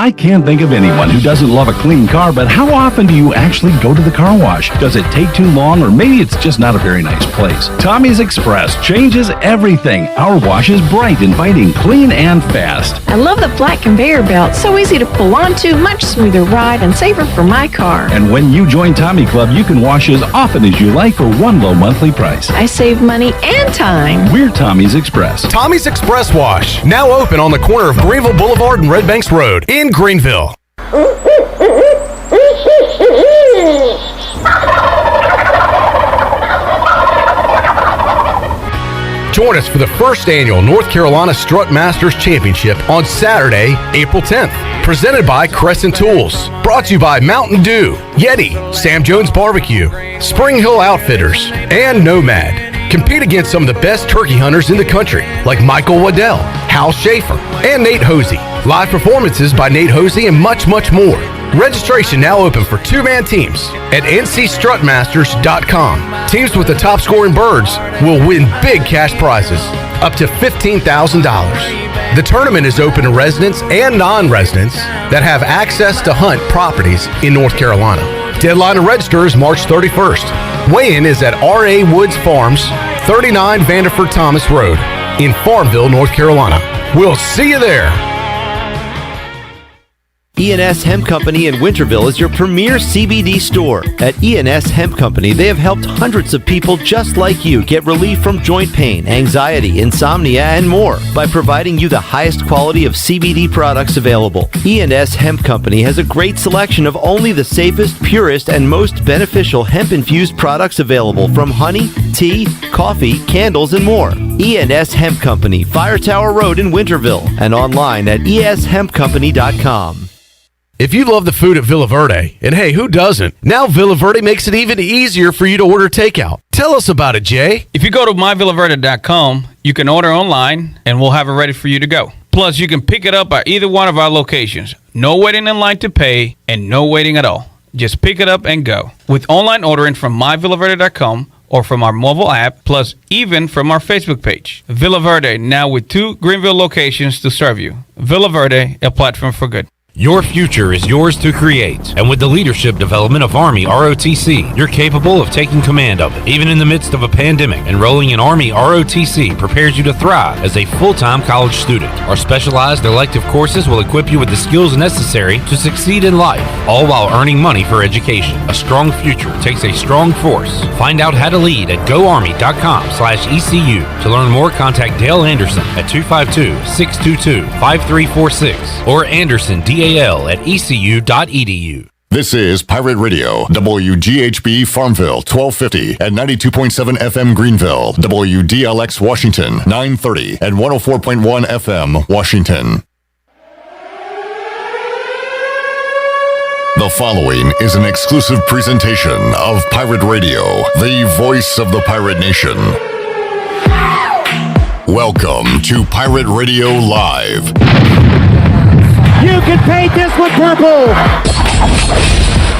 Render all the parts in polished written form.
I can't think of anyone who doesn't love a clean car, but how often do you actually go to the car wash? Does it take too long, or maybe it's just not a very nice place? Tommy's Express changes everything. Our wash is bright, inviting, clean, and fast. I love the flat conveyor belt. So easy to pull onto, much smoother ride, and safer for my car. And when you join Tommy Club, you can wash as often as you like for one low monthly price. I save money and time. We're Tommy's Express. Tommy's Express Wash, now open on the corner of Greenville Boulevard and Red Banks Road in Greenville. Join us for the first annual North Carolina Strut Masters Championship on Saturday, April 10th. Presented by Crescent Tools. Brought to you by Mountain Dew, Yeti, Sam Jones Barbecue, Spring Hill Outfitters, and Nomad. Compete against some of the best turkey hunters in the country, like Michael Waddell, Hal Schaefer, and Nate Hosey. Live performances by Nate Hosey and much, much more. Registration now open for two-man teams at ncstrutmasters.com. Teams with the top scoring birds will win big cash prizes, up to $15,000. The tournament is open to residents and non-residents that have access to hunt properties in North Carolina. Deadline to register is March 31st. Weigh-in is at R.A. Woods Farms, 39 Vanderford Thomas Road in Farmville, North Carolina. We'll see you there. E&S Hemp Company in Winterville is your premier CBD store. At E&S Hemp Company, they have helped hundreds of people just like you get relief from joint pain, anxiety, insomnia, and more by providing you the highest quality of CBD products available. E&S Hemp Company has a great selection of only the safest, purest, and most beneficial hemp-infused products available, from honey, tea, coffee, candles, and more. E&S Hemp Company, Fire Tower Road in Winterville, and online ateshempcompany.com. If you love the food at Villa Verde, and hey, who doesn't? Now Villa Verde makes it even easier for you to order takeout. Tell us about it, Jay. If you go to myvillaverde.com, you can order online, and we'll have it ready for you to go. Plus, you can pick it up at either one of our locations. No waiting in line to pay, and no waiting at all. Just pick it up and go. With online ordering from myvillaverde.com or from our mobile app, plus even from our Facebook page. Villa Verde, now with 2 Greenville locations to serve you. Villa Verde, a platform for good. Your future is yours to create, and with the leadership development of Army ROTC, you're capable of taking command of it. Even in the midst of a pandemic, enrolling in Army ROTC prepares you to thrive as a full-time college student. Our specialized elective courses will equip you with the skills necessary to succeed in life, all while earning money for education. A strong future takes a strong force. Find out how to lead at goarmy.com/ECU. To learn more, contact Dale Anderson at 252-622-5346 or Anderson DAL at ecu.edu. This is Pirate Radio, WGHB Farmville, 1250 and 92.7 FM Greenville, WDLX Washington, 930 and 104.1 FM Washington. The following is an exclusive presentation of Pirate Radio, the voice of the pirate nation. Welcome to Pirate Radio Live. You can paint this with purple!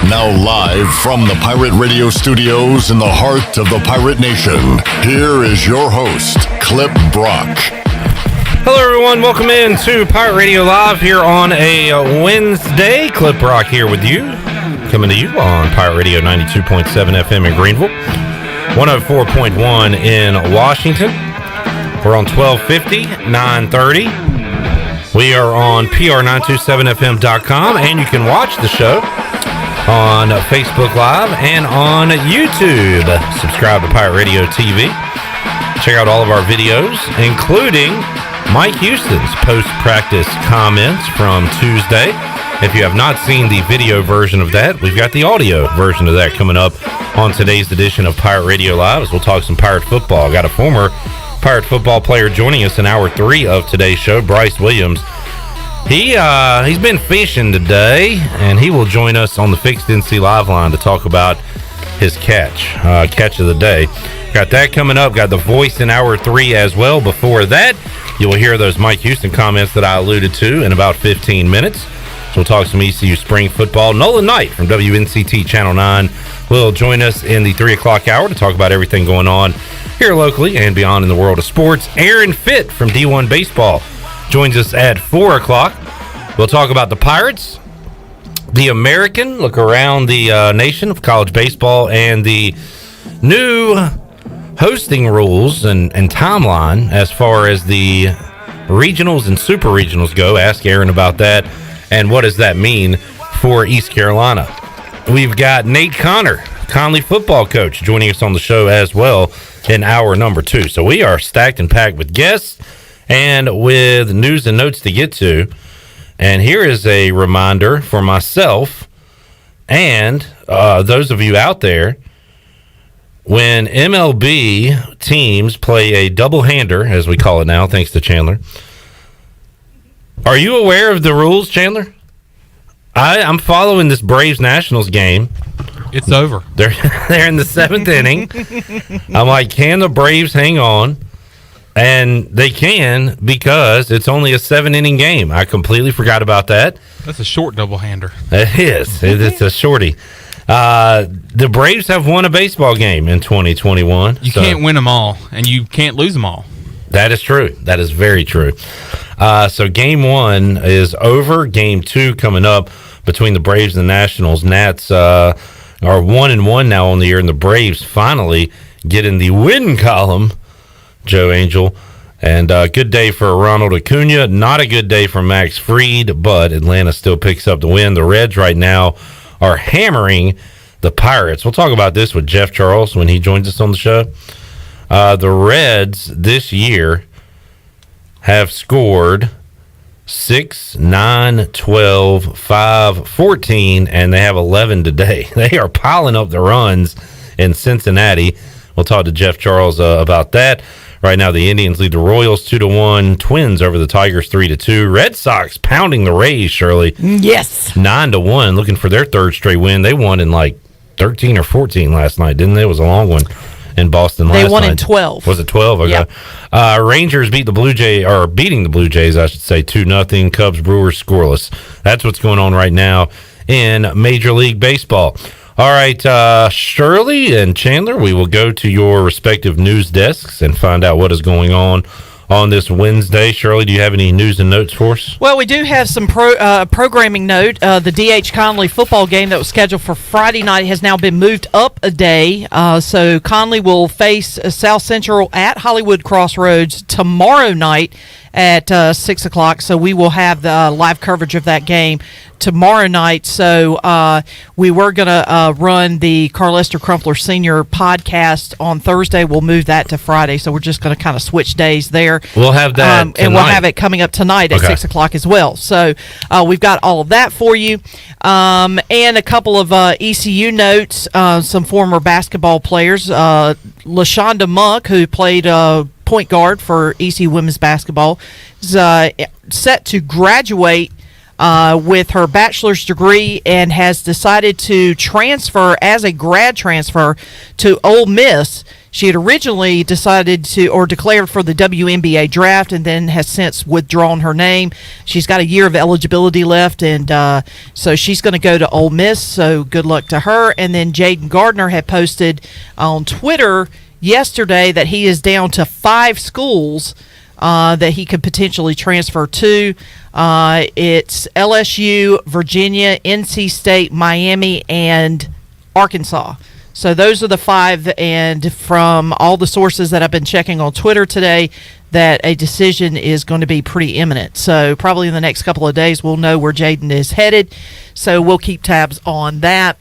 Now live from the Pirate Radio studios in the heart of the Pirate Nation, here is your host, Clip Brock. Hello everyone, welcome in to Pirate Radio Live here on a Wednesday. Clip Brock here with you, coming to you on Pirate Radio 92.7 FM in Greenville, 104.1 in Washington. We're on 1250, 930. We are on PR927FM.com, and you can watch the show on Facebook Live and on YouTube. Subscribe to Pirate Radio TV. Check out all of our videos, including Mike Houston's post-practice comments from Tuesday. If you have not seen the video version of that, we've got the audio version of that coming up on today's edition of Pirate Radio Live, as we'll talk some Pirate football. Got a former Pirate football player joining us in hour 3 of today's show, Bryce Williams. He's been fishing today, and he will join us on the Fixed NC Live line to talk about his catch of the day. Got that coming up. Got the voice in hour 3 as well. Before that, you will hear those Mike Houston comments that I alluded to in about 15 minutes. So we'll talk some ECU spring football. Nolan Knight from WNCT Channel 9 will join us in the 3 o'clock hour to talk about everything going on here locally and beyond in the world of sports. Aaron Fitt from D1 Baseball joins us at 4 o'clock. We'll talk about the Pirates, the American, look around the nation of college baseball, and the new hosting rules and timeline as far as the regionals and super regionals go. Ask Aaron about that and what does that mean for East Carolina. We've got Nate Connor, Conley football coach, joining us on the show as well in hour number 2. So we are stacked and packed with guests and with news and notes to get to. And here is a reminder for myself and those of you out there. When MLB teams play a double-hander, as we call it now, thanks to Chandler, are you aware of the rules, Chandler? I'm following this Braves-Nationals game. It's over. They're in the 7th inning. I'm like, can the Braves hang on? And they can, because it's only a 7-inning game. I completely forgot about that. That's a short double-hander. It is. It's a shorty. The Braves have won a baseball game in 2021. You can't win them all, and you can't lose them all. That is true. That is very true. So game 1 is over. Game 2 coming up between the Braves and the Nationals. Nats are 1-1 now on the year, and the Braves finally get in the win column, Joe Angel. And good day for Ronald Acuna. Not a good day for Max Fried, but Atlanta still picks up the win. The Reds right now are hammering the Pirates. We'll talk about this with Jeff Charles when he joins us on the show. The Reds this year have scored 6, 9, 12, 5, 14, and they have 11 today. They are piling up the runs in Cincinnati. We'll talk to Jeff Charles about that. Right now, the Indians lead the Royals 2-1. Twins over the Tigers 3-2. Red Sox pounding the Rays, Shirley. Yes. 9-1, looking for their 3rd straight win. They won in like 13 or 14 last night, didn't they? It was a long one in Boston last night. They won in 12. Was it 12? Okay. Yep. Rangers beating the Blue Jays, I should say, 2-0. Cubs, Brewers, scoreless. That's what's going on right now in Major League Baseball. All right, Shirley and Chandler, we will go to your respective news desks and find out what is going on this Wednesday. Shirley, do you have any news and notes for us? Well, we do have some programming note. The D.H. Conley football game that was scheduled for Friday night has now been moved up a day. So Conley will face South Central at Hollywood Crossroads tomorrow night at 6 o'clock. So we will have the live coverage of that game tomorrow night. So we were going to run the Carl Lester Crumpler Sr. podcast on Thursday. We'll move that to Friday. So we're just going to kind of switch days there. We'll have that tonight. And we'll have it coming up tonight at 6 o'clock as well. So we've got all of that for you. And a couple of ECU notes, some former basketball players. LaShonda Monk, who played point guard for ECU women's basketball, is set to graduate with her bachelor's degree and has decided to transfer as a grad transfer to Ole Miss. She had originally decided to or declared for the WNBA draft and then has since withdrawn her name. She's got a year of eligibility left, and so she's going to go to Ole Miss, so good luck to her. And then Jaden Gardner had posted on Twitter yesterday that he is down to 5 schools that he could potentially transfer to. It's LSU, Virginia, NC State, Miami, and Arkansas. So those are the 5, and from all the sources that I've been checking on Twitter today, that a decision is going to be pretty imminent. So probably in the next couple of days we'll know where Jaden is headed. So we'll keep tabs on that.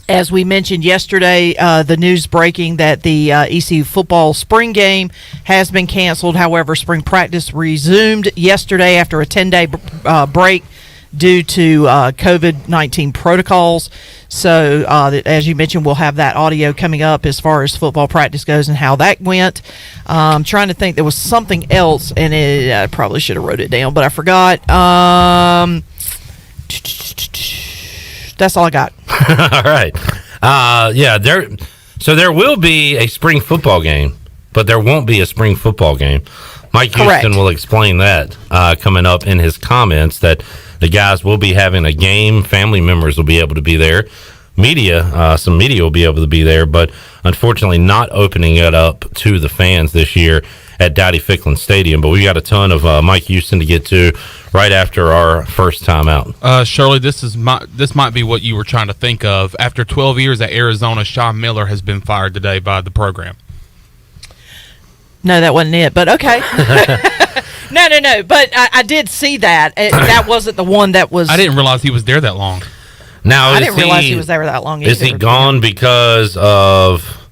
As we mentioned yesterday, the news breaking that the ECU football spring game has been canceled. However, spring practice resumed yesterday after a 10-day break due to COVID-19 protocols. So, as you mentioned, we'll have that audio coming up as far as football practice goes and how that went. I'm trying to think. There was something else, and I probably should have wrote it down, but I forgot. That's all I got. All right. There will be a spring football game, but there won't be a spring football game. Mike Houston will explain that coming up in his comments, that the guys will be having a game. Family members will be able to be there, media. Some media will be able to be there, but unfortunately not opening it up to the fans this year at Dowdy Ficklin Stadium. But we got a ton of Mike Houston to get to right after our first time out. Shirley, this might be what you were trying to think of. After 12 years at Arizona, Sean Miller has been fired today by the program. No, that wasn't it, but okay. No. But I did see that. That wasn't the one that was. I didn't realize he was there that long. Now, I didn't realize he was there that long either. Is he gone because of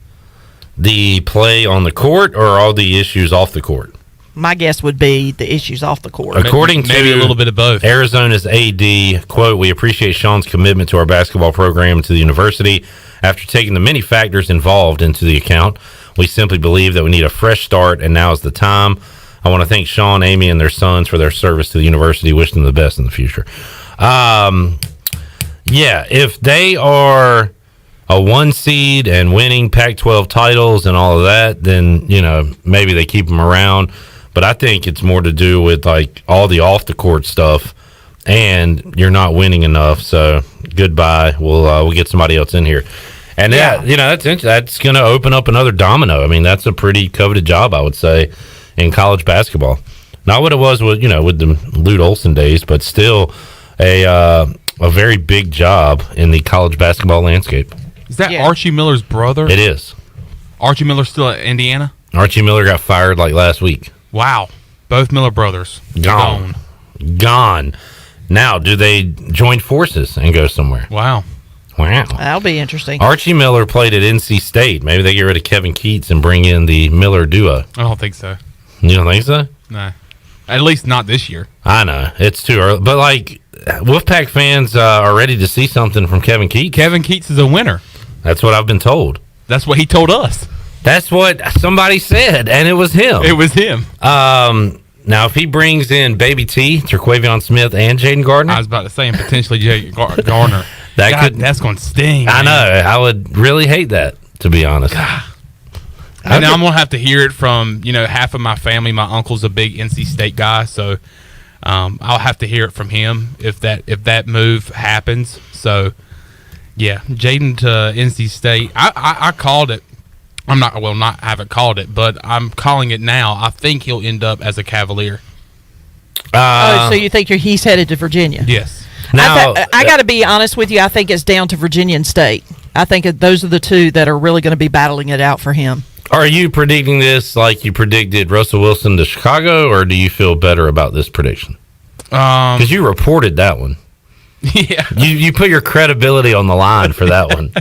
the play on the court or all the issues off the court? My guess would be the issues off the court. According maybe to a little bit of both. Arizona's AD, quote, "We appreciate Sean's commitment to our basketball program and to the university. After taking the many factors involved into the account, we simply believe that we need a fresh start, and now is the time. I want to thank Sean, Amy, and their sons for their service to the university. Wish them the best in the future." Yeah, if they are a 1 seed and winning Pac-12 titles and all of that, then, maybe they keep them around. But I think it's more to do with, like, all the off-the-court stuff, and you're not winning enough, so goodbye. We'll get somebody else in here. And, that's going to open up another domino. I mean, that's a pretty coveted job, I would say, in college basketball. Not what it was with the Lute Olson days, but still a very big job in the college basketball landscape. Is that Archie Miller's brother? It is. Archie Miller's still at Indiana? Archie Miller got fired like last week. Wow. Both Miller brothers. Gone. Now, do they join forces and go somewhere? Wow. That'll be interesting. Archie Miller played at NC State. Maybe they get rid of Kevin Keats and bring in the Miller duo. I don't think so. You don't think so? No. At least not this year. I know. It's too early. But, like, Wolfpack fans are ready to see something from Kevin Keats. Kevin Keats is a winner. That's what I've been told. That's what he told us. That's what somebody said, and it was him. It was him. Now, if he brings in Baby T, Terquavion Smith, and Jaden Gardner. I was about to say, and potentially Jaden Gardner. That's going to sting. I know. I would really hate that, to be honest. And I'm going to have to hear it from, half of my family. My uncle's a big NC State guy, so I'll have to hear it from him if that move happens. So, yeah, Jaden to NC State. I called it. I haven't called it, but I'm calling it now. I think he'll end up as a Cavalier. So you think he's headed to Virginia? Yes. Now, I got to be honest with you. I think it's down to Virginia and State. I think those are the two that are really going to be battling it out for him. Are you predicting this like you predicted Russell Wilson to Chicago, or do you feel better about this prediction? Because you reported that one. Yeah. You put your credibility on the line for that one.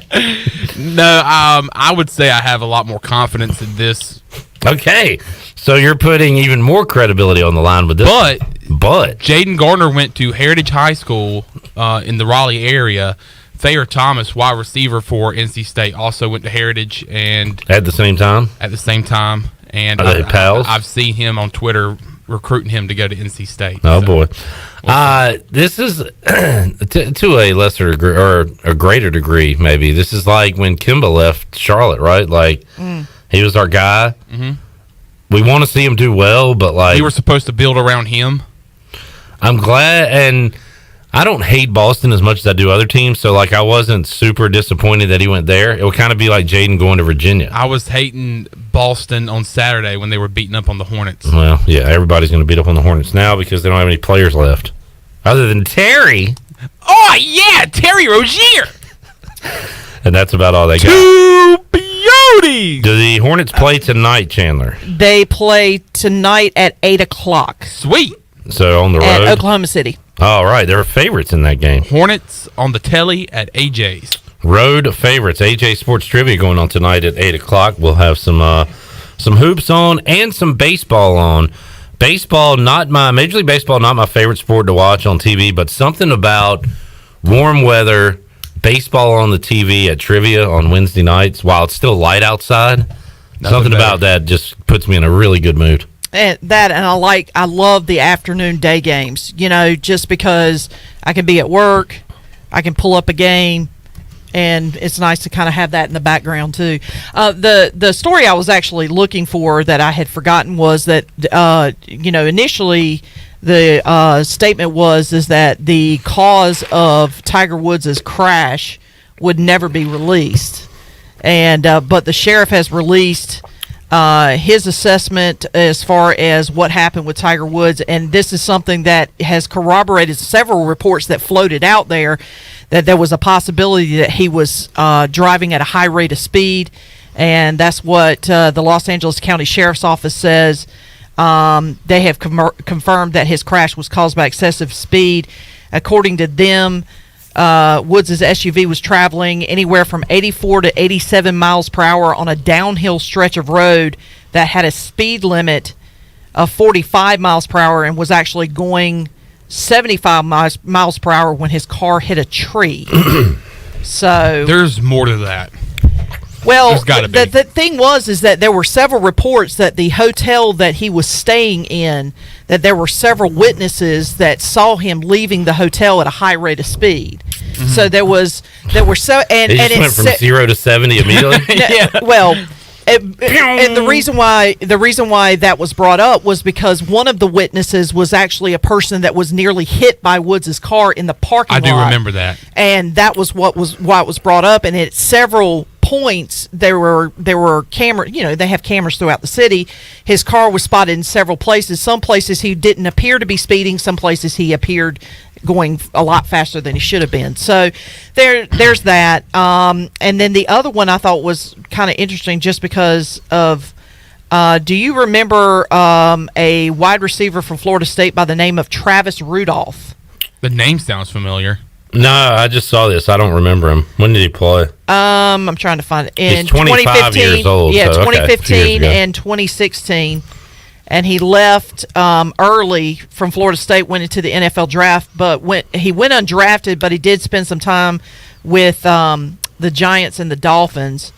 No, I would say I have a lot more confidence in this. Okay. So you're putting even more credibility on the line with this. But Jaden Gardner went to Heritage High School in the Raleigh area. Thayer Thomas, wide receiver for NC State, also went to Heritage and at the same time. And are they pals? I've seen him on Twitter recruiting him to go to NC State. Oh, boy. This is to a lesser degree, or a greater degree, maybe. This is like when Kimba left Charlotte, right? Like, he was our guy. Mm-hmm. We want to see him do well, but, like... We were supposed to build around him. I'm glad, and I don't hate Boston as much as I do other teams, so, like, I wasn't super disappointed that he went there. It would kind of be like Jaden going to Virginia. I was hating Boston on Saturday when they were beating up on the Hornets. Well, yeah, everybody's going to beat up on the Hornets now because they don't have any players left. Other than Terry. Oh, yeah, Terry Rozier. And that's about all they got. Two beauties. Do the Hornets play tonight, Chandler? They play tonight at 8 o'clock. Sweet. So on the road? At Oklahoma City. All right, they're favorites in that game. Hornets on the telly at AJ's. Road favorites. AJ Sports Trivia going on tonight at 8 o'clock. We'll have some hoops on and some baseball on. Major League Baseball, not my favorite sport to watch on TV, but something about warm weather, baseball on the TV at trivia on Wednesday nights while it's still light outside. Something about that just puts me in a really good mood. And I love the afternoon day games, just because I can be at work, I can pull up a game, and it's nice to kind of have that in the background too. The story I was actually looking for that I had forgotten was that initially the statement was that the cause of Tiger Woods' crash would never be released. And but the sheriff has released his assessment as far as what happened with Tiger Woods, and this is something that has corroborated several reports that floated out there, that there was a possibility that he was driving at a high rate of speed, and that's what the Los Angeles County Sheriff's Office says. They have confirmed that his crash was caused by excessive speed. According to them, Woods' SUV was traveling anywhere from 84 to 87 miles per hour on a downhill stretch of road that had a speed limit of 45 miles per hour and was actually going 75 miles per hour when his car hit a tree. So there's more to that. Well, the thing is that there were several reports that the hotel that he was staying in, that there were several witnesses that saw him leaving the hotel at a high rate of speed. Mm-hmm. So there were so and it went from 0 to 70 immediately. Yeah. Well, and the reason why that was brought up was because one of the witnesses was actually a person that was nearly hit by Woods' car in the parking lot. I do remember that, and that was why it was brought up. And at several points there were camera, they have cameras throughout the city. His car was spotted in several places. Some places he didn't appear to be speeding, some places he appeared going a lot faster than he should have been. So there's that. And then the other one I thought was kind of interesting just because of do you remember a wide receiver from Florida State by the name of Travis Rudolph? The name sounds familiar. No, I just saw this. I don't remember him. When did he play? I'm trying to find it. In He's 25 years old. Yeah, so, 2015 and 2016. And he left early from Florida State, went into the NFL draft, but he went undrafted, but he did spend some time with the Giants and the Dolphins.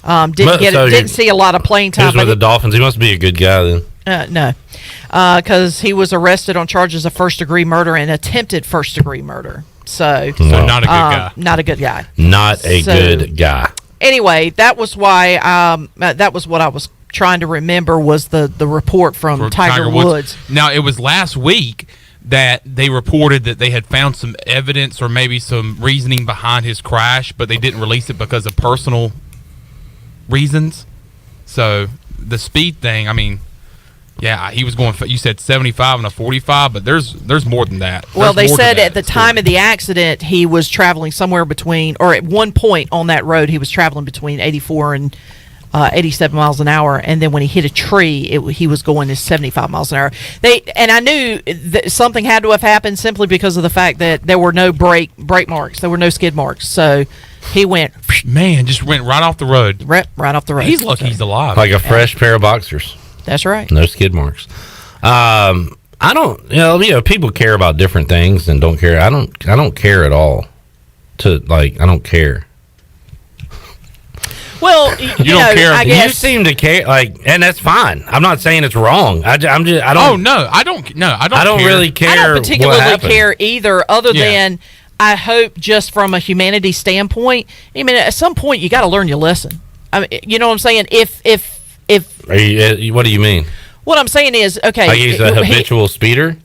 Didn't see a lot of playing time. He was with the Dolphins. He must be a good guy then. No, because he was arrested on charges of first-degree murder and attempted first-degree murder. So not a good guy. Not a good guy. Not a good guy. Anyway, that was why that was what I was trying to remember was the report from Tiger Woods. Now, it was last week that they reported that they had found some evidence or maybe some reasoning behind his crash, but they didn't release it because of personal reasons. So the speed thing, I mean, yeah, he was going, you said 75 and a 45, but there's more than that. Well, they said at the time of the accident, he was traveling somewhere between, or at one point on that road, he was traveling between 84 and 87 miles an hour, and then when he hit a tree, he was going to 75 miles an hour. And I knew that something had to have happened simply because of the fact that there were no brake marks, there were no skid marks. So he went, just went right off the road. Right off the road. He's lucky he's alive. Like a fresh pair of boxers. That's right. No skid marks. I don't, people care about different things and don't care. I don't care at all. I don't care. Well, you don't care. I guess. You seem to care, and that's fine. I'm not saying it's wrong. I don't. Oh no, I don't. No, I don't. I don't really care. I don't particularly care either. Other than I hope, just from a humanity standpoint. I mean, at some point you got to learn your lesson. I mean, you know what I'm saying? If what do you mean? What I'm saying is, okay. Like he's a habitual speeder?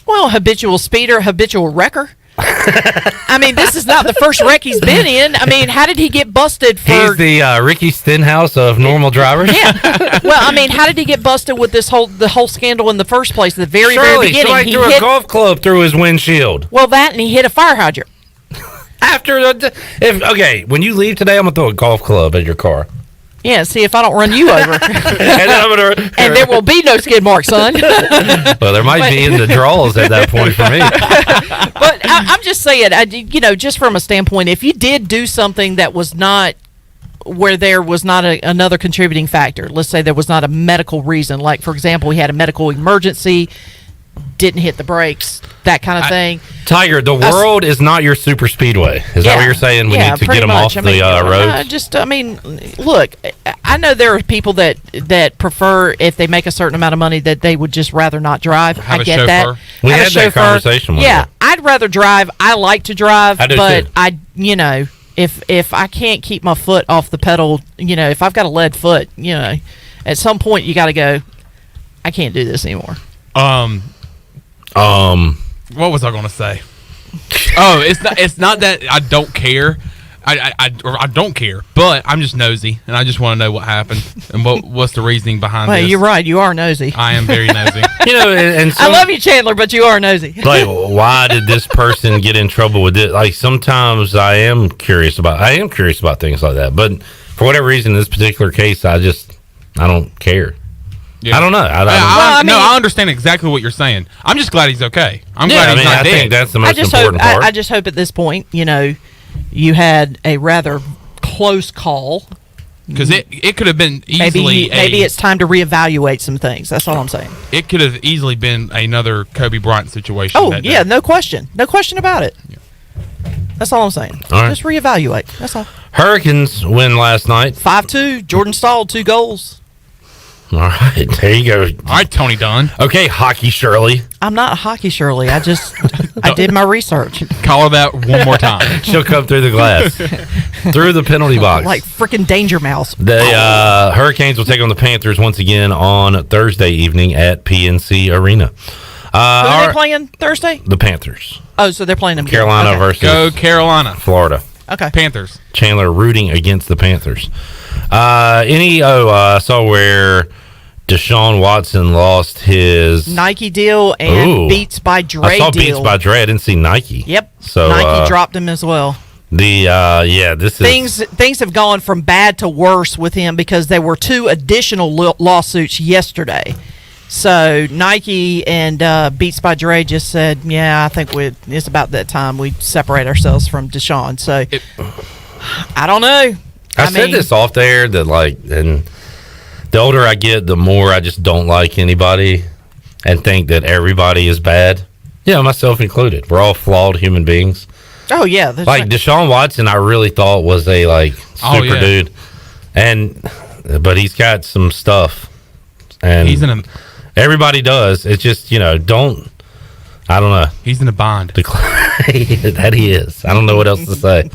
Well, habitual speeder, habitual wrecker. I mean, this is not the first wreck he's been in. I mean, how did he get busted for... He's the Ricky Stenhouse of normal drivers? Yeah. Well, I mean, how did he get busted with the whole scandal in the first place? At the very beginning. Somebody threw a golf club through his windshield. Well, that, and he hit a fire hydrant. When you leave today, I'm going to throw a golf club at your car. Yeah, see if I don't run you over. And there will be no skid marks, son. Well, there might be in the draws at that point for me. But I'm just saying, just from a standpoint, if you did do something that was not where there was not another contributing factor, let's say there was not a medical reason, like, for example, he had a medical emergency, didn't hit the brakes, that kind of thing. Tiger, the world is not your super speedway. Is that what you're saying? We need to get them off the roads? Look, I know there are people that prefer, if they make a certain amount of money, that they would just rather not drive. I get that. We had that conversation with you. I'd rather drive. I like to drive, I do but too. If I can't keep my foot off the pedal, if I've got a lead foot, at some point you got to go, I can't do this anymore. What was I going to say? Oh, it's not that I don't care, I don't care, but I'm just nosy, and I just want to know what happened and what's the reasoning behind Well, this. you're right. You are nosy. I am very nosy. And I love you, Chandler, but you are nosy. Like, why did this person get in trouble with it? Like, sometimes I am curious about things like that, but for whatever reason, in this particular case, I don't care. Yeah. I don't know. I understand exactly what you're saying. I'm just glad he's okay. I'm glad he's not dead. I think that's the most important part. I just hope at this point, you had a rather close call. Because it could have been easily maybe it's time to reevaluate some things. That's all I'm saying. It could have easily been another Kobe Bryant situation. Oh, yeah, no question about it. Yeah. That's all I'm saying. All right. Just reevaluate. That's all. Hurricanes win last night. 5-2. Jordan Stahl, 2 goals. All right, there you go. All right, Tony Dunn. Okay, Hockey Shirley. I'm not Hockey Shirley. I did my research. Call her that one more time. She'll come through the glass, through the penalty box. Like freaking Danger Mouse. The Hurricanes will take on the Panthers once again on Thursday evening at PNC Arena. Who are they playing Thursday? The Panthers. Oh, so they're playing them. Carolina versus Go Carolina. Florida. Okay. Panthers. Chandler rooting against the Panthers. I saw where Deshaun Watson lost his Nike deal and Beats by Dre I saw deal. Beats by Dre. I didn't see Nike. Yep. So Nike dropped him as well. This is things have gone from bad to worse with him because there were 2 additional lawsuits yesterday. So Nike and Beats by Dre just said, "Yeah, I think it's about that time we separate ourselves from Deshaun." So I don't know. I said this off there that and the older I get, the more I just don't like anybody and think that everybody is bad. Yeah, myself included. We're all flawed human beings. Oh yeah, Deshaun Watson, I really thought was a super dude, but he's got some stuff, and everybody does. It's just I don't know. He's in a bind. That he is. I don't know what else to say.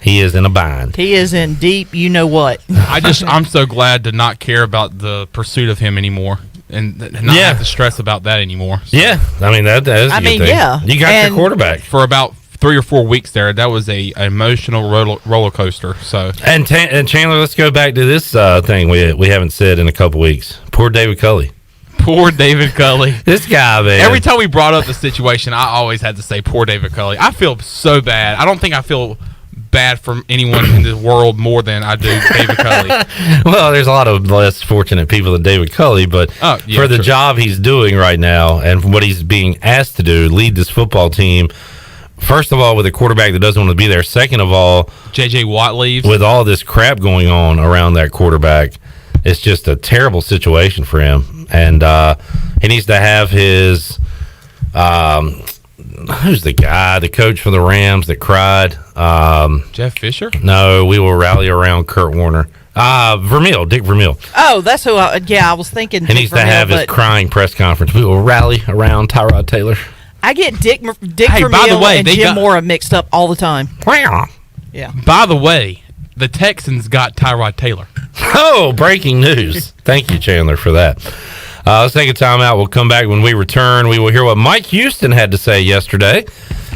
He is in a bind. He is in deep. You know what? I'm so glad to not care about the pursuit of him anymore. And not have to stress about that anymore. So. Yeah, that is a good thing. Yeah. You got your quarterback. For about 3 or 4 weeks there, that was a emotional roller coaster. So and Chandler, let's go back to this thing we haven't said in a couple weeks. Poor David Culley. Poor David Culley. This guy, man. Every time we brought up the situation, I always had to say poor David Culley. I feel so bad. I don't think I feel bad for anyone in this world more than I do David Culley. Well, there's a lot of less fortunate people than David Culley, but for the job he's doing right now and what he's being asked to do, lead this football team, first of all, with a quarterback that doesn't want to be there. Second of all, J.J. Watt leaves. With all this crap going on around that quarterback, it's just a terrible situation for him. And he needs to have his who's the coach for the Rams that cried? Jeff Fisher? No, we will rally around Kurt Warner. Dick Vermeil. Oh, that's who I was thinking. He needs to have his crying press conference. We will rally around Tyrod Taylor. I get Dick Vermeil and Jim Mora mixed up all the time. Yeah. By the way, the Texans got Tyrod Taylor. Oh, breaking news. Thank you, Chandler, for that. Let's take a timeout. We'll come back. When we return, we will hear what Mike Houston had to say yesterday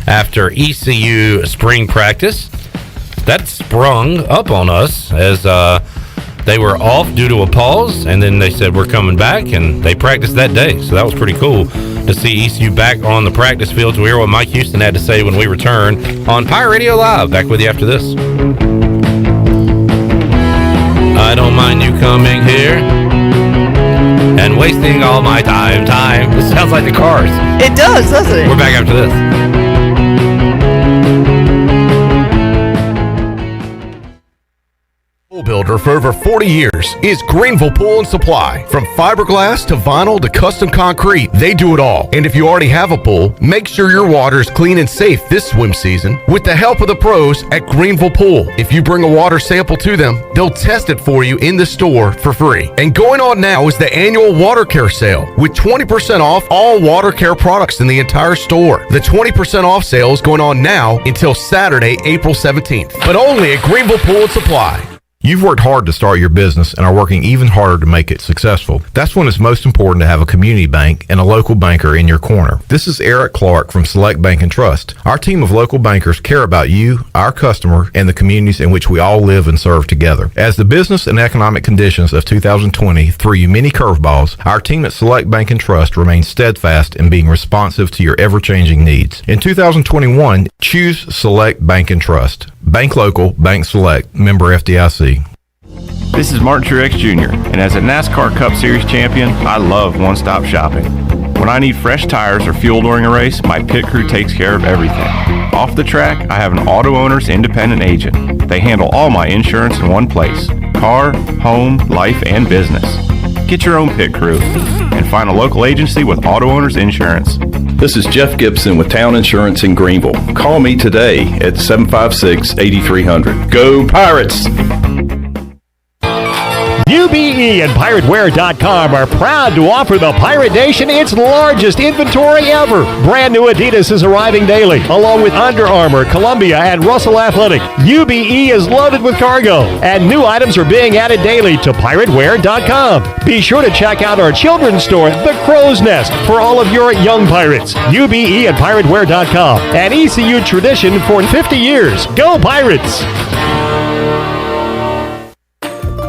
after ECU spring practice. That sprung up on us as they were off due to a pause, and then they said, we're coming back, and they practiced that day. So that was pretty cool to see ECU back on the practice field. We'll hear what Mike Houston had to say when we return on Pirate Radio Live. Back with you after this. I don't mind you coming here and wasting all my time. This sounds like the Cars. It does, doesn't it? We're back after this. Builder for over 40 years is Greenville Pool and Supply. From fiberglass to vinyl to custom concrete, they do it all. And if you already have a pool, make sure your water is clean and safe this swim season with the help of the pros at Greenville Pool. If you bring a water sample to them, they'll test it for you in the store for free. And going on now is the annual water care sale with 20% off all water care products in the entire store. The 20% off sale is going on now until Saturday, April 17th, but only at Greenville Pool and Supply. You've worked hard to start your business and are working even harder to make it successful. That's when it's most important to have a community bank and a local banker in your corner. This is Eric Clark from Select Bank and Trust. Our team of local bankers care about you, our customer, and the communities in which we all live and serve together. As the business and economic conditions of 2020 threw you many curveballs, our team at Select Bank and Trust remains steadfast in being responsive to your ever-changing needs. In 2021, choose Select Bank and Trust. Bank local, bank select, member FDIC. This is Martin Truex Jr., and as a NASCAR Cup Series champion, I love one-stop shopping. When I need fresh tires or fuel during a race, my pit crew takes care of everything. Off the track, I have an Auto Owners independent agent. They handle all my insurance in one place: car, home, life, and business. Get your own pit crew and find a local agency with Auto Owners Insurance. This is Jeff Gibson with Town Insurance in Greenville. Call me today at 756-8300. Go Pirates! UBE and PirateWear.com are proud to offer the Pirate Nation its largest inventory ever. Brand new Adidas is arriving daily, along with Under Armour, Columbia, and Russell Athletic. UBE is loaded with cargo, and new items are being added daily to PirateWear.com. Be sure to check out our children's store, The Crow's Nest, for all of your young pirates. UBE and PirateWear.com, an ECU tradition for 50 years. Go Pirates!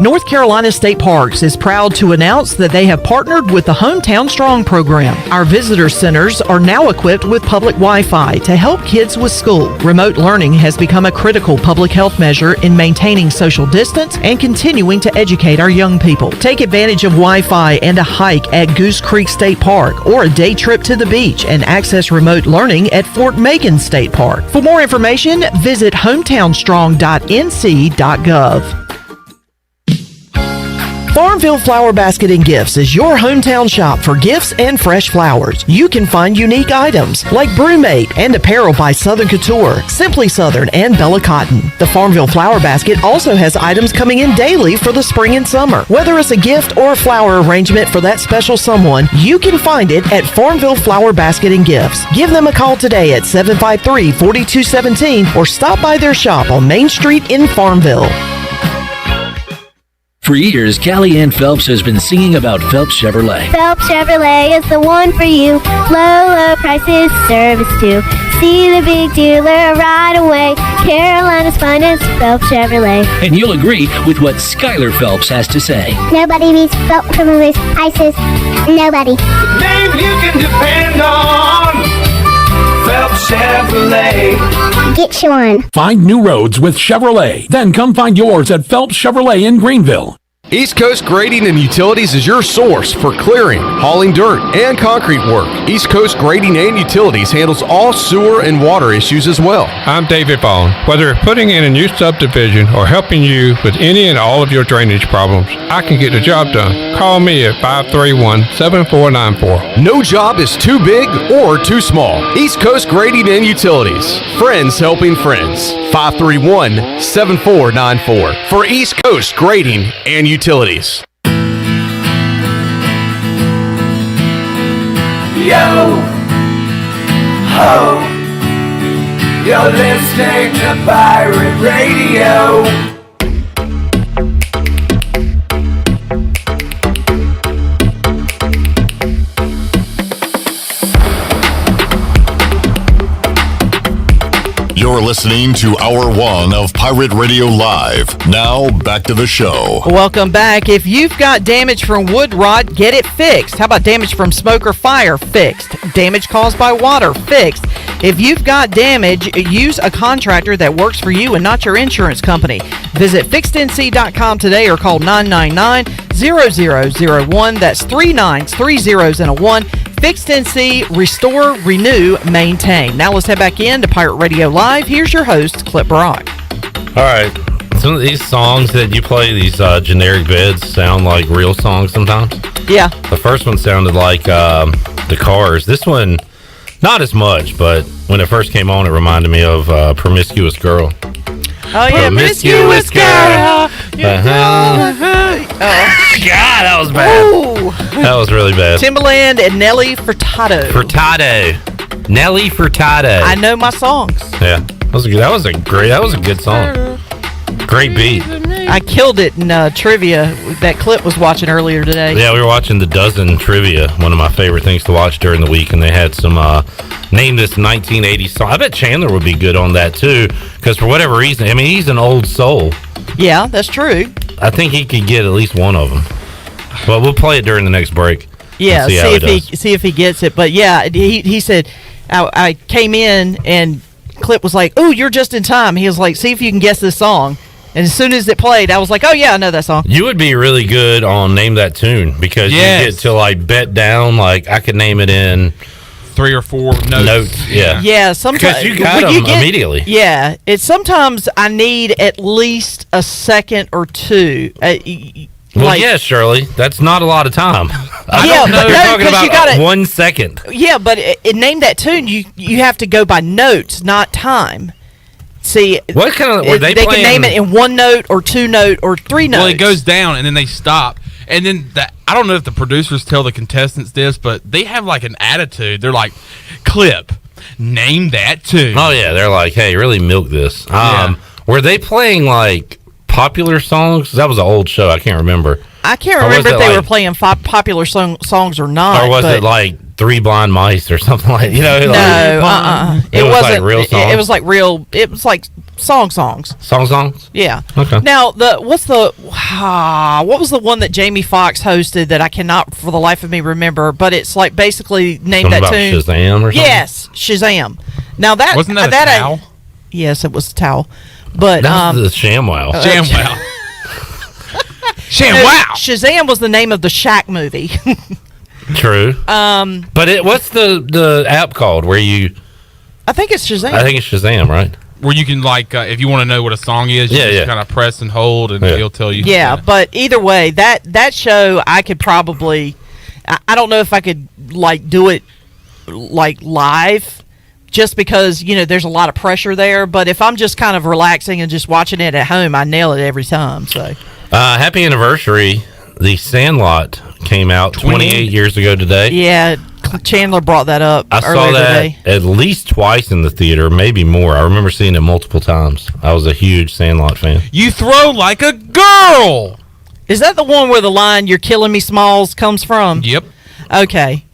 North Carolina State Parks is proud to announce that they have partnered with the Hometown Strong program. Our visitor centers are now equipped with public Wi-Fi to help kids with school. Remote learning has become a critical public health measure in maintaining social distance and continuing to educate our young people. Take advantage of Wi-Fi and a hike at Goose Creek State Park or a day trip to the beach and access remote learning at Fort Macon State Park. For more information, visit hometownstrong.nc.gov. Farmville Flower Basket and Gifts is your hometown shop for gifts and fresh flowers. You can find unique items like Brewmate and apparel by Southern Couture, Simply Southern, and Bella Cotton. The Farmville Flower Basket also has items coming in daily for the spring and summer. Whether it's a gift or a flower arrangement for that special someone, you can find it at Farmville Flower Basket and Gifts. Give them a call today at 753-4217 or stop by their shop on Main Street in Farmville. For years, Callie Ann Phelps has been singing about Phelps Chevrolet. Phelps Chevrolet is the one for you. Low prices, service too. See the big dealer right away. Carolina's finest, Phelps Chevrolet. And you'll agree with what Skylar Phelps has to say. Nobody beats Phelps Chevrolet's prices. Nobody. The name you can depend on. Phelps Chevrolet. Get you one. Find new roads with Chevrolet. Then come find yours at Phelps Chevrolet in Greenville. East Coast Grading and Utilities is your source for clearing, hauling dirt, and concrete work. East Coast Grading and Utilities handles all sewer and water issues as well. I'm David Vaughn. Whether putting in a new subdivision or helping you with any and all of your drainage problems, I can get the job done. Call me at 531-7494. No job is too big or too small. East Coast Grading and Utilities. Friends helping friends. 531-7494 for East Coast Grading and Utilities. Yo, ho, you're listening to Pirate Radio. You're listening to Hour 1 of Pirate Radio Live. Now, back to the show. Welcome back. If you've got damage from wood rot, get it fixed. How about damage from smoke or fire? Fixed. Damage caused by water? Fixed. If you've got damage, use a contractor that works for you and not your insurance company. Visit fixednc.com today or call 999-0001. That's 3 9s, 3 zeros, and a 1. Fixed NC, restore, renew, maintain. Now let's head back in to Pirate Radio Live. Here's your host, Clip Brock. All right. Some of these songs that you play, these generic beds, sound like real songs sometimes. Yeah. The first one sounded like the Cars. This one, not as much, but when it first came on, it reminded me of Promiscuous Girl. Oh, yeah, Promiscuous Girl. God, that was bad. Ooh. That was really bad. Timbaland and Nelly Furtado. Nelly Furtado. I know my songs. Yeah, that was a good song. Great beat. I killed it in trivia. That clip was watching earlier today. Yeah, we were watching the Dozen Trivia, one of my favorite things to watch during the week, and they had some name this 1980s song. I bet Chandler would be good on that too, because for whatever reason, I mean, he's an old soul. Yeah, that's true. I think he could get at least one of them. Well, we'll play it during the next break. Yeah, see if he gets it. But yeah, he said, I came in and Clip was like, "Oh, you're just in time." He was like, "See if you can guess this song." And as soon as it played, I was like, "Oh yeah, I know that song." You would be really good on Name That Tune, because you get to like bet down. Like I could name it in 3 or 4 notes. Yeah. Yeah, sometimes because you got them immediately. Yeah, it's sometimes I need at least a second or two. Well, yeah, Shirley, that's not a lot of time. I Yeah, don't know. but You're no, talking 'cause you about gotta- 1 second. Yeah, but in Name That Tune, you have to go by notes, not time. See, what kind of were they can playing? name it in 1 note or 2 note or 3 notes. Well, it goes down and then they stop. And then I don't know if the producers tell the contestants this, but they have like an attitude. They're like, Clip, name that tune. Oh yeah, they're like, hey, really milk this. Were they playing like popular songs? That was an old show. I can't remember. I can't remember if they were playing popular songs or not. Or was it like Three Blind Mice or something like? You know, no, it wasn't like real songs. It was like real. It was like songs. Songs. Yeah. Okay. Now what was the one that Jamie Foxx hosted that I cannot for the life of me remember? But it's like basically Name Something That about Tune. Shazam or something? Yes, Shazam. Now that wasn't that a towel? Yes, it was a towel. But that's the ShamWow. ShamWow. Shazam was the name of the Shaq movie. True. But what's the app called where you? I think it's Shazam. I think it's Shazam, right? Where you can like, if you want to know what a song is, you just kind of press and hold, and it'll tell you. Yeah, but either way, that show I could probably. I don't know if I could like do it like live, just because there's a lot of pressure there. But if I'm just kind of relaxing and just watching it at home, I nail it every time. So. Happy anniversary. The Sandlot came out 28 years ago today. Yeah, Chandler brought that up I saw earlier that today. at least twice in the theater, maybe more. I remember seeing it multiple times. I was a huge Sandlot fan. You throw like a girl. Is that the one where the line "You're killing me, Smalls" comes from? Yep. Okay.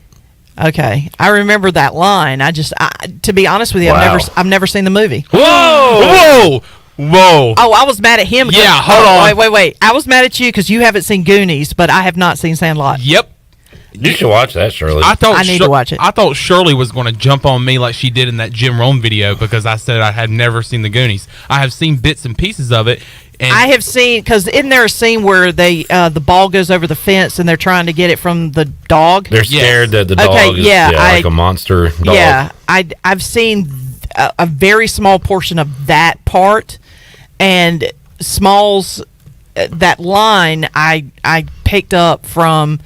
I remember that line. To be honest with you, Wow. I've never seen the movie. Whoa! Oh, I was mad at him. Yeah, hold on. Wait. I was mad at you because you haven't seen Goonies, but I have not seen Sandlot. Yep. You should watch that, Shirley. I need to watch it. I thought Shirley was going to jump on me like she did in that Jim Rome video because I said I had never seen the Goonies. I have seen bits and pieces of it. And I have seen, because isn't there a scene where the ball goes over the fence and they're trying to get it from the dog? They're scared that the dog is like a monster dog. Yeah, I've seen a very small portion of that part, and Smalls, that line I picked up from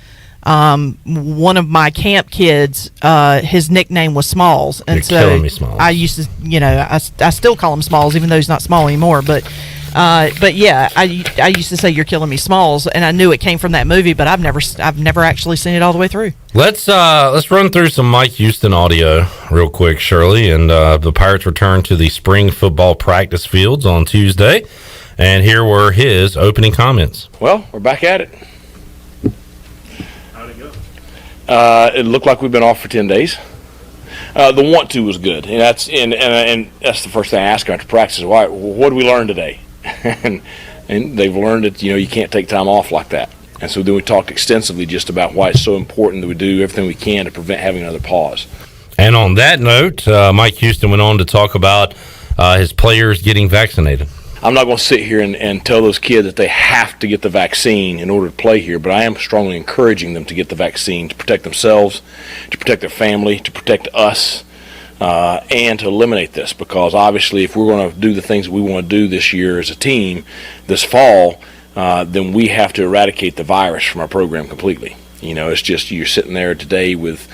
one of my camp kids. His nickname was Smalls, and You're so killing me, Smalls. I used to, I still call him Smalls, even though he's not small anymore. But yeah, I used to say "You're killing me, Smalls," and I knew it came from that movie, but I've never actually seen it all the way through. Let's run through some Mike Houston audio real quick, Shirley. And the Pirates returned to the spring football practice fields on Tuesday, and here were his opening comments. Well, we're back at it. How'd it go? It looked like we've been off for 10 days. The want to was good, and that's the first thing I ask after practice. Why? What did we learn today? and they've learned that you can't take time off like that. And so then we talked extensively just about why it's so important that we do everything we can to prevent having another pause. And on that note, Mike Houston went on to talk about his players getting vaccinated. I'm not going to sit here and tell those kids that they have to get the vaccine in order to play here, but I am strongly encouraging them to get the vaccine to protect themselves, to protect their family, to protect us, and to eliminate this. Because obviously if we're going to do the things that we want to do this year as a team this fall, then we have to eradicate the virus from our program completely. It's just you're sitting there today with,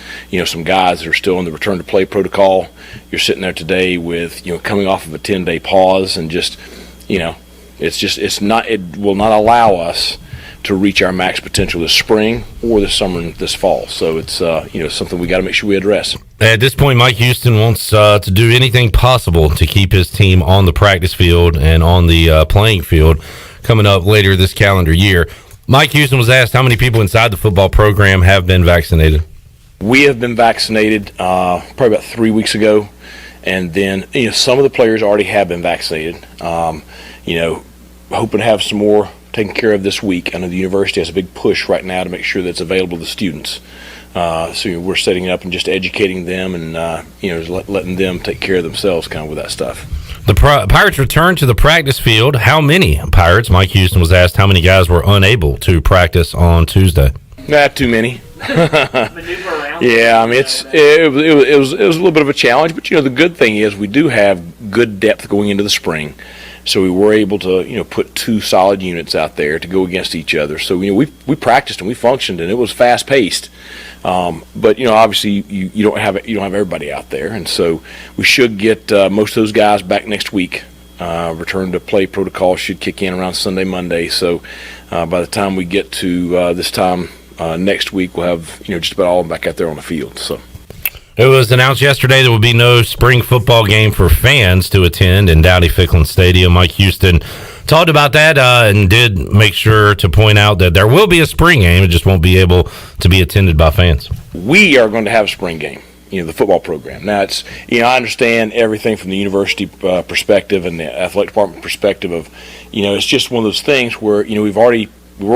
some guys that are still in the return to play protocol. You're sitting there today with, coming off of a 10-day pause, and just, it will not allow us to reach our max potential this spring or this summer and this fall. So it's something we got to make sure we address. At this point, Mike Houston wants to do anything possible to keep his team on the practice field and on the playing field coming up later this calendar year. Mike Houston was asked how many people inside the football program have been vaccinated. We have been vaccinated probably about 3 weeks ago, and then some of the players already have been vaccinated. Hoping to have some more taken care of this week. I know the university has a big push right now to make sure that it's available to students. So we're setting it up and just educating them and letting them take care of themselves kind of with that stuff. The Pirates returned to the practice field. How many Pirates? Mike Houston was asked how many guys were unable to practice on Tuesday. Not too many. Yeah, I mean it was a little bit of a challenge, but the good thing is we do have good depth going into the spring. So we were able to, put 2 solid units out there to go against each other. So we practiced and we functioned, and it was fast paced. But obviously you don't have everybody out there, and so we should get most of those guys back next week. Return to play protocol should kick in around Sunday, Monday. So by the time we get to this time next week, we'll have just about all of them back out there on the field. So. It was announced yesterday there will be no spring football game for fans to attend in Dowdy-Ficklin Stadium. Mike Houston talked about that and did make sure to point out that there will be a spring game. It just won't be able to be attended by fans. We are going to have a spring game, the football program. Now, it's I understand everything from the university perspective and the athletic department perspective of, it's just one of those things where, we're going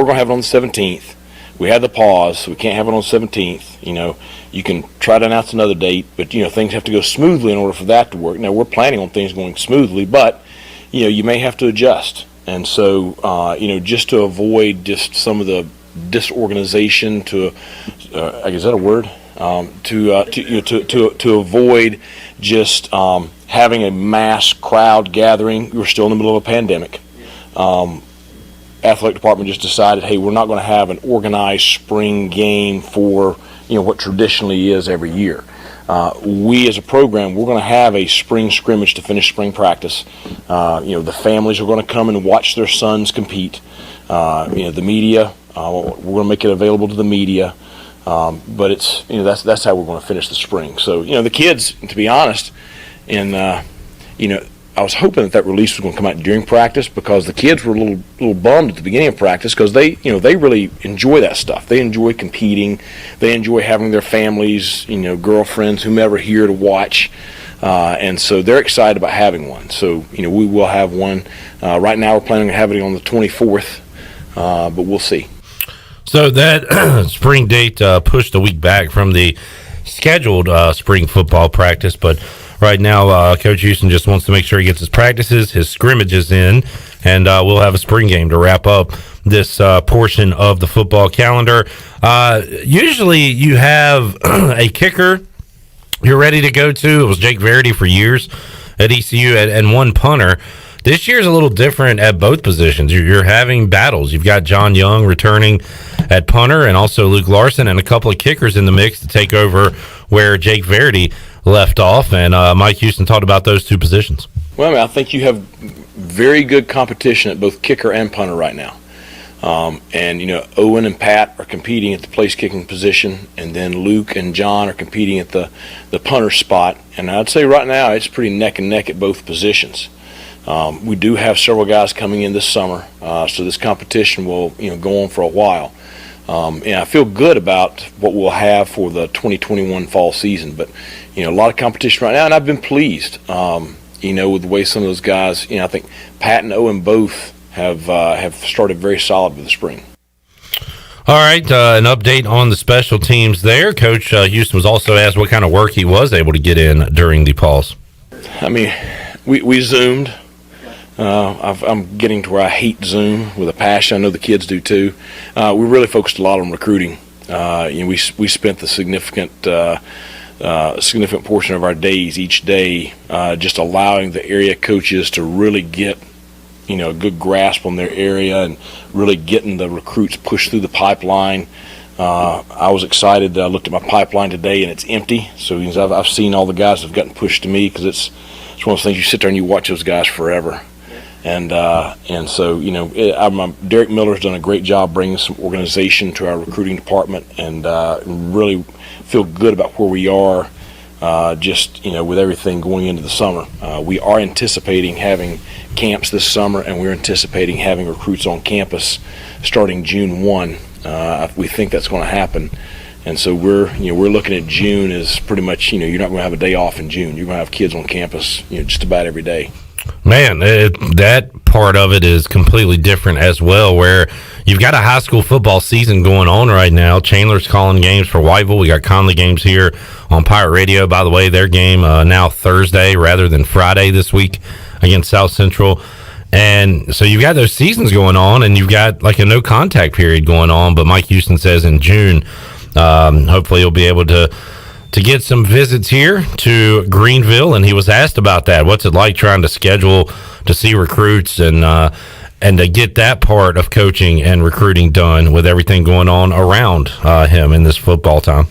to have it on the 17th. We had the pause, so we can't have it on the 17th. You can try to announce another date, but, things have to go smoothly in order for that to work. Now, we're planning on things going smoothly, but, you may have to adjust. And so, just to avoid just some of the disorganization is that a word? To avoid just having a mass crowd gathering. We're still in the middle of a pandemic. Athletic department just decided, hey, we're not going to have an organized spring game for what traditionally is every year. We as a program, we're going to have a spring scrimmage to finish spring practice. The families are going to come and watch their sons compete. The media, we're going to make it available to the media. But it's that's how we're going to finish the spring. So the kids, to be honest, and I was hoping that release was going to come out during practice, because the kids were a little bummed at the beginning of practice, because they really enjoy that stuff. They enjoy competing. They enjoy having their families, girlfriends, whomever here to watch. And so they're excited about having one. So, we will have one. Right now we're planning on having it on the 24th, but we'll see. So that spring date pushed a week back from the scheduled spring football practice, but right now, Coach Houston just wants to make sure he gets his practices, his scrimmages in, and we'll have a spring game to wrap up this portion of the football calendar. Usually you have a kicker you're ready to go to. It was Jake Verity for years at ECU, and one punter. This year's a little different at both positions. You're having battles. You've got John Young returning at punter, and also Luke Larson, and a couple of kickers in the mix to take over where Jake Verity left off. And Mike Houston talked about those two positions. Well, I think you have very good competition at both kicker and punter right now. Owen and Pat are competing at the place kicking position, and then Luke and John are competing at the punter spot. And I'd say right now it's pretty neck and neck at both positions. We do have several guys coming in this summer, so this competition will go on for a while. And I feel good about what we'll have for the 2021 fall season. But a lot of competition right now, and I've been pleased. With the way some of those guys. I think Pat and Owen both have started very solid with the spring. All right, an update on the special teams there. Coach Houston was also asked what kind of work he was able to get in during the pause. I mean, we Zoomed. I'm getting to where I hate Zoom with a passion. I know the kids do too. We really focused a lot on recruiting. We spent the significant portion of our days each day just allowing the area coaches to really get a good grasp on their area and really getting the recruits pushed through the pipeline. I was excited that I looked at my pipeline today and it's empty. So I've seen all the guys that have gotten pushed to me, because it's one of those things you sit there and you watch those guys forever. And so, Derek Miller's done a great job bringing some organization to our recruiting department, and really feel good about where we are, with everything going into the summer. We are anticipating having camps this summer, and we're anticipating having recruits on campus starting June 1. We think that's going to happen. And so we're looking at June as pretty much, you're not going to have a day off in June. You're going to have kids on campus, just about every day. Man, that part of it is completely different as well, where you've got a high school football season going on right now. Chandler's calling games for Whiteville. We got Conley games here on Pirate Radio. By the way, their game now Thursday rather than Friday this week against South Central. And so you've got those seasons going on, and you've got like a no contact period going on. But Mike Houston says in June, hopefully you'll be able to get some visits here to Greenville, and he was asked about that. What's it like trying to schedule to see recruits and to get that part of coaching and recruiting done with everything going on around him in this football time?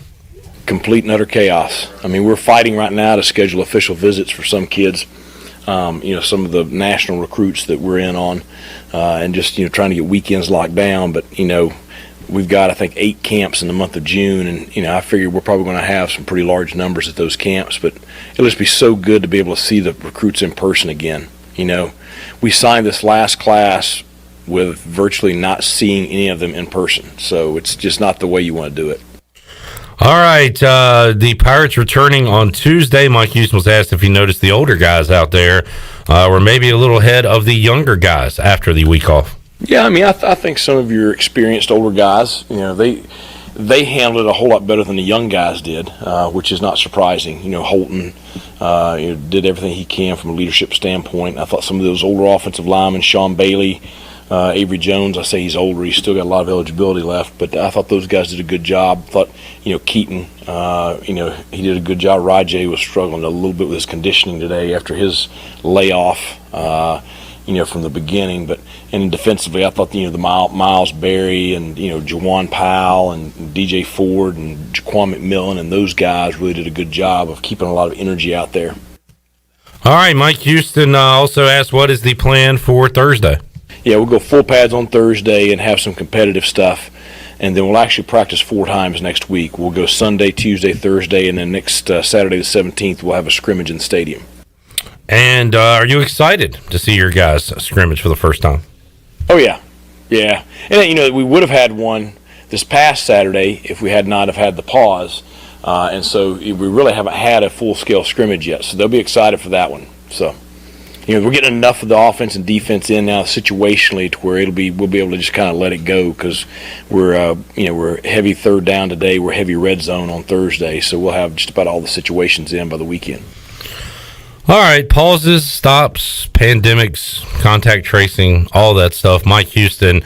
Complete and utter chaos. I mean, we're fighting right now to schedule official visits for some kids, some of the national recruits that we're in on, and just, trying to get weekends locked down. But, we've got, I think, 8 camps in the month of June, and I figure we're probably going to have some pretty large numbers at those camps. But it'll just be so good to be able to see the recruits in person again. We signed this last class with virtually not seeing any of them in person, so it's just not the way you want to do it. All right, the Pirates returning on Tuesday. Mike Houston was asked if he noticed the older guys out there were maybe a little ahead of the younger guys after the week off. Yeah, I mean, I think some of your experienced older guys, they handled it a whole lot better than the young guys did, which is not surprising. Holton did everything he can from a leadership standpoint. I thought some of those older offensive linemen, Sean Bailey, Avery Jones, I say he's older, he's still got a lot of eligibility left, but I thought those guys did a good job. I thought, Keaton, he did a good job. Rajay was struggling a little bit with his conditioning today after his layoff. From the beginning, and defensively, I thought the Miles Berry and Jawan Powell and DJ Ford and Jaquan McMillan and those guys really did a good job of keeping a lot of energy out there. All right, Mike Houston also asked, what is the plan for Thursday? Yeah, we'll go full pads on Thursday and have some competitive stuff, and then we'll actually practice 4 times next week. We'll go Sunday, Tuesday, Thursday, and then next Saturday the 17th we'll have a scrimmage in the stadium. And are you excited to see your guys scrimmage for the first time? Oh, yeah. And, we would have had one this past Saturday if we had not have had the pause. And so we really haven't had a full-scale scrimmage yet. So they'll be excited for that one. So, we're getting enough of the offense and defense in now situationally to where we'll be able to just kind of let it go, because we're heavy third down today. We're heavy red zone on Thursday. So we'll have just about all the situations in by the weekend. All right, pauses, stops, pandemics, contact tracing, all that stuff. Mike Houston,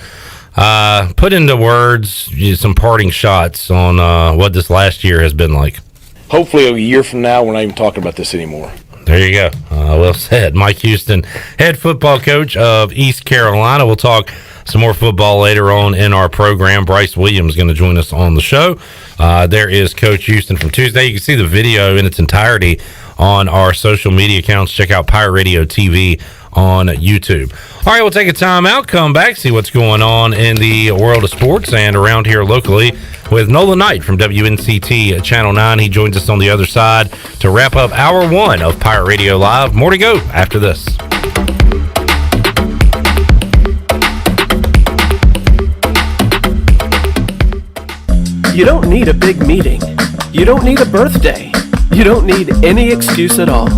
put into words some parting shots on what this last year has been like. Hopefully a year from now, we're not even talking about this anymore. There you go. Well said. Mike Houston, head football coach of East Carolina. We'll talk some more football later on in our program. Bryce Williams is going to join us on the show. There is Coach Houston from Tuesday. You can see the video in its entirety on our social media accounts. Check out Pirate Radio TV on YouTube. All right, we'll take a time out, come back, see what's going on in the world of sports and around here locally with Nolan Knight from WNCT Channel 9. He joins us on the other side to wrap up Hour 1 of Pirate Radio Live. More to go after this. You don't need a big meeting. You don't need a birthday. You don't need any excuse at all.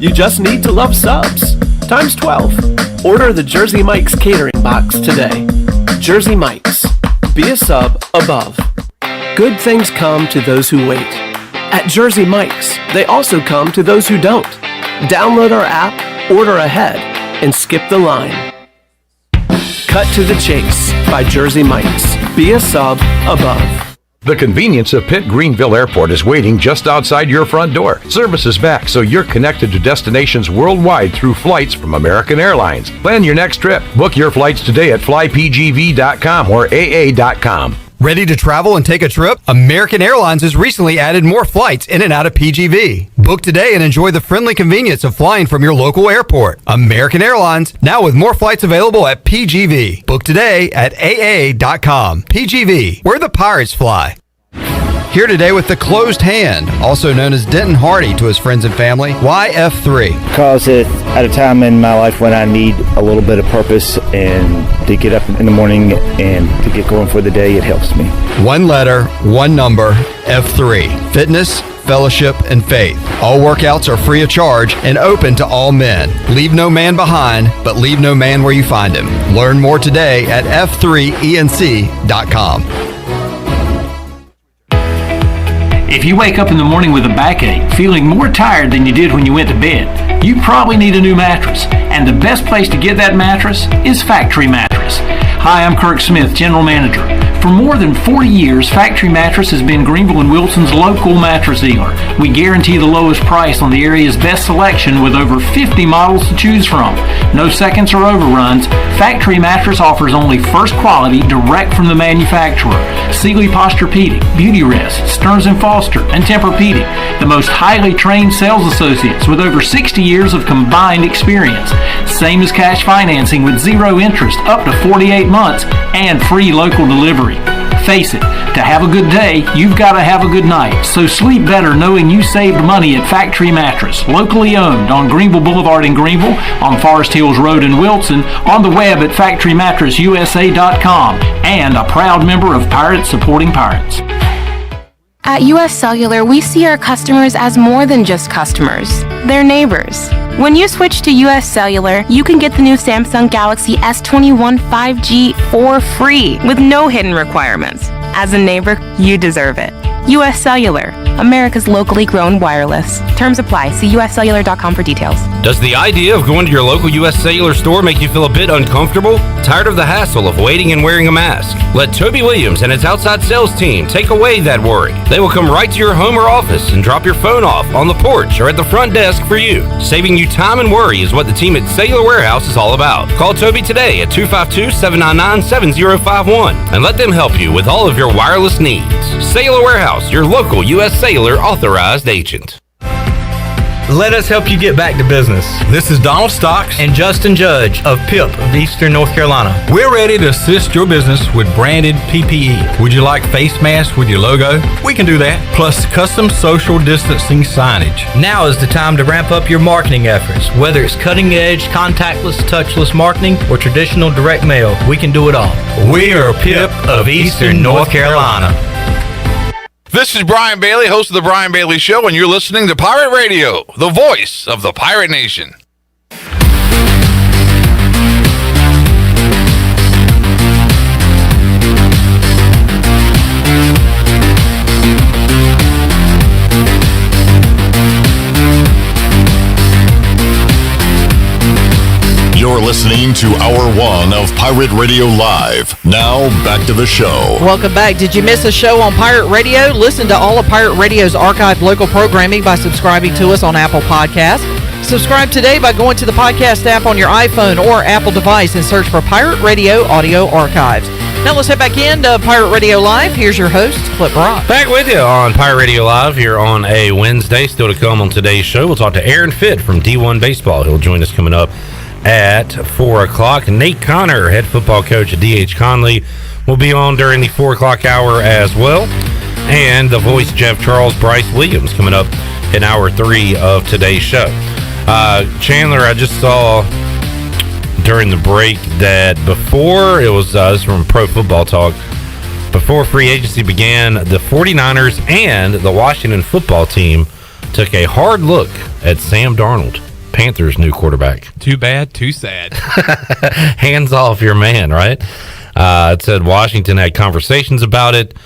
You just need to love subs. Times 12. Order the Jersey Mike's catering box today. Jersey Mike's. Be a sub above. Good things come to those who wait. At Jersey Mike's, they also come to those who don't. Download our app, order ahead, and skip the line. Cut to the Chase by Jersey Mike's. Be a sub above. The convenience of Pitt Greenville Airport is waiting just outside your front door. Service is back, so you're connected to destinations worldwide through flights from American Airlines. Plan your next trip. Book your flights today at flypgv.com or aa.com. Ready to travel and take a trip? American Airlines has recently added more flights in and out of PGV. Book today and enjoy the friendly convenience of flying from your local airport. American Airlines, now with more flights available at PGV. Book today at AA.com. PGV, where the pirates fly. Here today with the closed hand, also known as Denton Hardy to his friends and family. Why F3? Because it's at a time in my life when I need a little bit of purpose and to get up in the morning and to get going for the day, it helps me. One letter, one number, F3. Fitness, fellowship, and faith. All workouts are free of charge and open to all men. Leave no man behind, but leave no man where you find him. Learn more today at f3enc.com. If you wake up in the morning with a backache, feeling more tired than you did when you went to bed, you probably need a new mattress. And the best place to get that mattress is Factory Mattress. Hi, I'm Kirk Smith, General Manager. For more than 40 years, Factory Mattress has been Greenville and Wilson's local mattress dealer. We guarantee the lowest price on the area's best selection with over 50 models to choose from. No seconds or overruns. Factory Mattress offers only first quality direct from the manufacturer. Sealy Posturepedic, Beauty Rest, Stearns & Foster, and Tempur-Pedic. The most highly trained sales associates with over 60 years of combined experience. Same as cash financing with zero interest up to 48 months and free local delivery. Face it, to have a good day, you've got to have a good night. So sleep better knowing you saved money at Factory Mattress, locally owned on Greenville Boulevard in Greenville, on Forest Hills Road in Wilson, on the web at factorymattressusa.com, and a proud member of Pirates Supporting Pirates. At U.S. Cellular, we see our customers as more than just customers. They're neighbors. When you switch to U.S. Cellular, you can get the new Samsung Galaxy S21 5G for free with no hidden requirements. As a neighbor, you deserve it. U.S. Cellular, America's locally grown wireless. Terms apply. See uscellular.com for details. Does the idea of going to your local U.S. Cellular store make you feel a bit uncomfortable? Tired of the hassle of waiting and wearing a mask? Let Toby Williams and his outside sales team take away that worry. They will come right to your home or office and drop your phone off on the porch or at the front desk for you. Saving you time and worry is what the team at Cellular Warehouse is all about. Call Toby today at 252-799-7051 and let them help you with all of your wireless needs. Cellular Warehouse, your local U.S. Cellular authorized agent. Let us help you get back to business. This is Donald Stocks and Justin Judge of PIP of Eastern North Carolina. We're ready to assist your business with branded PPE. Would you like face masks with your logo? We can do that, plus custom social distancing signage. Now is the time to ramp up your marketing efforts. Whether it's cutting-edge, contactless, touchless marketing, or traditional direct mail, we can do it all. We are PIP of Eastern North Carolina. This is Brian Bailey, host of The Brian Bailey Show, and you're listening to Pirate Radio, the voice of the Pirate Nation. You're listening to Hour 1 of Pirate Radio Live. Now, back to the show. Welcome back. Did you miss a show on Pirate Radio? Listen to all of Pirate Radio's archived local programming by subscribing to us on Apple Podcasts. Subscribe today by going to the podcast app on your iPhone or Apple device and search for Pirate Radio Audio Archives. Now let's head back into Pirate Radio Live. Here's your host, Clip Brock. Back with you on Pirate Radio Live here on a Wednesday. Still to come on today's show, we'll talk to Aaron Fitt from D1 Baseball. He'll join us coming up at 4 o'clock. Nate Connor, head football coach at D.H. Conley, will be on during the 4 o'clock hour as well. And the voice Jeff Charles, Bryce Williams, coming up in hour 3 of today's show. Chandler, I just saw during the break that before, it was this from Pro Football Talk, before free agency began, the 49ers and the Washington football team took a hard look at Sam Darnold, Panthers' new quarterback. Too bad, too sad. Hands off your man, right? It said Washington had conversations about it.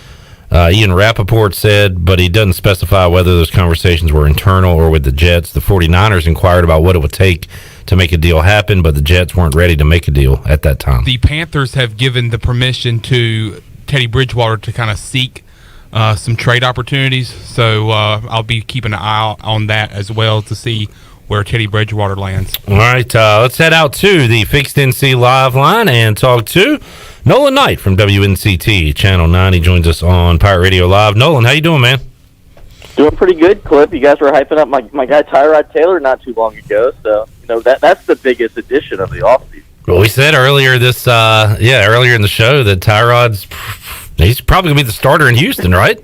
Ian Rappaport said, but he doesn't specify whether those conversations were internal or with the Jets. The 49ers inquired about what it would take to make a deal happen, but the Jets weren't ready to make a deal at that time. The Panthers have given the permission to Teddy Bridgewater to kind of seek some trade opportunities, so I'll be keeping an eye on that as well to see where Teddy Bridgewater lands. All right, let's head out to the Fixed NC Live line and talk to Nolan Knight from WNCT Channel 9. He joins us on Pirate Radio Live. Nolan, how you doing, man? Doing pretty good, Cliff. You guys were hyping up my guy Tyrod Taylor not too long ago, so that's the biggest addition of the offseason. Well, we said earlier earlier in the show that he's probably gonna be the starter in Houston, right?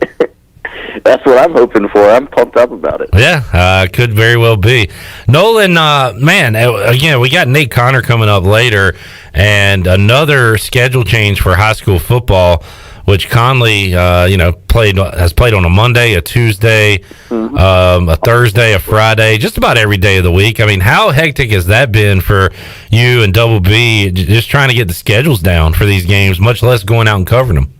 That's what I'm hoping for. I'm pumped up about it. Yeah, could very well be. Nolan, man, again, we got Nate Connor coming up later, and another schedule change for high school football, which Conley, has played on a Monday, a Tuesday, a Thursday, a Friday, just about every day of the week. I mean, how hectic has that been for you and Double B, just trying to get the schedules down for these games, much less going out and covering them?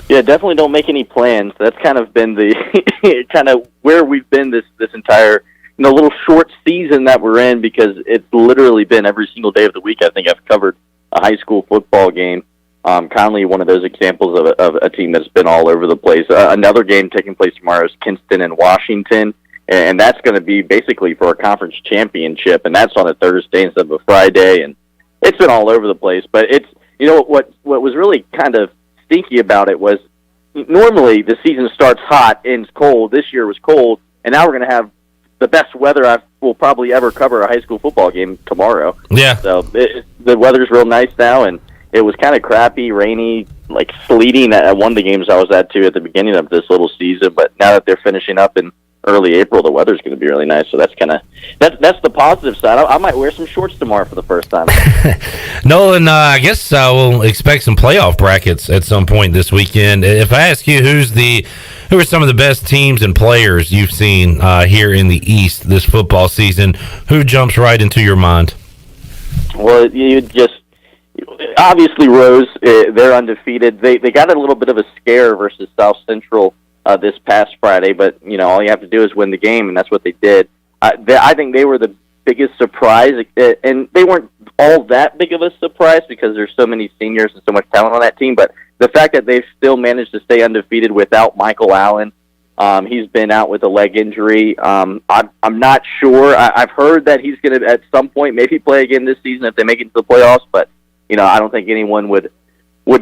Yeah, definitely don't make any plans. That's kind of been the kind of where we've been this entire little short season that we're in, because it's literally been every single day of the week. I think I've covered a high school football game. Conley, one of those examples of a team that's been all over the place. Another game taking place tomorrow is Kinston and Washington, and that's going to be basically for a conference championship, and that's on a Thursday instead of a Friday, and it's been all over the place. But it's what was really kind of stinky about it was normally the season starts hot, ends cold. This year was cold, and now we're going to have the best weather I will probably ever cover a high school football game tomorrow. Yeah. So the weather's real nice now, and it was kind of crappy, rainy, like sleeting at one of the games I was at too at the beginning of this little season. But now that they're finishing up in early April, the weather's going to be really nice. So that's the positive side. I might wear some shorts tomorrow for the first time. Nolan, I guess we'll expect some playoff brackets at some point this weekend. If I ask you who are some of the best teams and players you've seen here in the East this football season, who jumps right into your mind? Well, obviously Rose, they're undefeated. They got a little bit of a scare versus South Central this past Friday, but all you have to do is win the game, and that's what they did. I think they were the biggest surprise, and they weren't all that big of a surprise because there's so many seniors and so much talent on that team, but the fact that they've still managed to stay undefeated without Michael Allen, he's been out with a leg injury. I'm not sure. I've heard that he's going to at some point maybe play again this season if they make it to the playoffs, but I don't think anyone would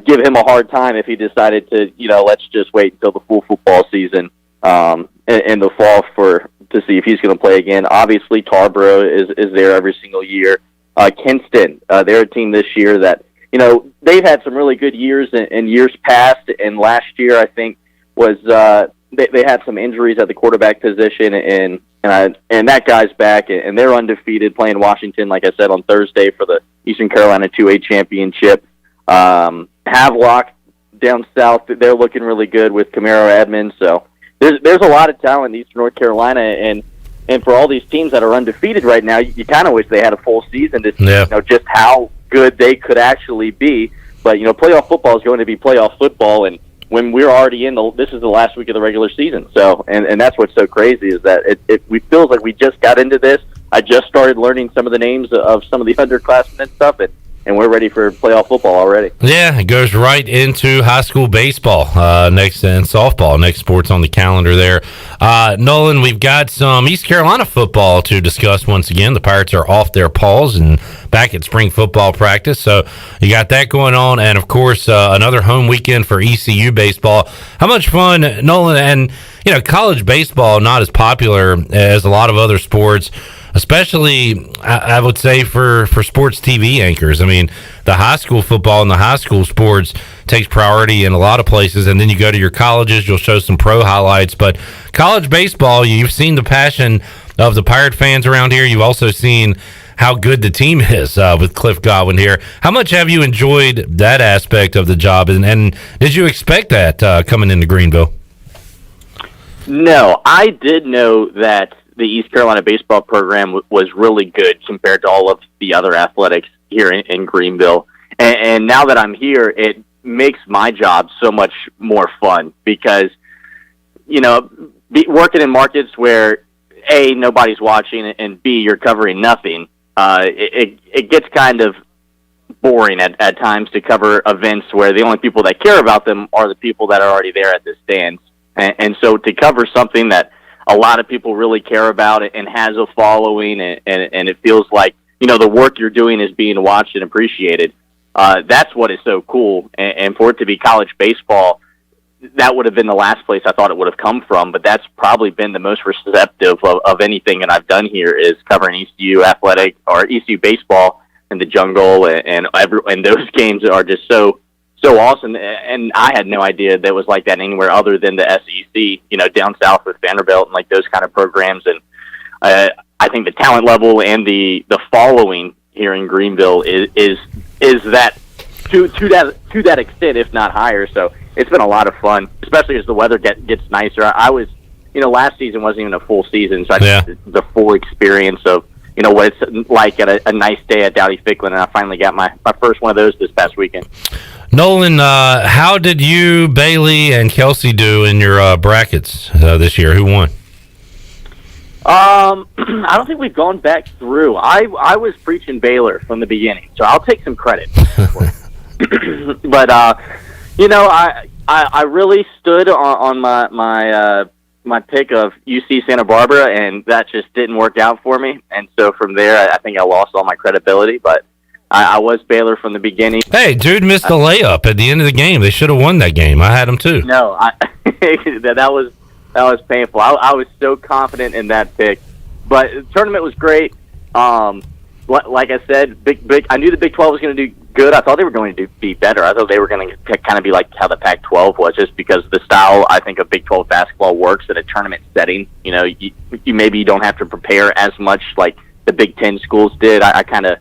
give him a hard time if he decided to, let's just wait until the full football season in the fall to see if he's going to play again. Obviously, Tarboro is there every single year. Kinston, they're a team this year that, they've had some really good years in years past, and last year I think was they had some injuries at the quarterback position, and that guy's back, and they're undefeated playing Washington, like I said, on Thursday for the Eastern Carolina 2A championship. Havelock down south, they're looking really good with Camaro Edmonds. So there's a lot of talent in Eastern North Carolina, and for all these teams that are undefeated right now, you kind of wish they had a full season to see just how good they could actually be. But playoff football is going to be playoff football, and when we're already this is the last week of the regular season. So, and that's what's so crazy is that it feels like we just got into this. I just started learning some of the names of some of the underclassmen and stuff, and we're ready for playoff football already. Yeah, it goes right into high school baseball next, and softball, next sports on the calendar there. Nolan, we've got some East Carolina football to discuss once again. The Pirates are off their paws and back at spring football practice, so you got that going on, and of course another home weekend for ECU baseball. How much fun, Nolan, and college baseball not as popular as a lot of other sports, especially, I would say, for sports TV anchors. I mean, the high school football and the high school sports takes priority in a lot of places, and then you go to your colleges, you'll show some pro highlights. But college baseball, you've seen the passion of the Pirate fans around here. You've also seen how good the team is with Cliff Godwin here. How much have you enjoyed that aspect of the job, and did you expect that coming into Greenville? No, I did know that the East Carolina baseball program was really good compared to all of the other athletics here in Greenville. And now that I'm here, it makes my job so much more fun because, working in markets where, A, nobody's watching, and B, you're covering nothing, it gets kind of boring at times to cover events where the only people that care about them are the people that are already there at the stands. And so to cover something that a lot of people really care about it and has a following, and it feels like, the work you're doing is being watched and appreciated. That's what is so cool. And for it to be college baseball, that would have been the last place I thought it would have come from, but that's probably been the most receptive of anything that I've done here, is covering ECU athletic or ECU baseball in the jungle, and those games are just so awesome. And I had no idea that was like that anywhere other than the SEC, down south with Vanderbilt and like those kind of programs. And I think the talent level and the following here in Greenville is that to that extent, if not higher. So it's been a lot of fun, especially as the weather gets nicer. I was, last season wasn't even a full season, so I think the full experience of what it's like at a nice day at Dowdy-Ficklin, and I finally got my first one of those this past weekend. Nolan, how did you, Bailey, and Kelsey do in your brackets this year? Who won? I don't think we've gone back through. I was preaching Baylor from the beginning, so I'll take some credit. But I really stood on my pick of UC Santa Barbara, and that just didn't work out for me. And so from there, I think I lost all my credibility. But I was Baylor from the beginning. Hey, dude missed the layup at the end of the game. They should have won that game. I had them too. No, that was painful. I was so confident in that pick. But the tournament was great. Like I said, I knew the Big 12 was going to do good. I thought they were going to be better. I thought they were going to kind of be like how the Pac-12 was, just because the style, I think, of Big 12 basketball works in a tournament setting. You maybe you don't have to prepare as much like the Big 10 schools did. I kind of,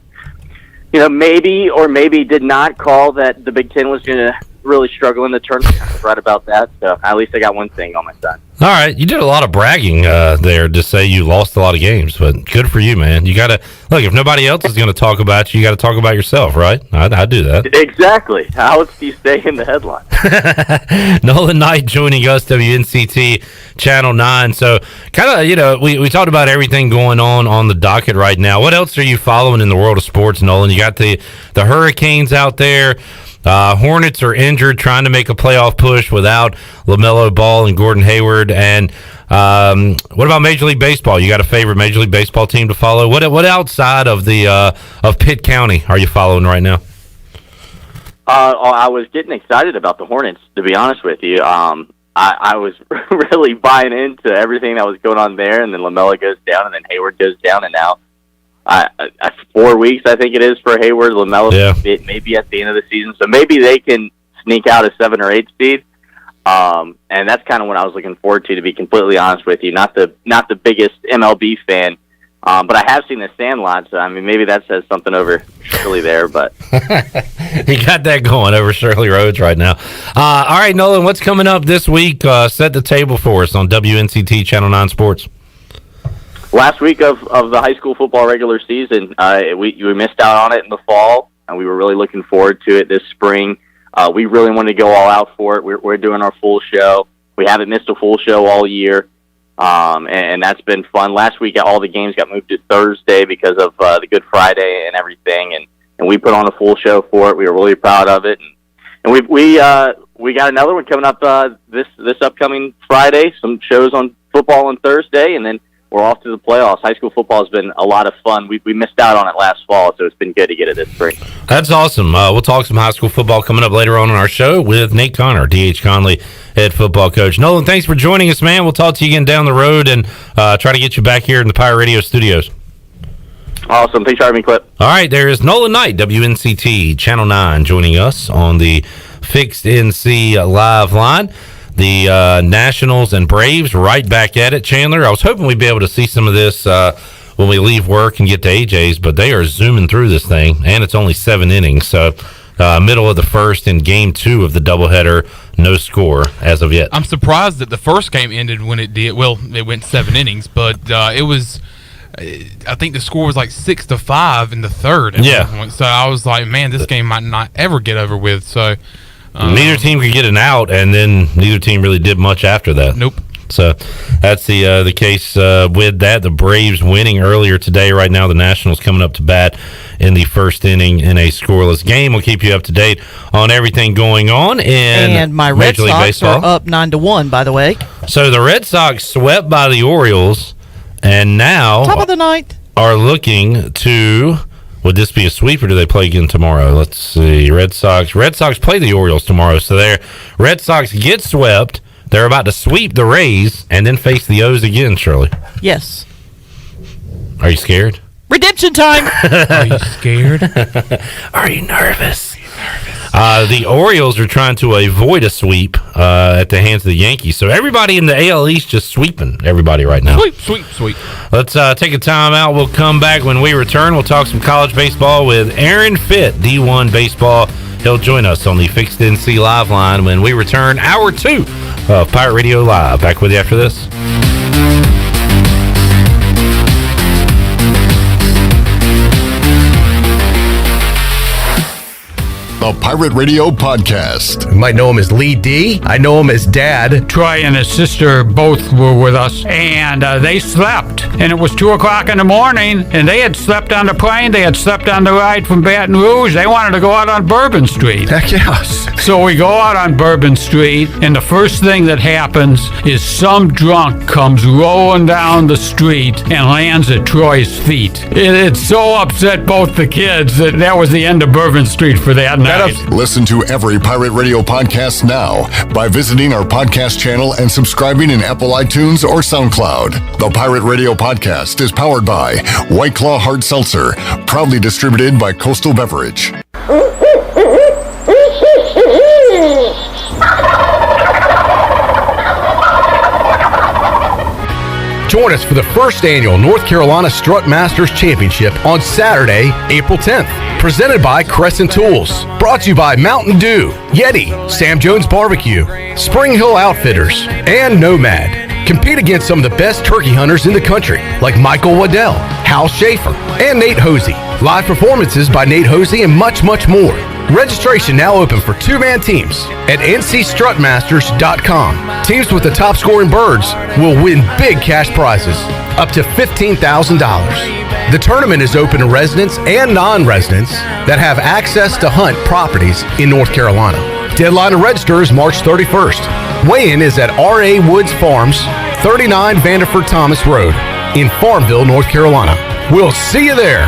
maybe or maybe did not call that the Big 10 was going to really struggle in the tournament. I was right about that. So at least I got one thing on my side. All right, you did a lot of bragging there to say you lost a lot of games, but good for you, man. You got to look. If nobody else is going to talk about you, you got to talk about yourself, right? I do that. Exactly. How else do you stay in the headline? Nolan Knight joining us, WNCT Channel 9. So, kind of, we talked about everything going on the docket right now. What else are you following in the world of sports, Nolan? You got the Hurricanes out there. Hornets are injured, trying to make a playoff push without LaMelo Ball and Gordon Hayward. And what about Major League Baseball? You got a favorite Major League Baseball team to follow? What outside of the of Pitt County are you following right now? I was getting excited about the Hornets, to be honest with you. I was really buying into everything that was going on there, and then LaMelo goes down, and then Hayward goes down, and now 4 weeks, I think it is, for Hayward. LaMelo maybe at the end of the season, so maybe they can sneak out a 7 or 8 seed. And that's kind of what I was looking forward to be completely honest with you. Not the biggest MLB fan, but I have seen the Sandlot, so I mean maybe that says something over Shirley there. But you got that going over Shirley Roads right now. All right, Nolan, what's coming up this week? Set the table for us on WNCT Channel 9 Sports. Last week of the high school football regular season, we missed out on it in the fall, and we were really looking forward to it this spring. We really wanted to go all out for it. We're doing our full show. We haven't missed a full show all year, and that's been fun. Last week, all the games got moved to Thursday because of the Good Friday and everything, and we put on a full show for it. We were really proud of it, and we got another one coming up this upcoming Friday. Some shows on football on Thursday, and then we're off to the playoffs. High school football has been a lot of fun. We missed out on it last fall, so it's been good to get it this spring. That's awesome. We'll talk some high school football coming up later on in our show with Nate Connor, D.H. Conley, head football coach. Nolan, thanks for joining us, man. We'll talk to you again down the road and try to get you back here in the Pirate Radio studios. Awesome. Thanks for having me, Clip. All right, there is Nolan Knight, WNCT Channel 9, joining us on the Fixed NC Live line. The Nationals and Braves right back at it. Chandler, I was hoping we'd be able to see some of this when we leave work and get to AJ's, but they are zooming through this thing, and it's only 7 innings. So middle of the first in Game 2 of the doubleheader, no score as of yet. I'm surprised that the first game ended when it did. Well, it went 7 innings, but it was I think the score was like 6-5 in the third. Yeah. So I was like, man, this game might not ever get over with. So neither team could get an out, and then neither team really did much after that. Nope. So that's the case with that. The Braves winning earlier today. Right now, the Nationals coming up to bat in the first inning in a scoreless game. We'll keep you up to date on everything going on in and my Red Major League Sox Baseball. are up 9-1, by the way. So the Red Sox swept by the Orioles, and now Top of the ninth. Are looking to. Would this be a sweep, or do they play again tomorrow? Let's see. Red Sox play the Orioles tomorrow, so their Red Sox get swept. They're about to sweep the Rays and then face the O's again, Shirley. Yes. Are you scared? Redemption time. Are you scared? Are you nervous? The Orioles are trying to avoid a sweep at the hands of the Yankees. So everybody in the AL East just sweeping everybody right now. Sweep. Let's take a time out. We'll come back when we return. We'll talk some college baseball with Aaron Fitt, D1 Baseball. He'll join us on the Fixed NC Live line when we return Hour 2 of Pirate Radio Live. Back with you after this. The Pirate Radio Podcast. You might know him as Lee D. I know him as Dad. Troy and his sister both were with us, and they slept. And it was 2 o'clock in the morning, and they had slept on the plane. They had slept on the ride from Baton Rouge. They wanted to go out on Bourbon Street. Heck yes. So we go out on Bourbon Street, and the first thing that happens is some drunk comes rolling down the street and lands at Troy's feet. It so upset both the kids that was the end of Bourbon Street for that night. Listen to every Pirate Radio podcast now by visiting our podcast channel and subscribing in Apple iTunes or SoundCloud. The Pirate Radio Podcast is powered by White Claw Hard Seltzer, proudly distributed by Coastal Beverage. Join us for the first annual North Carolina Strut Masters Championship on Saturday, April 10th. Presented by Crescent Tools. Brought to you by Mountain Dew, Yeti, Sam Jones Barbecue, Spring Hill Outfitters, and Nomad. Compete against some of the best turkey hunters in the country, like Michael Waddell, Hal Schaefer, and Nate Hosey. Live performances by Nate Hosey and much, much more. Registration now open for 2-man teams at ncstrutmasters.com. Teams with the top scoring birds will win big cash prizes, up to $15,000. The tournament is open to residents and non-residents that have access to hunt properties in North Carolina. Deadline to register is March 31st. Weigh-in is at R.A. Woods Farms, 39 Vanderford Thomas Road in Farmville, North Carolina. We'll see you there.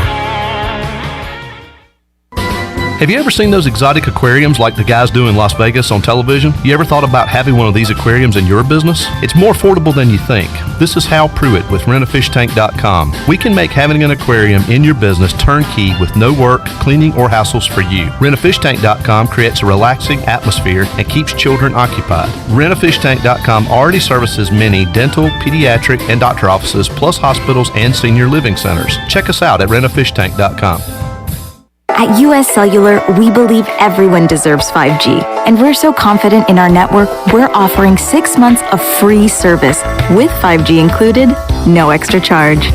Have you ever seen those exotic aquariums like the guys do in Las Vegas on television? You ever thought about having one of these aquariums in your business? It's more affordable than you think. This is Hal Pruitt with rentafishtank.com. We can make having an aquarium in your business turnkey with no work, cleaning, or hassles for you. Rentafishtank.com creates a relaxing atmosphere and keeps children occupied. Rentafishtank.com already services many dental, pediatric, and doctor offices, plus hospitals and senior living centers. Check us out at rentafishtank.com. At US Cellular, we believe everyone deserves 5G, and we're so confident in our network, we're offering 6 months of free service with 5G included, no extra charge.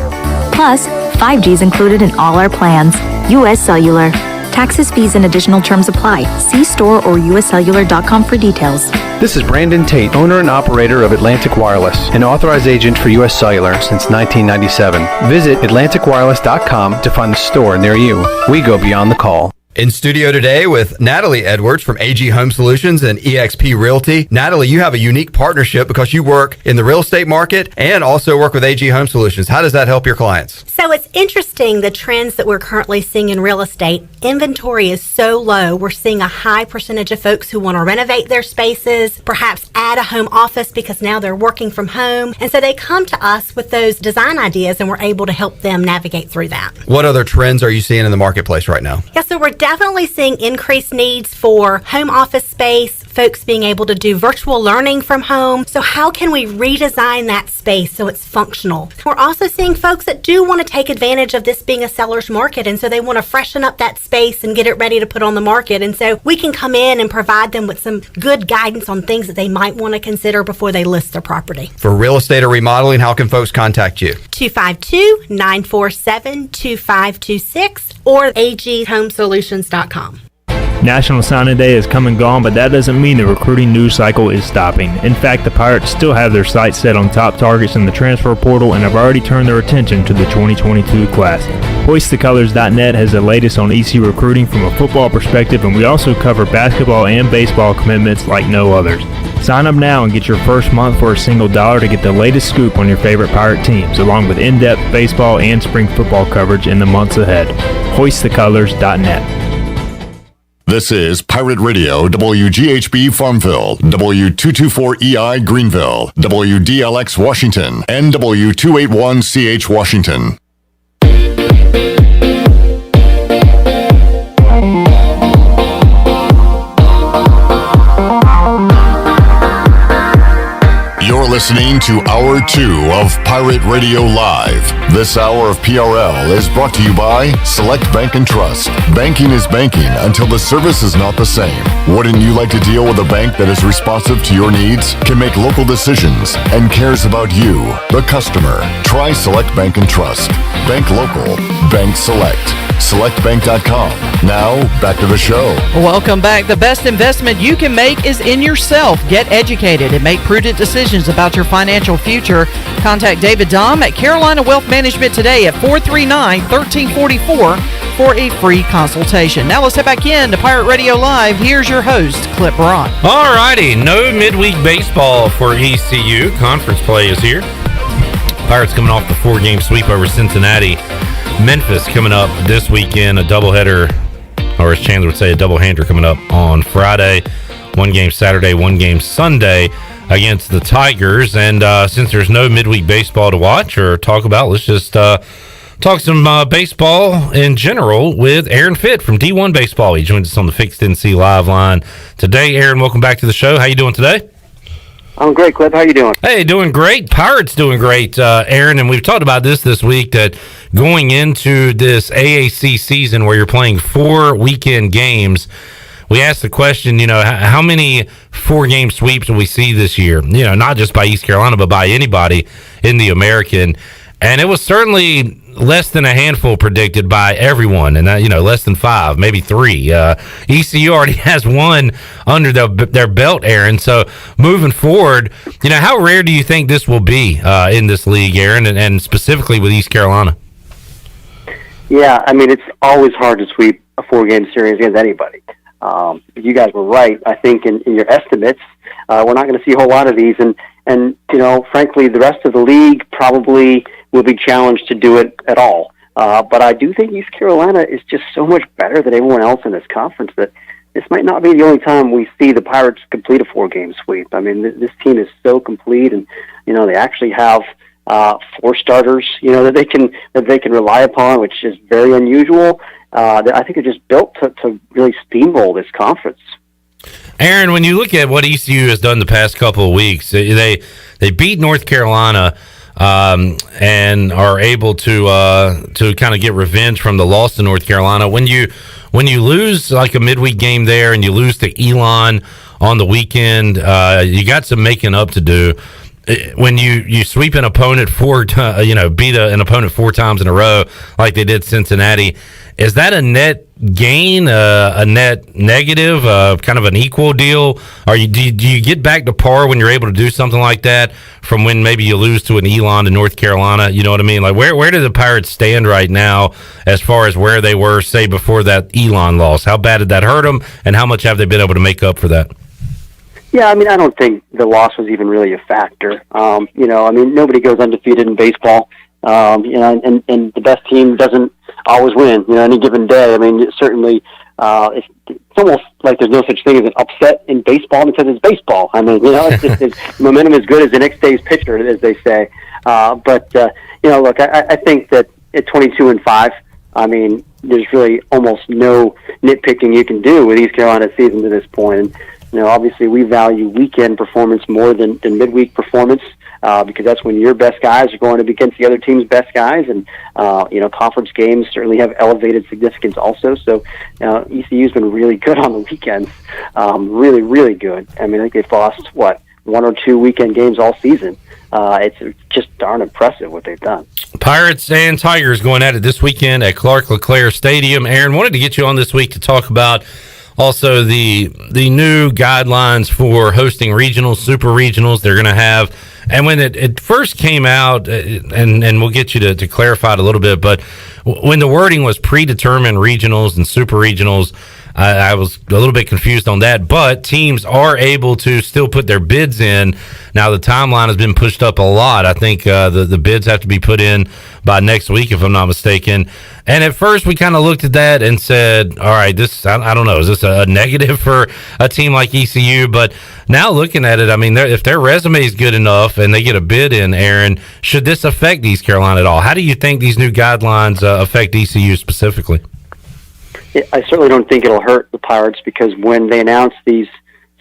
Plus, 5G is included in all our plans. US Cellular. Taxes, fees, and additional terms apply. See store or uscellular.com for details. This is Brandon Tate, owner and operator of Atlantic Wireless, an authorized agent for US Cellular since 1997. Visit atlanticwireless.com to find the store near you. We go beyond the call. In studio today with Natalie Edwards from AG Home Solutions and eXp Realty. Natalie, you have a unique partnership because you work in the real estate market and also work with AG Home Solutions. How does that help your clients? So it's interesting, the trends that we're currently seeing in real estate. Inventory is so low. We're seeing a high percentage of folks who want to renovate their spaces, perhaps add a home office because now they're working from home. And so they come to us with those design ideas and we're able to help them navigate through that. What other trends are you seeing in the marketplace right now? Yeah, so we're definitely seeing increased needs for home office space, folks being able to do virtual learning from home. So how can we redesign that space so it's functional? We're also seeing folks that do want to take advantage of this being a seller's market, and so they want to freshen up that space and get it ready to put on the market. And so we can come in and provide them with some good guidance on things that they might want to consider before they list their property. For real estate or remodeling, how can folks contact you? 252-947-2526 or aghomesolutions.com. National Signing Day has come and gone, but that doesn't mean the recruiting news cycle is stopping. In fact, the Pirates still have their sights set on top targets in the transfer portal and have already turned their attention to the 2022 class. HoistTheColors.net has the latest on ECU recruiting from a football perspective, and we also cover basketball and baseball commitments like no others. Sign up now and get your first month for a single $1 to get the latest scoop on your favorite Pirate teams, along with in-depth baseball and spring football coverage in the months ahead. HoistTheColors.net. This is Pirate Radio, WGHB Farmville, W224EI Greenville, WDLX Washington, and W281CH Washington. You're listening to Hour 2 of Pirate Radio Live. This hour of PRL is brought to you by Select Bank and Trust. Banking is banking until the service is not the same. Wouldn't you like to deal with a bank that is responsive to your needs, can make local decisions, and cares about you, the customer? Try Select Bank and Trust. Bank local. Bank select. SelectBank.com. Now, back to the show. Welcome back. The best investment you can make is in yourself. Get educated and make prudent decisions about your financial future. Contact David Dom at Carolina Wealth Management today at 439-1344 for a free consultation. Now let's head back in to Pirate Radio Live. Here's your host, Clip Braun. All righty. No midweek baseball for ECU. Conference play is here. Pirates coming off the 4-game sweep over Cincinnati. Memphis coming up this weekend, a doubleheader, or as Chandler would say, a doublehander coming up on Friday. 1 game Saturday, 1 game Sunday against the Tigers. And since there's no midweek baseball to watch or talk about, let's just talk some baseball in general with Aaron Fitt from D1 Baseball. He joins us on the Fixed NC Live line today. Aaron, welcome back to the show. How you doing today? I'm great, Clip. How you doing? Hey, doing great. Pirates doing great, Aaron. And we've talked about this week, that going into this AAC season where you're playing 4 weekend games, we asked the question, how many 4-game sweeps will we see this year? Not just by East Carolina, but by anybody in the American. And it was certainly less than a handful predicted by everyone, and less than 5, maybe 3. ECU already has 1 under their belt, Aaron. So moving forward, how rare do you think this will be in this league, Aaron, and specifically with East Carolina? Yeah, I mean, it's always hard to sweep a 4-game series against anybody. You guys were right, I think, in your estimates. We're not going to see a whole lot of these, and frankly, the rest of the league probably will be challenged to do it at all. But I do think East Carolina is just so much better than everyone else in this conference that this might not be the only time we see the Pirates complete a 4-game sweep. I mean, this team is so complete, and they actually have 4 starters, that they can rely upon, which is very unusual. I think they're just built to really steamroll this conference. Aaron, when you look at what ECU has done the past couple of weeks, they beat North Carolina and are able to kind of get revenge from the loss to North Carolina. When you lose like a midweek game there and you lose to Elon on the weekend, you got some making up to do. When you sweep an opponent beat an opponent 4 times in a row like they did Cincinnati, is that a net gain, a net negative, kind of an equal deal? Do you get back to par when you're able to do something like that from when maybe you lose to an Elon in North Carolina? You know what I mean? Like where do the Pirates stand right now as far as where they were, say, before that Elon loss? How bad did that hurt them, and how much have they been able to make up for that? Yeah, I mean, I don't think the loss was even really a factor. Nobody goes undefeated in baseball. And the best team doesn't always win, any given day. I mean, certainly, it's almost like there's no such thing as an upset in baseball because it's baseball. I mean, it's momentum is good as the next day's pitcher, as they say. Look, I think that at 22-5, I mean, there's really almost no nitpicking you can do with East Carolina's season to this point. And, obviously we value weekend performance more than midweek performance. Because that's when your best guys are going up against the other team's best guys, and conference games certainly have elevated significance also. So ECU's been really good on the weekends, really, really good. I mean, I think they've lost 1 or 2 weekend games all season. It's just darn impressive what they've done. Pirates and Tigers going at it this weekend at Clark LeClaire Stadium. Aaron, wanted to get you on this week to talk about Also, the new guidelines for hosting regionals, super regionals, they're going to have. And when it first came out, and we'll get you to clarify it a little bit, but when the wording was predetermined regionals and super regionals, I was a little bit confused on that, but teams are able to still put their bids in. Now, the timeline has been pushed up a lot. I think the bids have to be put in by next week, if I'm not mistaken. And at first, we kind of looked at that and said, all right, I don't know, is this a negative for a team like ECU? But now looking at it, I mean, if their resume is good enough and they get a bid in, Aaron, should this affect East Carolina at all? How do you think these new guidelines affect ECU specifically? I certainly don't think it'll hurt the Pirates, because when they announce these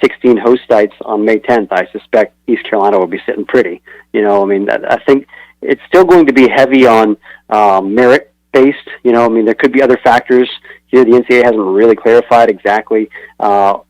16 host sites on May 10th, I suspect East Carolina will be sitting pretty. I mean, I think it's still going to be heavy on merit-based. I mean, there could be other factors. Here, the NCAA hasn't really clarified exactly, how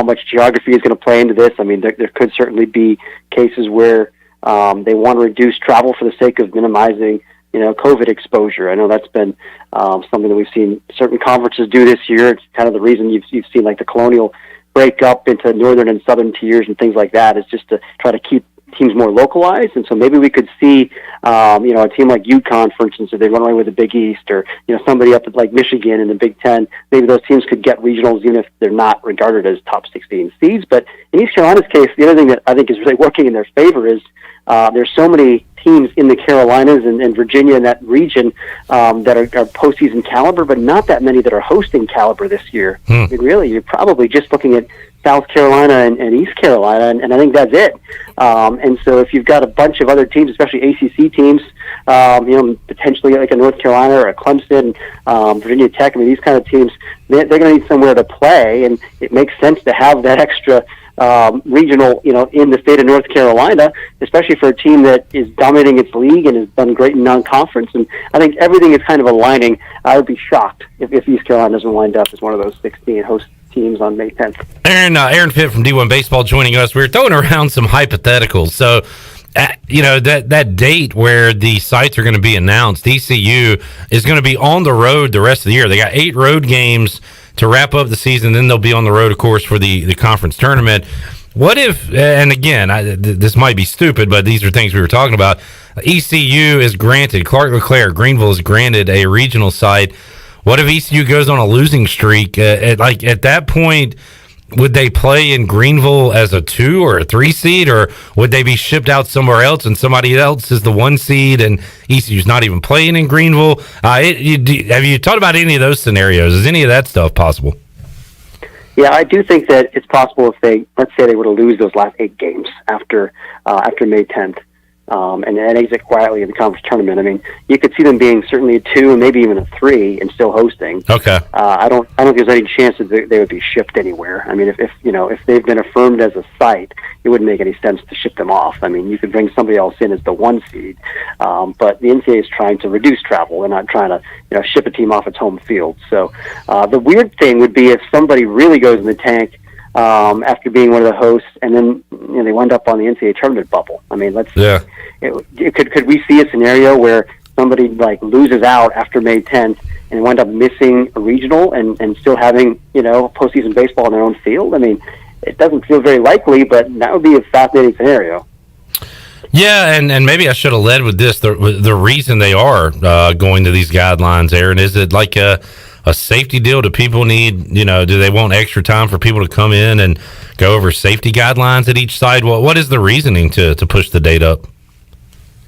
much geography is going to play into this. I mean, there could certainly be cases where they want to reduce travel for the sake of minimizing COVID exposure. I know that's been something that we've seen certain conferences do this year. It's kind of the reason you've seen like the Colonial break up into northern and southern tiers and things like that, is just to try to keep teams more localized. And so maybe we could see, a team like UConn, for instance, if they run away with the Big East, or, somebody up at like Michigan in the Big Ten, maybe those teams could get regionals even if they're not regarded as top 16 seeds. But in East Carolina's case, the other thing that I think is really working in their favor is there's so many teams in the Carolinas and Virginia and that region that are postseason caliber, but not that many that are hosting caliber this year. I mean, really, you're probably just looking at South Carolina and East Carolina, and I think that's it. And so if you've got a bunch of other teams, especially ACC teams, potentially like a North Carolina or a Clemson, Virginia Tech, I mean, these kind of teams, they're going to need somewhere to play, and it makes sense to have that extra regional, in the state of North Carolina, especially for a team that is dominating its league and has done great in non-conference. And I think everything is kind of aligning. I would be shocked if East Carolina doesn't wind up as one of those 16 host teams on May 10th. Aaron Fitt from D1 Baseball joining us. We were throwing around some hypotheticals. So, that date where the sites are going to be announced, ECU is going to be on the road the rest of the year. They got 8 road games to wrap up the season, then they'll be on the road, of course, for the conference tournament. What if, and again, this might be stupid, but these are things we were talking about, ECU is granted, Clark LeClaire, Greenville is granted a regional site. What if ECU goes on a losing streak? At that point, would they play in Greenville as a 2 or a 3 seed, or would they be shipped out somewhere else and somebody else is the 1 seed and ECU's not even playing in Greenville? Have you thought about any of those scenarios? Is any of that stuff possible? Yeah, I do think that it's possible if let's say they were to lose those last 8 games after May 10th. And exit quietly in the conference tournament. I mean, you could see them being certainly a 2 and maybe even a 3 and still hosting. Okay. I don't think there's any chance that they would be shipped anywhere. I mean, if they've been affirmed as a site, it wouldn't make any sense to ship them off. I mean, you could bring somebody else in as the 1 seed, but the NCAA is trying to reduce travel. They're not trying to ship a team off its home field. So the weird thing would be if somebody really goes in the tank after being one of the hosts, and then they wind up on the NCAA tournament bubble. I mean, could we see a scenario where somebody loses out after May 10th and wind up missing a regional and still having postseason baseball on their own field? I mean, it doesn't feel very likely, but that would be a fascinating scenario. Yeah, and maybe I should have led with this. The reason they are going to these guidelines, Aaron, is it like a safety deal? Do people need, do they want extra time for people to come in and go over safety guidelines at each side? What is the reasoning to push the date up?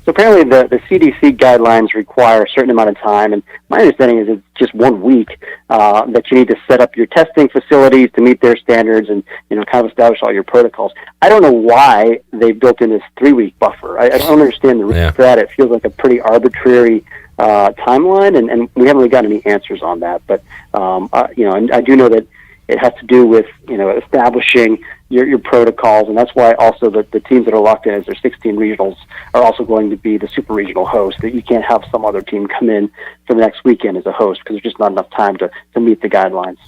So apparently the CDC guidelines require a certain amount of time, and my understanding is it's just 1 week that you need to set up your testing facilities to meet their standards and kind of establish all your protocols. I don't know why they built in this 3-week buffer. I don't understand the reason for that. It feels like a pretty arbitrary timeline, and we haven't really gotten any answers on that. But and I do know that it has to do with establishing your protocols, and that's why also the teams that are locked in as their 16 regionals are also going to be the super regional host. That you can't have some other team come in for the next weekend as a host because there's just not enough time to meet the guidelines.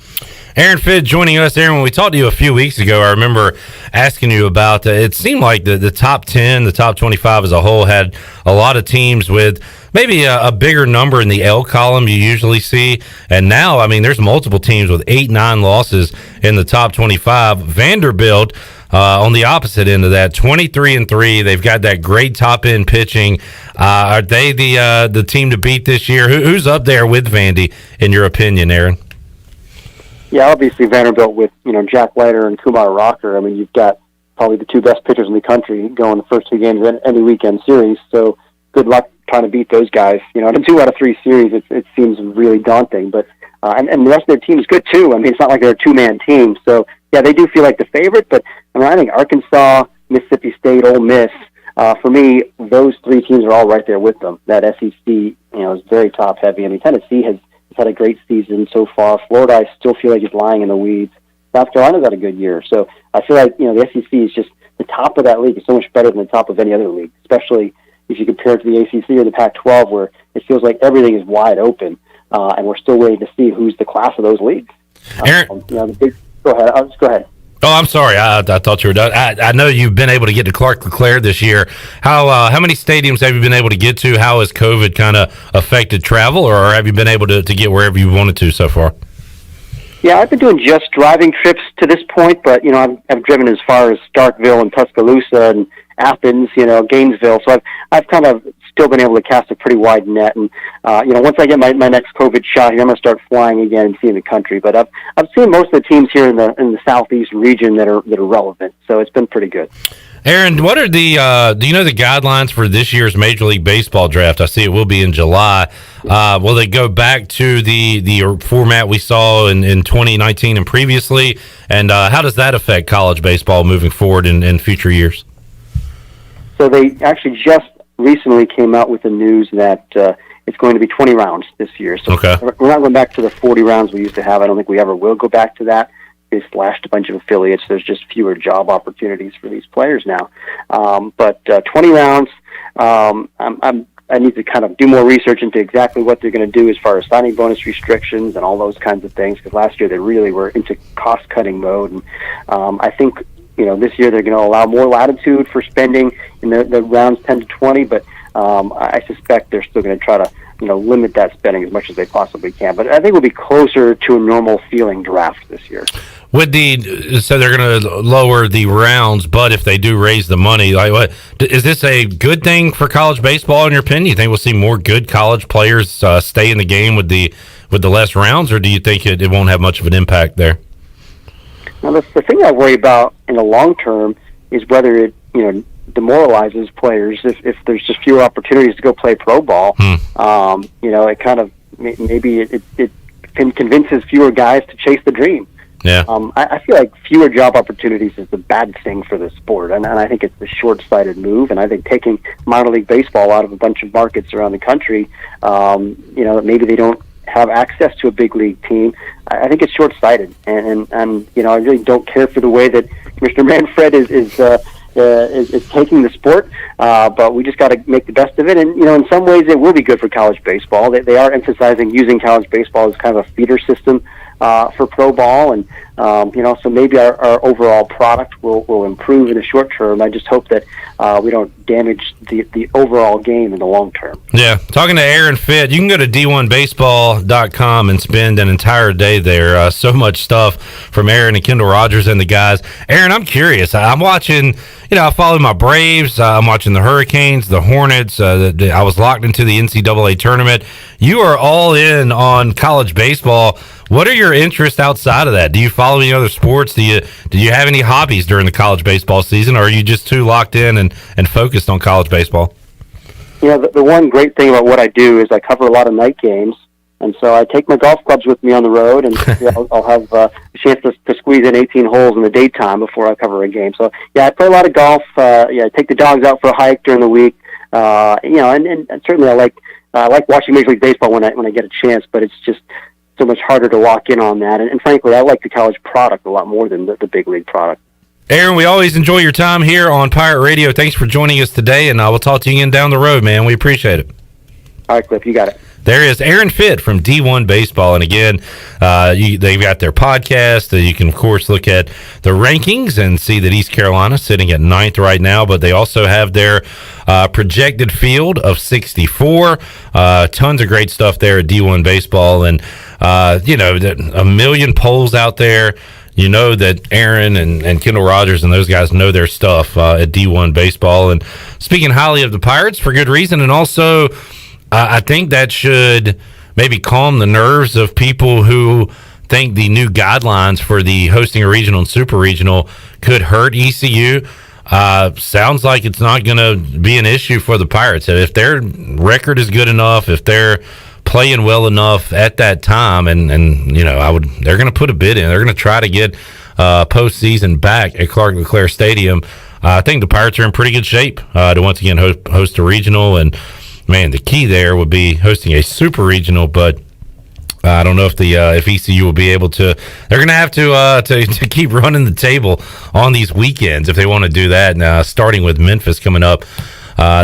Aaron Fitt joining us. Aaron, when we talked to you a few weeks ago, I remember asking you about it seemed like the top 10, the top 25 as a whole had a lot of teams with maybe a bigger number in the L column you usually see. And now, I mean, there's multiple teams with 8-9 losses in the top 25. Vanderbilt, on the opposite end of that, 23-3. They've got that great top end pitching. Are they the team to beat this year? Who's up there with Vandy, in your opinion, Aaron? Yeah, obviously Vanderbilt with Jack Leiter and Kumar Rocker. I mean, you've got probably the two best pitchers in the country going the first two games of any weekend series. So good luck trying to beat those guys. In a 2 out of 3 series, it seems really daunting. But and the rest of their team is good too. I mean, it's not like they're a 2-man team. So yeah, they do feel like the favorite. But I mean, I think Arkansas, Mississippi State, Ole Miss. For me, those 3 teams are all right there with them. That SEC, is very top heavy. I mean, Tennessee has had a great season so far. Florida, I still feel like is lying in the weeds. South Carolina's had a good year. So I feel like, the SEC is just the top of that league is so much better than the top of any other league, especially if you compare it to the ACC or the Pac-12, where it feels like everything is wide open, and we're still waiting to see who's the class of those leagues. Aaron, go ahead. Go ahead. Oh, I'm sorry. I thought you were done. I know you've been able to get to Clark LeClaire this year. How many stadiums have you been able to get to? How has COVID kind of affected travel, or have you been able to get wherever you wanted to so far? Yeah, I've been doing just driving trips to this point, but I've driven as far as Starkville and Tuscaloosa and Athens, Gainesville. So I've kind of still been able to cast a pretty wide net. And once I get my next COVID shot here, I'm going to start flying again and seeing the country. But I've seen most of the teams here in the southeast region that are relevant. So it's been pretty good. Aaron, what are the do you know the guidelines for this year's Major League Baseball draft? I see it will be in July. Will they go back to the format we saw in 2019 and previously? And how does that affect college baseball moving forward in future years? So they actually just recently came out with the news that it's going to be 20 rounds this year. So okay. We're not going back to the 40 rounds we used to have. I don't think we ever will go back to that. They slashed a bunch of affiliates. There's just fewer job opportunities for these players now. But 20 rounds, I need to kind of do more research into exactly what they're going to do as far as signing bonus restrictions and all those kinds of things, because last year they really were into cost-cutting mode. And I think, this year they're going to allow more latitude for spending in the rounds 10 to 20, but I suspect they're still going to try to limit that spending as much as they possibly can. But I think we'll be closer to a normal feeling draft this year. So they're going to lower the rounds, but if they do raise the money, like is this a good thing for college baseball in your opinion? You think we'll see more good college players stay in the game with the less rounds, or do you think it won't have much of an impact there? Now, the thing I worry about in the long term is whether it demoralizes players if there's just fewer opportunities to go play pro ball. It kind of maybe it convinces fewer guys to chase the dream. Yeah. I feel like fewer job opportunities is the bad thing for the sport, and I think it's a short-sighted move. And I think taking minor league baseball out of a bunch of markets around the country, maybe they don't have access to a big league team. I think it's short-sighted, and I really don't care for the way that Commissioner Manfred is taking the sport, but we just got to make the best of it. And in some ways, it will be good for college baseball. They are emphasizing using college baseball as kind of a feeder system for pro ball, and so maybe our overall product will improve in the short term. I just hope that we don't damage the overall game in the long term. Yeah, talking to Aaron Fitt, you can go to d1baseball.com and spend an entire day there. So much stuff from Aaron and Kendall Rogers and the guys. Aaron, I'm curious. I'm watching, I follow my Braves. I'm watching the Hurricanes, the Hornets. I was locked into the NCAA tournament. You are all in on college baseball. What are your interests outside of that? Do you follow any other sports? Do you have any hobbies during the college baseball season, or are you just too locked in and focused on college baseball? The one great thing about what I do is I cover a lot of night games, and so I take my golf clubs with me on the road, and I'll have a chance to squeeze in 18 holes in the daytime before I cover a game. So, I play a lot of golf. I take the dogs out for a hike during the week. And certainly I like watching Major League Baseball when I get a chance, but it's just so much harder to lock in on that. And frankly, I like the college product a lot more than the big league product. Aaron, we always enjoy your time here on Pirate Radio. Thanks for joining us today, and we'll talk to you again down the road, man. We appreciate it. All right, Cliff, you got it. There is Aaron Fitt from D1 Baseball. And again, they've got their podcast. You can, of course, look at the rankings and see that East Carolina is sitting at 9th right now. But they also have their projected field of 64. Tons of great stuff there at D1 Baseball. And, a million polls out there. You know that Aaron and Kendall Rogers and those guys know their stuff at D1 Baseball. And speaking highly of the Pirates for good reason. And also, I think that should maybe calm the nerves of people who think the new guidelines for the hosting a regional and super regional could hurt ECU. Sounds like it's not going to be an issue for the Pirates. If their record is good enough, if they're playing well enough at that time, and they're going to put a bid in. They're going to try to get postseason back at Clark LeClaire Stadium. I think the Pirates are in pretty good shape to once again host a regional. And man, the key there would be hosting a super regional, but I don't know if ECU will be able to. They're going to have to keep running the table on these weekends if they want to do that. Starting with Memphis coming up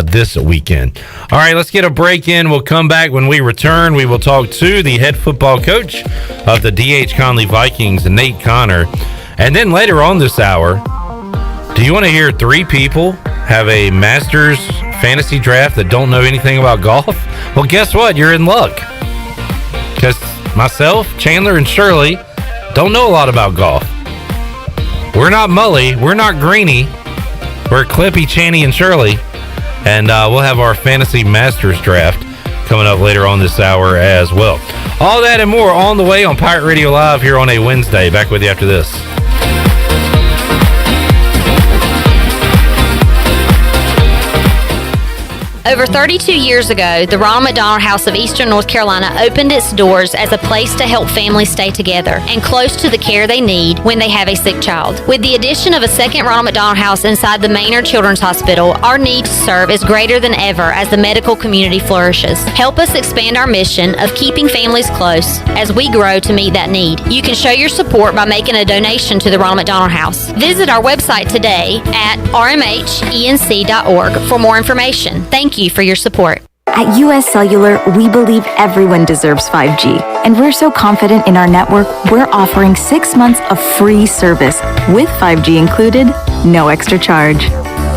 this weekend. All right, let's get a break in. We'll come back. When we return, we will talk to the head football coach of the D.H. Conley Vikings, Nate Connor. And then later on this hour, do you want to hear 3 people have a Masters fantasy draft that don't know anything about golf? Well, guess what? You're in luck. Because myself, Chandler, and Shirley don't know a lot about golf. We're not Mully. We're not Greeny. We're Clippy, Channy, and Shirley. And we'll have our fantasy Masters draft coming up later on this hour as well. All that and more on the way on Pirate Radio Live here on a Wednesday. Back with you after this. Over 32 years ago, the Ronald McDonald House of Eastern North Carolina opened its doors as a place to help families stay together and close to the care they need when they have a sick child. With the addition of a second Ronald McDonald House inside the Maynard Children's Hospital, our need to serve is greater than ever as the medical community flourishes. Help us expand our mission of keeping families close as we grow to meet that need. You can show your support by making a donation to the Ronald McDonald House. Visit our website today at rmhenc.org for more information. Thank you for your support. At US Cellular, we believe everyone deserves 5G, and we're so confident in our network, we're offering 6 months of free service with 5G included, no extra charge.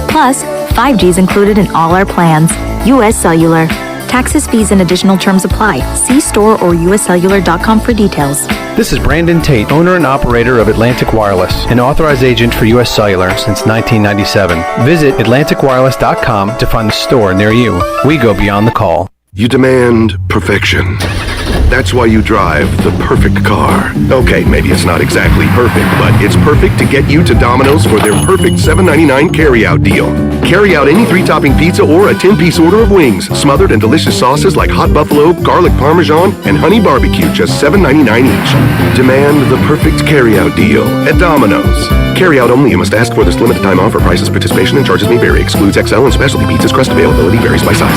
Plus, 5G is included in all our plans. US Cellular. Taxes, fees, and additional terms apply. See store or uscellular.com for details. This is Brandon Tate, owner and operator of Atlantic Wireless, an authorized agent for US Cellular since 1997. Visit atlanticwireless.com to find the store near you. We go beyond the call. You demand perfection. That's why you drive the perfect car. Okay, maybe it's not exactly perfect, but it's perfect to get you to Domino's for their perfect $7.99 carry-out deal. Carry out any 3-topping pizza or a 10-piece order of wings, smothered in delicious sauces like hot buffalo, garlic parmesan, and honey barbecue, just $7.99 each. Demand the perfect carry-out deal at Domino's. Carry out only. You must ask for this limited time offer. Prices, participation, and charges may vary. Excludes XL and specialty pizzas. Crust availability varies by size.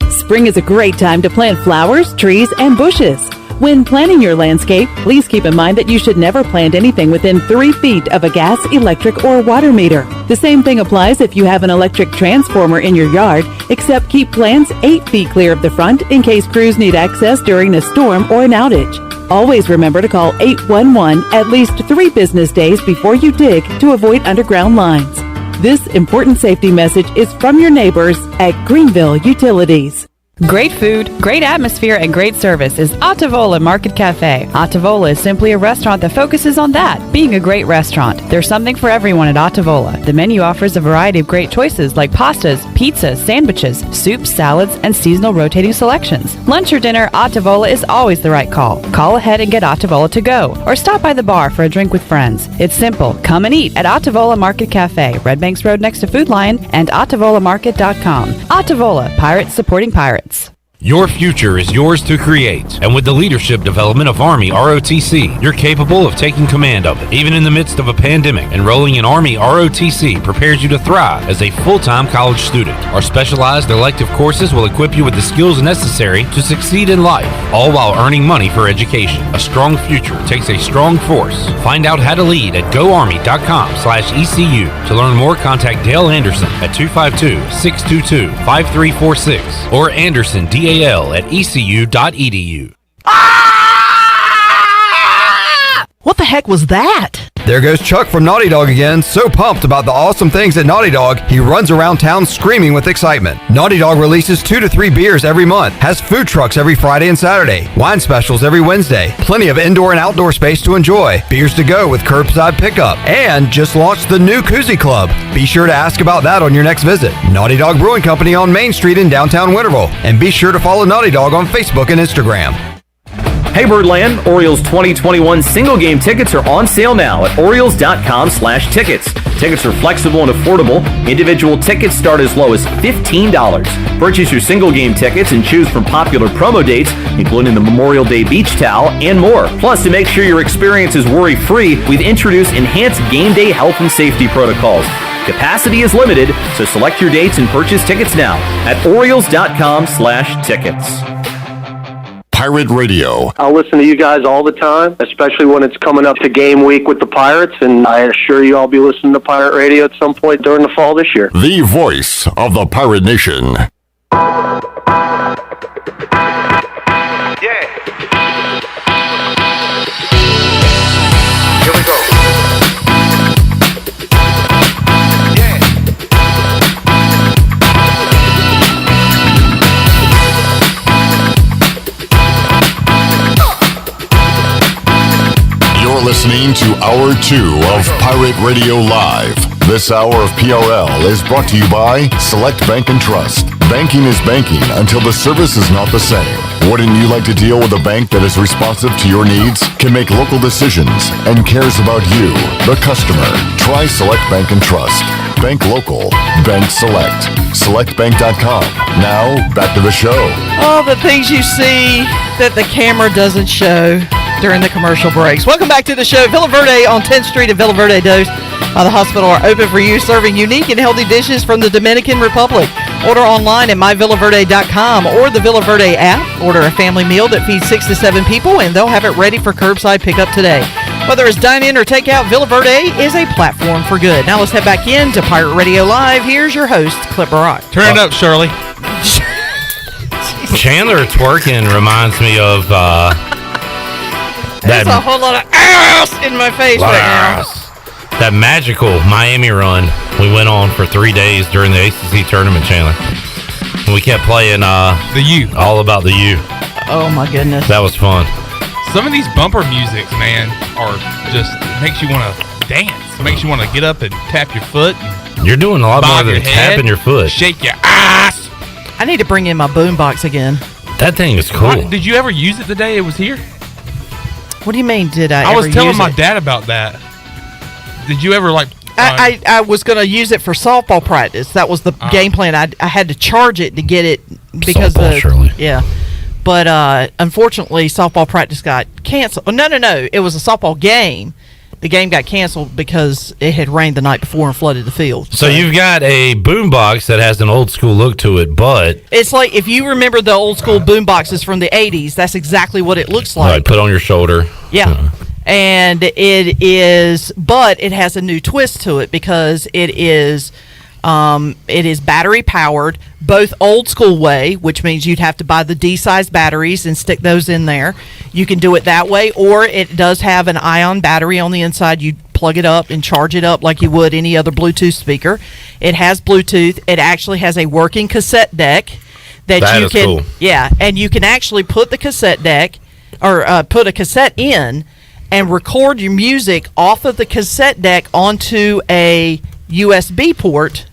Spring is a great time to plant flowers, trees, and bushes. When planning your landscape, please keep in mind that you should never plant anything within 3 feet of a gas, electric, or water meter. The same thing applies if you have an electric transformer in your yard, except keep plants 8 feet clear of the front in case crews need access during a storm or an outage. Always remember to call 811 at least 3 business days before you dig to avoid underground lines. This important safety message is from your neighbors at Greenville Utilities. Great food, great atmosphere, and great service is Ottavola Market Cafe. Ottavola is simply a restaurant that focuses on that, being a great restaurant. There's something for everyone at Ottavola. The menu offers a variety of great choices like pastas, pizzas, sandwiches, soups, salads, and seasonal rotating selections. Lunch or dinner, Ottavola is always the right call. Call ahead and get Ottavola to go, or stop by the bar for a drink with friends. It's simple. Come and eat at Ottavola Market Cafe, Red Banks Road next to Food Lion, and OttavolaMarket.com. Ottavola, pirates supporting pirates. Your future is yours to create, and with the leadership development of Army ROTC, you're capable of taking command of it. Even in the midst of a pandemic, enrolling in Army ROTC prepares you to thrive as a full-time college student. Our specialized elective courses will equip you with the skills necessary to succeed in life, all while earning money for education. A strong future takes a strong force. Find out how to lead at goarmy.com/ECU. To learn more, contact Dale Anderson at 252-622-5346 or Anderson DAL at ecu.edu. What the heck was that? There goes Chuck from Naughty Dog again, so pumped about the awesome things at Naughty Dog, he runs around town screaming with excitement. Naughty Dog releases 2 to 3 beers every month, has food trucks every Friday and Saturday, wine specials every Wednesday, plenty of indoor and outdoor space to enjoy, beers to go with curbside pickup, and just launched the new Koozie Club. Be sure to ask about that on your next visit. Naughty Dog Brewing Company on Main Street in downtown Winterville, and be sure to follow Naughty Dog on Facebook and Instagram. Hey Birdland, Orioles 2021 single game tickets are on sale now at Orioles.com/tickets. Tickets are flexible and affordable. Individual tickets start as low as $15. Purchase your single game tickets and choose from popular promo dates, including the Memorial Day Beach Towel and more. Plus, to make sure your experience is worry-free, we've introduced enhanced game day health and safety protocols. Capacity is limited, so select your dates and purchase tickets now at Orioles.com/tickets. Pirate Radio. I'll listen to you guys all the time, especially when it's coming up to game week with the Pirates, and I assure you I'll be listening to Pirate Radio at some point during the fall this year. The voice of the Pirate Nation. Here we go. You're listening to Hour 2 of Pirate Radio Live. This hour of PRL is brought to you by Select Bank and Trust. Banking is banking until the service is not the same. Wouldn't you like to deal with a bank that is responsive to your needs, can make local decisions, and cares about you, the customer? Try Select Bank and Trust. Bank local. Bank select. SelectBank.com. Now, back to the show. All the things you see that the camera doesn't show during the commercial breaks. Welcome back to the show. Villa Verde on 10th Street and Villa Verde Dos. The hospital are open for you, serving unique and healthy dishes from the Dominican Republic. Order online at myvillaverde.com or the Villa Verde app. Order a family meal that feeds 6 to 7 people, and they'll have it ready for curbside pickup today. Whether it's dine-in or takeout, Villa Verde is a platform for good. Now let's head back in to Pirate Radio Live. Here's your host, Clip Barak. Turn it up, Shirley. Chandler twerking reminds me of There's a whole lot of ass in my face right now. That magical Miami run we went on for 3 days during the ACC tournament, Chandler. We kept playing the U. All About the U. Oh my goodness. That was fun. Some of these bumper musics, man, are just makes you want to dance. Makes you want to get up and tap your foot. You're doing a lot more than head, tapping your foot. Shake your ass. I need to bring in my boombox again. That thing is cool. Did you ever use it the day it was here? What do you mean, did I I was ever telling use my it? dad about that. Did you ever, like... I was going to use it for softball practice. That was the game plan. I had to charge it to get it because softball, Shirley. Yeah. But unfortunately, softball practice got canceled. Oh, no. It was a softball game. The game got canceled because it had rained the night before and flooded the field. So you've got a boombox that has an old school look to it, but... It's like, if you remember the old school boomboxes from the 80s, that's exactly what it looks like. Right, put on your shoulder. Yeah. And it is, but it has a new twist to it because it is battery powered, both old school way, which means you'd have to buy the D-sized batteries and stick those in there. You can do it that way, or it does have an ion battery on the inside. You plug it up and charge it up like you would any other Bluetooth speaker. It has Bluetooth. It actually has a working cassette deck that you can, cool. Yeah, and you can actually put the cassette deck or put a cassette in and record your music off of the cassette deck onto a USB port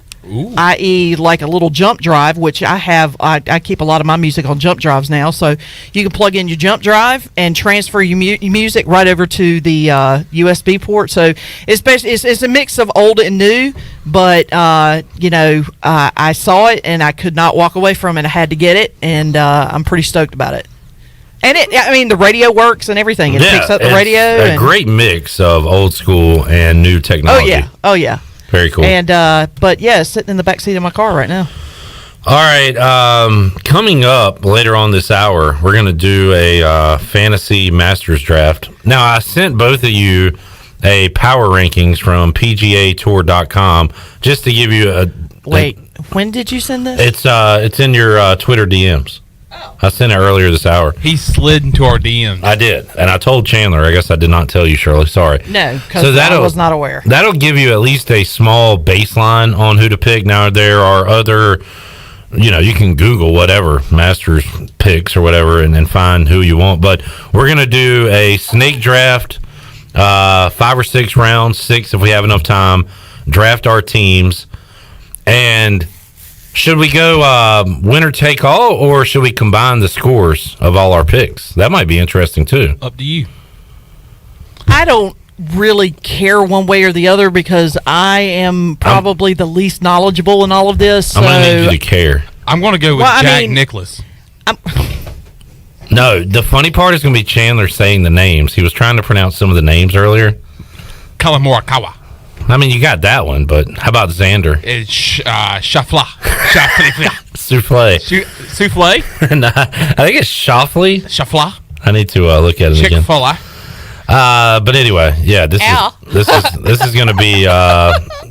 i.e. like a little jump drive, which I have. I keep a lot of my music on jump drives now, so you can plug in your jump drive and transfer your music right over to the USB port. So it's basically it's a mix of old and new, but I saw it and I could not walk away from it. I had to get it, and I'm pretty stoked about it. And the radio works and everything. It picks up the radio. A great mix of old school and new technology. Oh yeah. Very cool. And but yeah, sitting in the back seat of my car right now. All right, coming up later on this hour, we're going to do a fantasy Masters draft. Now, I sent both of you a power rankings from PGAtour.com just to give you a... Wait, when did you send this? It's in your Twitter DMs. I sent it earlier this hour. He slid into our DMs. I did, and I told Chandler. I guess I did not tell you, Shirley. Sorry. No, because I was not aware. That'll give you at least a small baseline on who to pick. Now, there are other... you can Google whatever, Masters picks or whatever, and then find who you want. But we're going to do a snake draft, 5 or 6 rounds, 6 if we have enough time, draft our teams. And should we go winner take all, or should we combine the scores of all our picks? That might be interesting, too. Up to you. I don't really care one way or the other because I am probably the least knowledgeable in all of this. I'm going to need you to care. I'm going to go with Jack Nicklaus. No, the funny part is going to be Chandler saying the names. He was trying to pronounce some of the names earlier. Kalamorakawa. I mean, you got that one, but how about Xander? It's Shafla. Souffle. Souffle? No, I think it's Shoffley. Shafla. I need to look at it again. Chick-fil-A. But anyway, yeah, this is going to be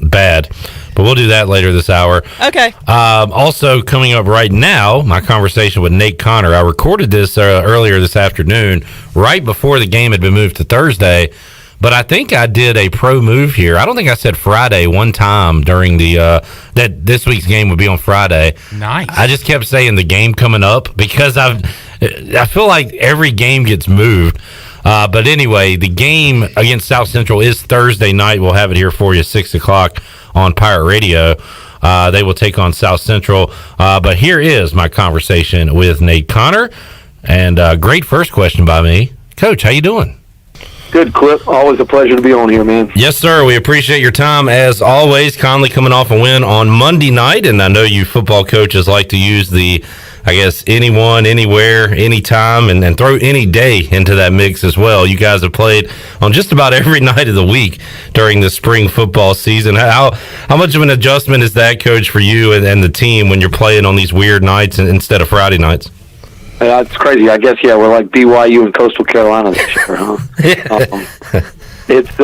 bad. But we'll do that later this hour. Okay. Also coming up right now, my conversation with Nate Connor. I recorded this earlier this afternoon, right before the game had been moved to Thursday. But I think I did a pro move here. I don't think I said Friday one time during the that this week's game would be on Friday. Nice. I just kept saying the game coming up because I feel like every game gets moved. But anyway, the game against South Central is Thursday night. We'll have it here for you, 6 o'clock on Pirate Radio. They will take on South Central. But here is my conversation with Nate Connor. And great first question by me. Coach, how you doing? Good, Clip. Always a pleasure to be on here, man. Yes, sir. We appreciate your time as always. Conley coming off a win on Monday night. And I know you football coaches like to use the, I guess, anyone, anywhere, anytime, and throw any day into that mix as well. You guys have played on just about every night of the week during the spring football season. How much of an adjustment is that, Coach, for you and the team when you're playing on these weird nights instead of Friday nights? It's crazy. I guess, we're like BYU and Coastal Carolina this year, huh? It's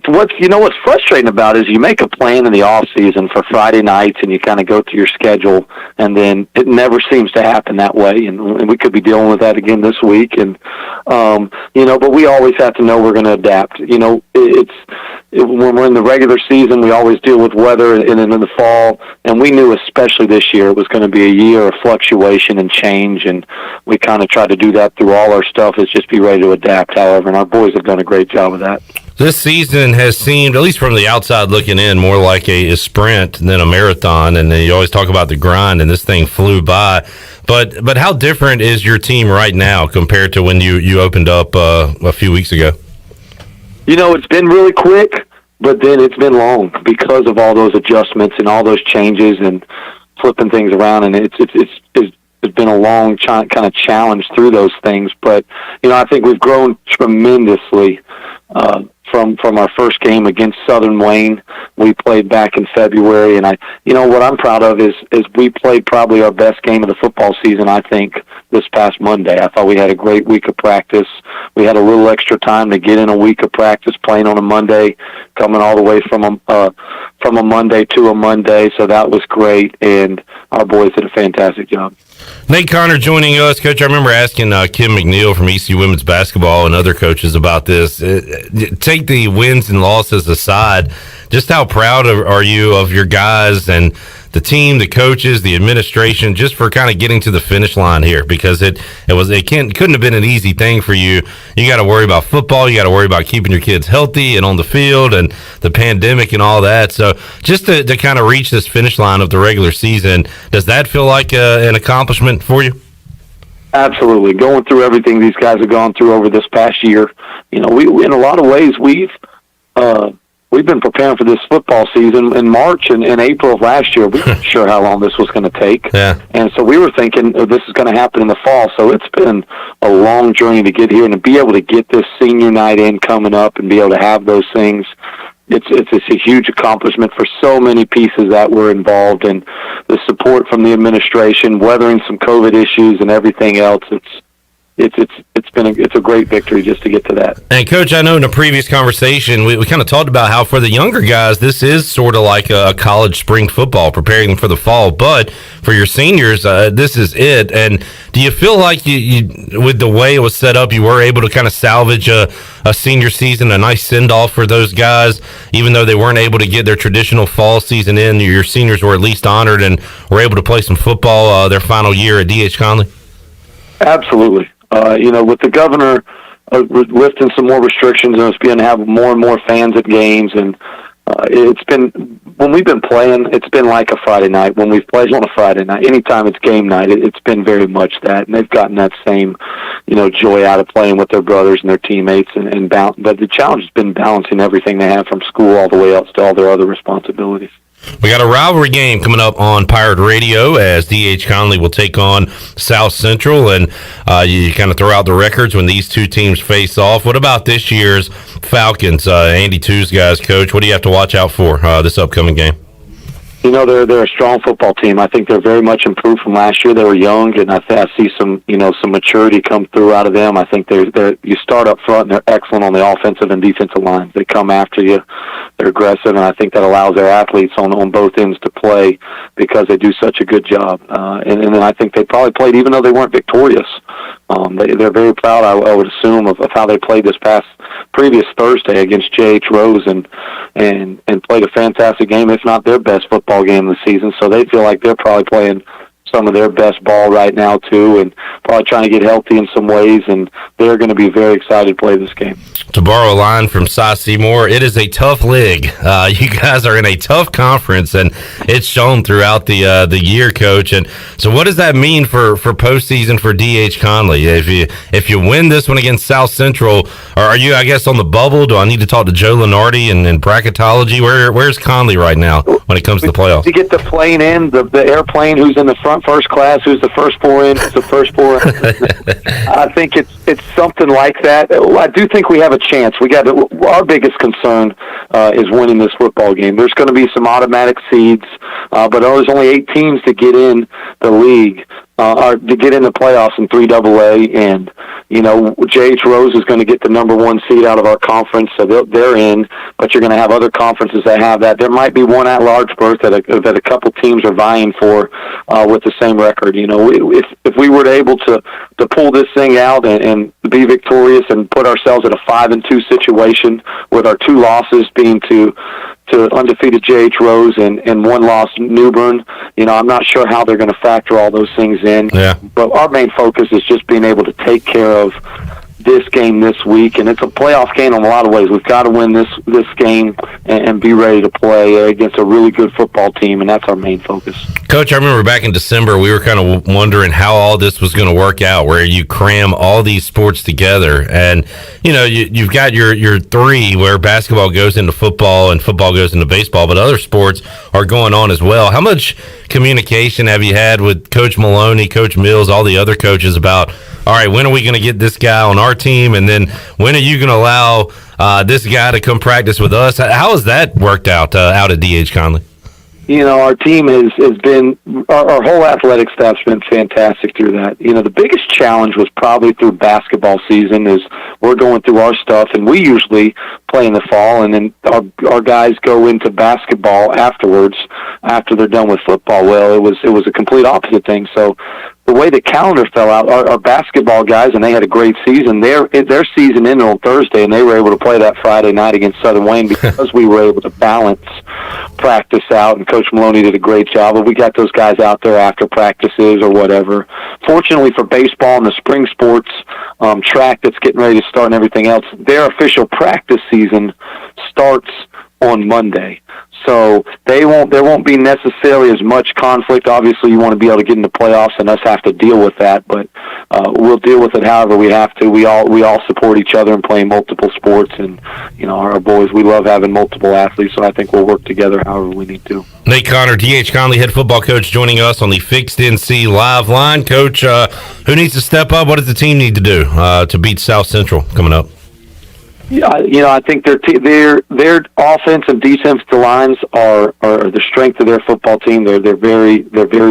what's frustrating about it is you make a plan in the off season for Friday nights and you kind of go through your schedule, and then it never seems to happen that way, and we could be dealing with that again this week, and but we always have to know we're going to adapt. When we're in the regular season, we always deal with weather, and then in the fall, and we knew especially this year it was going to be a year of fluctuation and change, and we kind of tried to do that through all our stuff, is just be ready to adapt, however, and our boys have done a great job of that. This season has seemed, at least from the outside looking in, more like a sprint than a marathon, and then you always talk about the grind, and this thing flew by. But how different is your team right now compared to when you opened up a few weeks ago? It's been really quick, but then it's been long because of all those adjustments and all those changes and flipping things around, and it's been a long kind of challenge through those things. But I think we've grown tremendously from our first game against Southern Wayne. We played back in February, and what I'm proud of is we played probably our best game of the football season, I think, this past Monday. I thought we had a great week of practice. We had a little extra time to get in a week of practice, playing on a Monday, coming all the way from a Monday to a Monday, so that was great, and our boys did a fantastic job. Nate Connor joining us. Coach, I remember asking Kim McNeil from ECU Women's Basketball and other coaches about this. Take the wins and losses aside, just how proud are you of your guys and the team, the coaches, the administration, just for kind of getting to the finish line here, because it couldn't have been an easy thing for you. You got to worry about football, you got to worry about keeping your kids healthy and on the field, and the pandemic and all that. So just to kind of reach this finish line of the regular season, does that feel like an accomplishment for you? Absolutely. Going through everything these guys have gone through over this past year, we in a lot of ways we've been preparing for this football season in March and April of last year. We weren't sure how long this was going to take. Yeah. And so we were thinking this is going to happen in the fall. So it's been a long journey to get here, and to be able to get this senior night in coming up and be able to have those things. It's a huge accomplishment for so many pieces that were involved, and the support from the administration, weathering some COVID issues and everything else. It's a great victory just to get to that. And Coach, I know in a previous conversation we kind of talked about how for the younger guys this is sort of like a college spring football, preparing them for the fall. But for your seniors, this is it. And do you feel like you with the way it was set up, you were able to kind of salvage a senior season, a nice send off for those guys, even though they weren't able to get their traditional fall season in? Your seniors were at least honored and were able to play some football their final year at D.H. Conley. Absolutely. With the governor lifting some more restrictions and us being to have more and more fans at games, and it's been, when we've been playing, it's been like a Friday night. When we've played on a Friday night, anytime it's game night, it's been very much that, and they've gotten that same, joy out of playing with their brothers and their teammates, but the challenge has been balancing everything they have from school all the way else to all their other responsibilities. We got a rivalry game coming up on Pirate Radio as D.H. Conley will take on South Central, and you kind of throw out the records when these two teams face off. What about this year's Falcons? Andy Two's guys, Coach, what do you have to watch out for this upcoming game? They're a strong football team. I think they're very much improved from last year. They were young, and I see some maturity come through out of them. I think you start up front, and they're excellent on the offensive and defensive lines. They come after you. They're aggressive, and I think that allows their athletes on both ends to play because they do such a good job. And then I think they probably played, even though they weren't victorious. They're very proud, I would assume, of how they played this previous Thursday against J.H. Rose and played a fantastic game, if not their best football game of the season. So they feel like they're probably playing some of their best ball right now too, and probably trying to get healthy in some ways, and they're going to be very excited to play this game. To borrow a line from Cy Seymour, it is a tough league. You guys are in a tough conference, and it's shown throughout the year, Coach. And so what does that mean for postseason for D.H. Conley? If you win this one against South Central, are you, I guess, on the bubble? Do I need to talk to Joe Lenardi and bracketology? Where's Conley right now when it comes to the playoffs? To get the plane in, the airplane, who's in the front first class, who's the first four in, who's the first four in. I think it's something like that. I do think we have a chance. Our biggest concern is winning this football game. There's going to be some automatic seeds, but there's only 8 teams to get in the league, or to get in the playoffs in 3AA, and J.H. Rose is going to get the number 1 seed out of our conference, so they're in. But you're going to have other conferences that have that. There might be one at-large berth that a couple teams are vying for with the same record. If we were able to pull this thing out and be victorious and put ourselves at a 5-2 situation, with our 2 losses being to undefeated J.H. Rose and 1 loss New Bern, I'm not sure how they're going to factor all those things in. Yeah. But our main focus is just being able to take care of this game this week, and it's a playoff game in a lot of ways. We've got to win this game and be ready to play against a really good football team, and that's our main focus. Coach, I remember back in December we were kind of wondering how all this was going to work out, where you cram all these sports together, and you've got your 3 where basketball goes into football and football goes into baseball, but other sports are going on as well. How much communication have you had with Coach Maloney, Coach Mills, all the other coaches about, all right, when are we going to get this guy on our team, and then when are you going to allow this guy to come practice with us? How has that worked out at D.H. Conley? Our team has been, our whole athletic staff's been fantastic through that. The biggest challenge was probably through basketball season, is we're going through our stuff, and we usually play in the fall, and then our guys go into basketball afterwards, after they're done with football. Well, it was a complete opposite thing. So the way the calendar fell out, our basketball guys, and they had a great season. Their season ended on Thursday, and they were able to play that Friday night against Southern Wayne because we were able to balance practice out, and Coach Maloney did a great job. But we got those guys out there after practices or whatever. Fortunately for baseball and the spring sports, track that's getting ready to start and everything else, their official practice season starts on Monday. So there won't be necessarily as much conflict. Obviously, you want to be able to get into playoffs and us have to deal with that, but we'll deal with it however we have to. We all support each other in playing multiple sports, and our boys, we love having multiple athletes, so I think we'll work together however we need to. Nate Connor, D.H. Conley, head football coach, joining us on the Fixed NC Live line. Coach, who needs to step up? What does the team need to do to beat South Central coming up? Yeah, I think their offense and defensive lines are the strength of their football team. They're very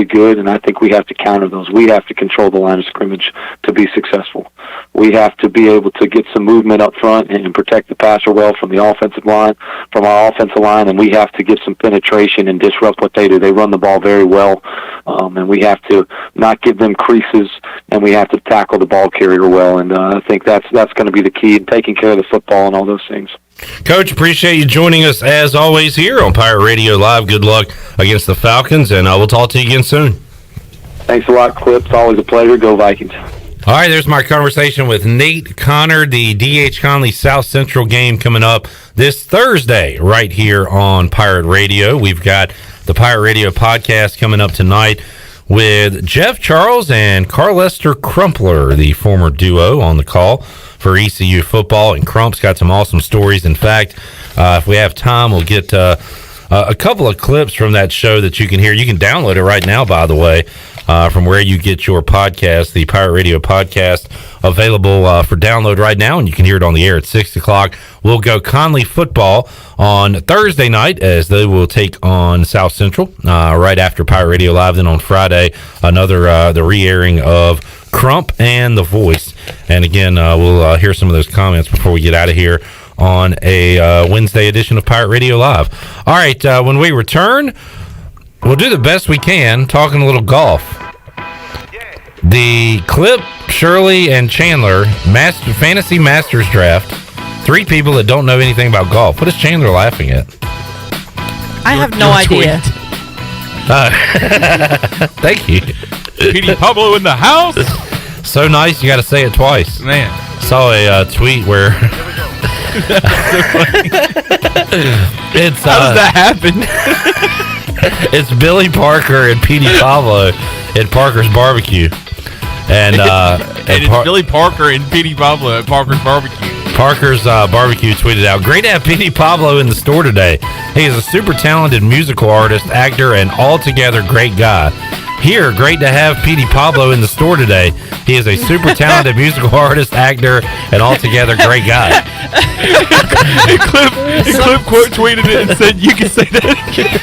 good, and I think we have to counter those. We have to control the line of scrimmage to be successful. We have to be able to get some movement up front and protect the passer well from our offensive line, and we have to get some penetration and disrupt what they do. They run the ball very well, and we have to not give them creases, and we have to tackle the ball carrier well. And I think that's going to be the key in taking care of the football and all those things. Coach, appreciate you joining us as always here on Pirate Radio Live. Good luck against the Falcons, and we'll talk to you again soon. Thanks a lot, Clips. Always a pleasure. Go Vikings. All right, there's my conversation with Nate Connor. The D.H. Conley South Central game coming up this Thursday right here on Pirate Radio. We've got the Pirate Radio podcast coming up tonight with Jeff Charles and Carlester Crumpler, the former duo, on the call for ECU football. And Crump's got some awesome stories. In fact, if we have time, we'll get a couple of clips from that show that you can hear. You can download it right now, by the way, from where you get your podcast, the Pirate Radio podcast, available for download right now, and you can hear it on the air at 6 o'clock. We'll go Conley football on Thursday night as they will take on South Central right after Pirate Radio Live. Then on Friday, the re-airing of Crump and The Voice. And again, we'll hear some of those comments before we get out of here on a Wednesday edition of Pirate Radio Live. All right, when we return, we'll do the best we can talking a little golf. The Clip, Shirley, and Chandler Fantasy Masters Draft. 3 people that don't know anything about golf. What is Chandler laughing at? I have no idea. Thank you. Petey Pablo in the house. So nice, you got to say it twice. Man. Saw a tweet where it's how does that happen? It's Billy Parker and Petey Pablo at Parker's Barbecue, and it's Billy Parker and Petey Pablo at Parker's Barbecue. Parker's Barbecue tweeted out, "Great to have Petey Pablo in the store today. He is a super talented musical artist, actor, and altogether great guy. Here, great to have Petey Pablo in the store today. He is a super talented musical artist, actor, and altogether great guy." Clip quote tweeted it and said, "You can say that again."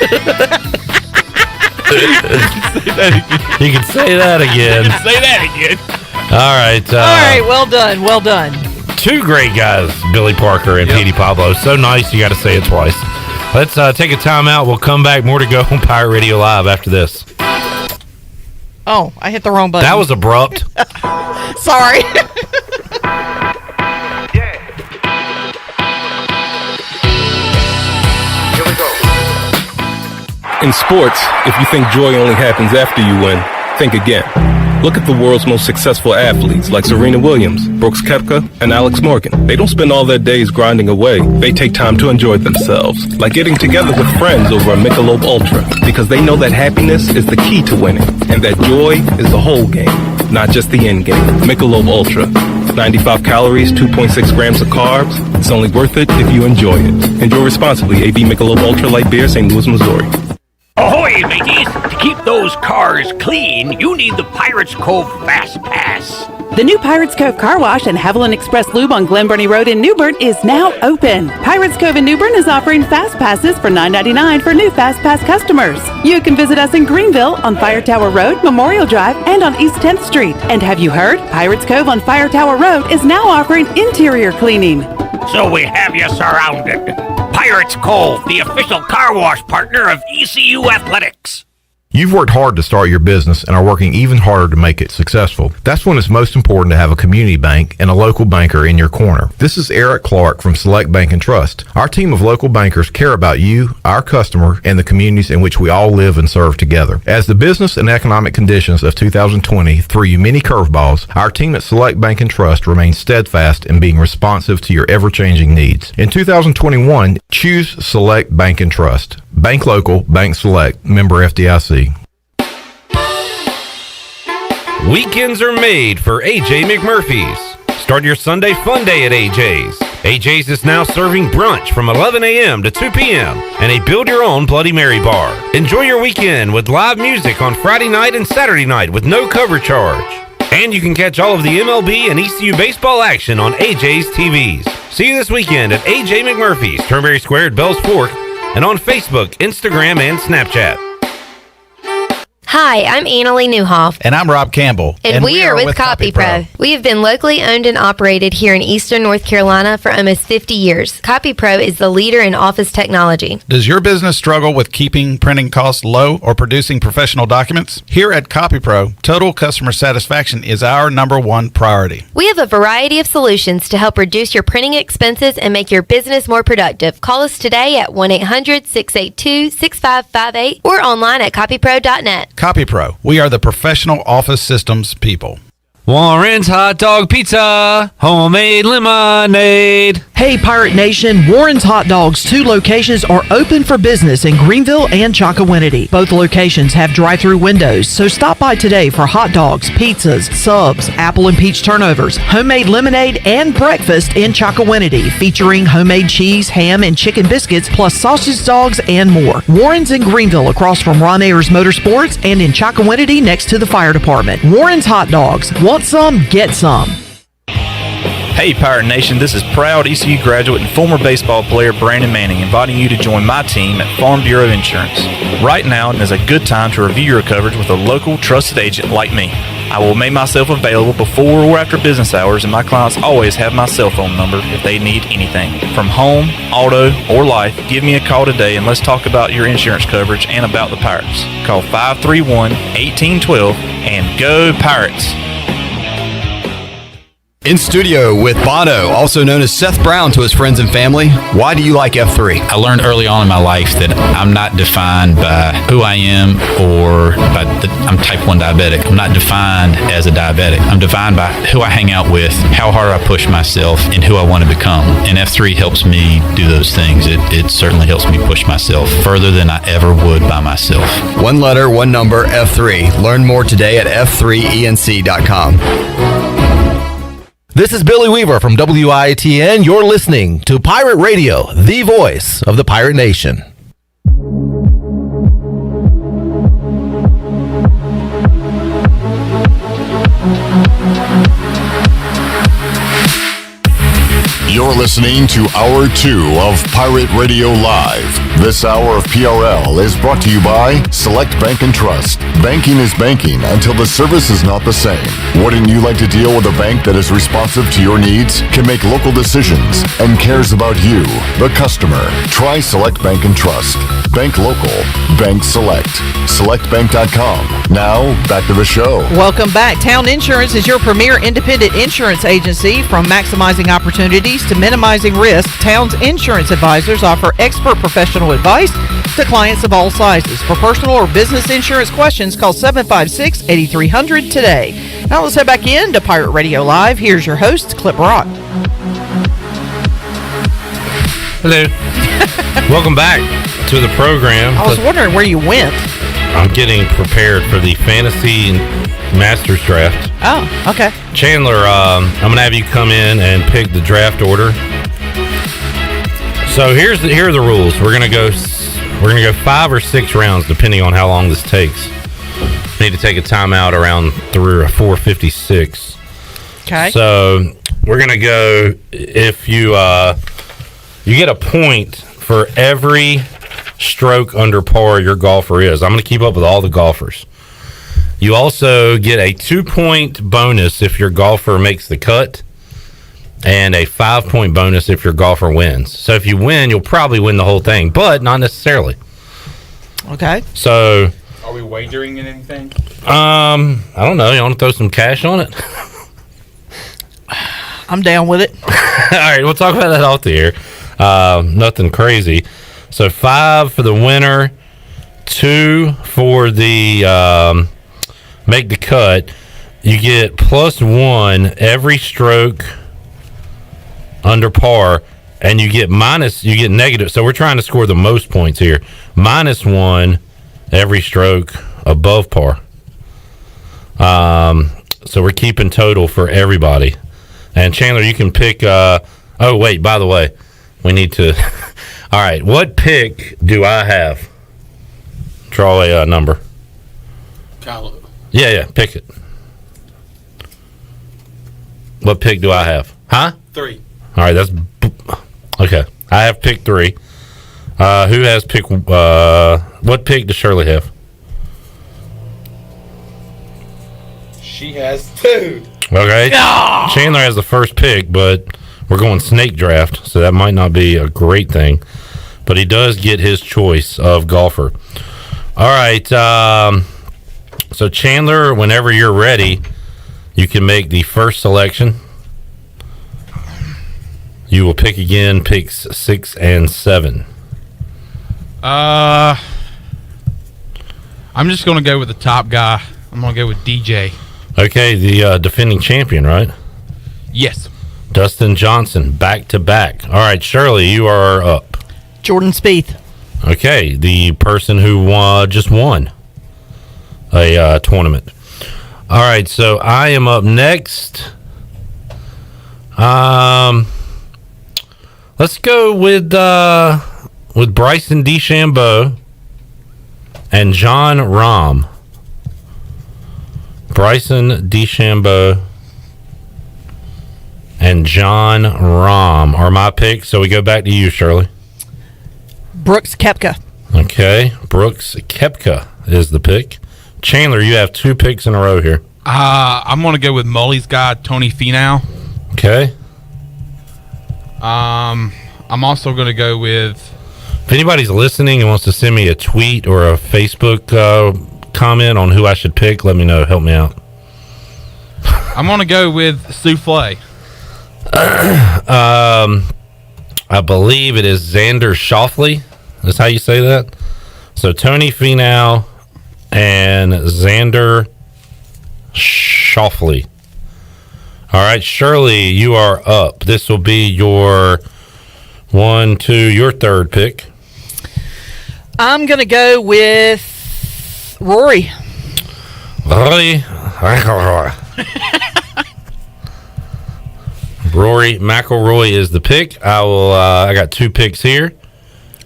You can say that again. Say that again. All right. All right. Well done. Well done. 2 great guys, Billy Parker and Petey Pablo. So nice, you got to say it twice. Let's take a timeout. We'll come back. More to go on Pirate Radio Live after this. Oh, I hit the wrong button. That was abrupt. Sorry. In sports, if you think joy only happens after you win, think again. Look at the world's most successful athletes like Serena Williams, Brooks Koepka, and Alex Morgan. They don't spend all their days grinding away. They take time to enjoy themselves, like getting together with friends over a Michelob Ultra, because they know that happiness is the key to winning, and that joy is the whole game, not just the end game. Michelob Ultra. 95 calories, 2.6 grams of carbs. It's only worth it if you enjoy it. Enjoy responsibly. AB Michelob Ultra Light Beer, St. Louis, Missouri. Ahoy, mateys! To keep those cars clean, you need the Pirates Cove Fast Pass. The new Pirates Cove Car Wash and Haviland Express Lube on Glen Burnie Road in New Bern is now open. Pirates Cove in New Bern is offering Fast Passes for $9.99 for new Fast Pass customers. You can visit us in Greenville on Fire Tower Road, Memorial Drive, and on East 10th Street. And have you heard? Pirates Cove on Fire Tower Road is now offering interior cleaning. So we have you surrounded. Pirates Cove, the official car wash partner of ECU Athletics. You've worked hard to start your business and are working even harder to make it successful. That's when it's most important to have a community bank and a local banker in your corner. This is Eric Clark from Select Bank and Trust. Our team of local bankers care about you, our customer, and the communities in which we all live and serve together. As the business and economic conditions of 2020 threw you many curveballs, our team at Select Bank and Trust remains steadfast in being responsive to your ever-changing needs. In 2021, choose Select Bank and Trust. Bank local, bank select, member FDIC. Weekends are made for AJ McMurphy's. Start your Sunday fun day at AJ's. AJ's is now serving brunch from 11 a.m. to 2 p.m. and a build-your-own Bloody Mary bar. Enjoy your weekend with live music on Friday night and Saturday night with no cover charge. And you can catch all of the MLB and ECU baseball action on AJ's TVs. See you this weekend at AJ McMurphy's, Turnberry Square at Bells Fork, and on Facebook, Instagram, and Snapchat. Hi, I'm Annalie Newhoff. And I'm Rob Campbell. And we are with CopyPro. We have been locally owned and operated here in Eastern North Carolina for almost 50 years. CopyPro is the leader in office technology. Does your business struggle with keeping printing costs low or producing professional documents? Here at CopyPro, total customer satisfaction is our #1 priority. We have a variety of solutions to help reduce your printing expenses and make your business more productive. Call us today at 1-800-682-6558 or online at copypro.net. CopyPro. We are the professional office systems people. Warren's Hot Dog Pizza, homemade lemonade. Hey, Pirate Nation, Warren's Hot Dogs, 2 locations are open for business in Greenville and Chocowinity. Both locations have drive-through windows, so stop by today for hot dogs, pizzas, subs, apple and peach turnovers, homemade lemonade, and breakfast in Chocowinity, featuring homemade cheese, ham, and chicken biscuits, plus sausage dogs and more. Warren's in Greenville, across from Ron Ayers Motorsports, and in Chocowinity, next to the fire department. Warren's Hot Dogs. Want some? Get some. Hey Pirate Nation, this is proud ECU graduate and former baseball player Brandon Manning inviting you to join my team at Farm Bureau Insurance. Right now is a good time to review your coverage with a local trusted agent like me. I will make myself available before or after business hours, and my clients always have my cell phone number if they need anything. From home, auto, or life, give me a call today and let's talk about your insurance coverage and about the Pirates. Call 531-1812 and go Pirates! In studio with Bono, also known as Seth Brown to his friends and family. Why do you like F3? I learned early on in my life that I'm not defined by who I am or I'm type 1 diabetic. I'm not defined as a diabetic. I'm defined by who I hang out with, how hard I push myself, and who I want to become. And F3 helps me do those things. It certainly helps me push myself further than I ever would by myself. 1 letter, 1 number, F3. Learn more today at f3enc.com. This is Billy Weaver from WITN. You're listening to Pirate Radio, the voice of the Pirate Nation. You're listening to Hour 2 of Pirate Radio Live. This hour of PRL is brought to you by Select Bank and Trust. Banking is banking until the service is not the same. Wouldn't you like to deal with a bank that is responsive to your needs, can make local decisions, and cares about you, the customer? Try Select Bank and Trust. Bank local. Bank select. SelectBank.com. Now, back to the show. Welcome back. Town Insurance is your premier independent insurance agency. From maximizing opportunities to minimizing risk, Town's insurance advisors offer expert professional advice to clients of all sizes. For personal or business insurance questions, call 756-8300 today. Now let's head back in to Pirate Radio Live. Here's your host, Clip Rock. Hello. Welcome back to the program. I was wondering where you went. I'm getting prepared for the Fantasy Masters draft. Oh, okay. Chandler, I'm going to have you come in and pick the draft order. So here are the rules. We're going to go 5 or 6 rounds depending on how long this takes. We need to take a timeout around 4:56. Okay. So we're going to go, if you get a point for every stroke under par your golfer is. I'm going to keep up with all the golfers. You also get a 2-point bonus if your golfer makes the cut, and a 5-point bonus if your golfer wins. So if you win, you'll probably win the whole thing, but not necessarily. Okay. So Are we wagering in anything? I don't know. You want to throw some cash on it? I'm down with it. All right, we'll talk about that off the air. Nothing crazy. So 5 for the winner, 2 for the make the cut. You get +1 every stroke under par, and you get negative. So we're trying to score the most points here. -1 every stroke above par. So we're keeping total for everybody. And Chandler, you can pick. Oh wait, by the way, we need to. All right, what pick do I have? Draw a number. Yeah, pick it. What pick do I have? Huh? 3. All right, that's okay. I have pick 3. Who has pick? What pick does Shirley have? She has 2. Okay. No! Chandler has the first pick, but we're going snake draft, so that might not be a great thing. But he does get his choice of golfer. All right. So Chandler, whenever you're ready, you can make the first selection. You will pick again picks 6 and 7. I'm just going to go with the top guy. I'm going to go with DJ. Okay, the defending champion, right? Yes. Dustin Johnson, back to back. All right, Shirley, you are up. Jordan Spieth. Okay, the person who just won a tournament. All right, so I am up next. Let's go with Bryson DeChambeau and John Rahm. Bryson DeChambeau and John Rahm are my picks. So we go back to you, Shirley. Brooks Koepka. Okay, Brooks Koepka is the pick. Chandler, you have 2 picks in a row here. I'm going to go with Mully's guy, Tony Finau. Okay. I'm also going to go with... If anybody's listening and wants to send me a tweet or a Facebook comment on who I should pick, let me know. Help me out. I'm going to go with Souffle. I believe it is Xander Schauffele. That's how you say that? So Tony Finau and Xander Schauffele. All right, Shirley, you are up. This will be your your third pick. I'm going to go with Rory. Rory McIlroy is the pick. I got 2 picks here.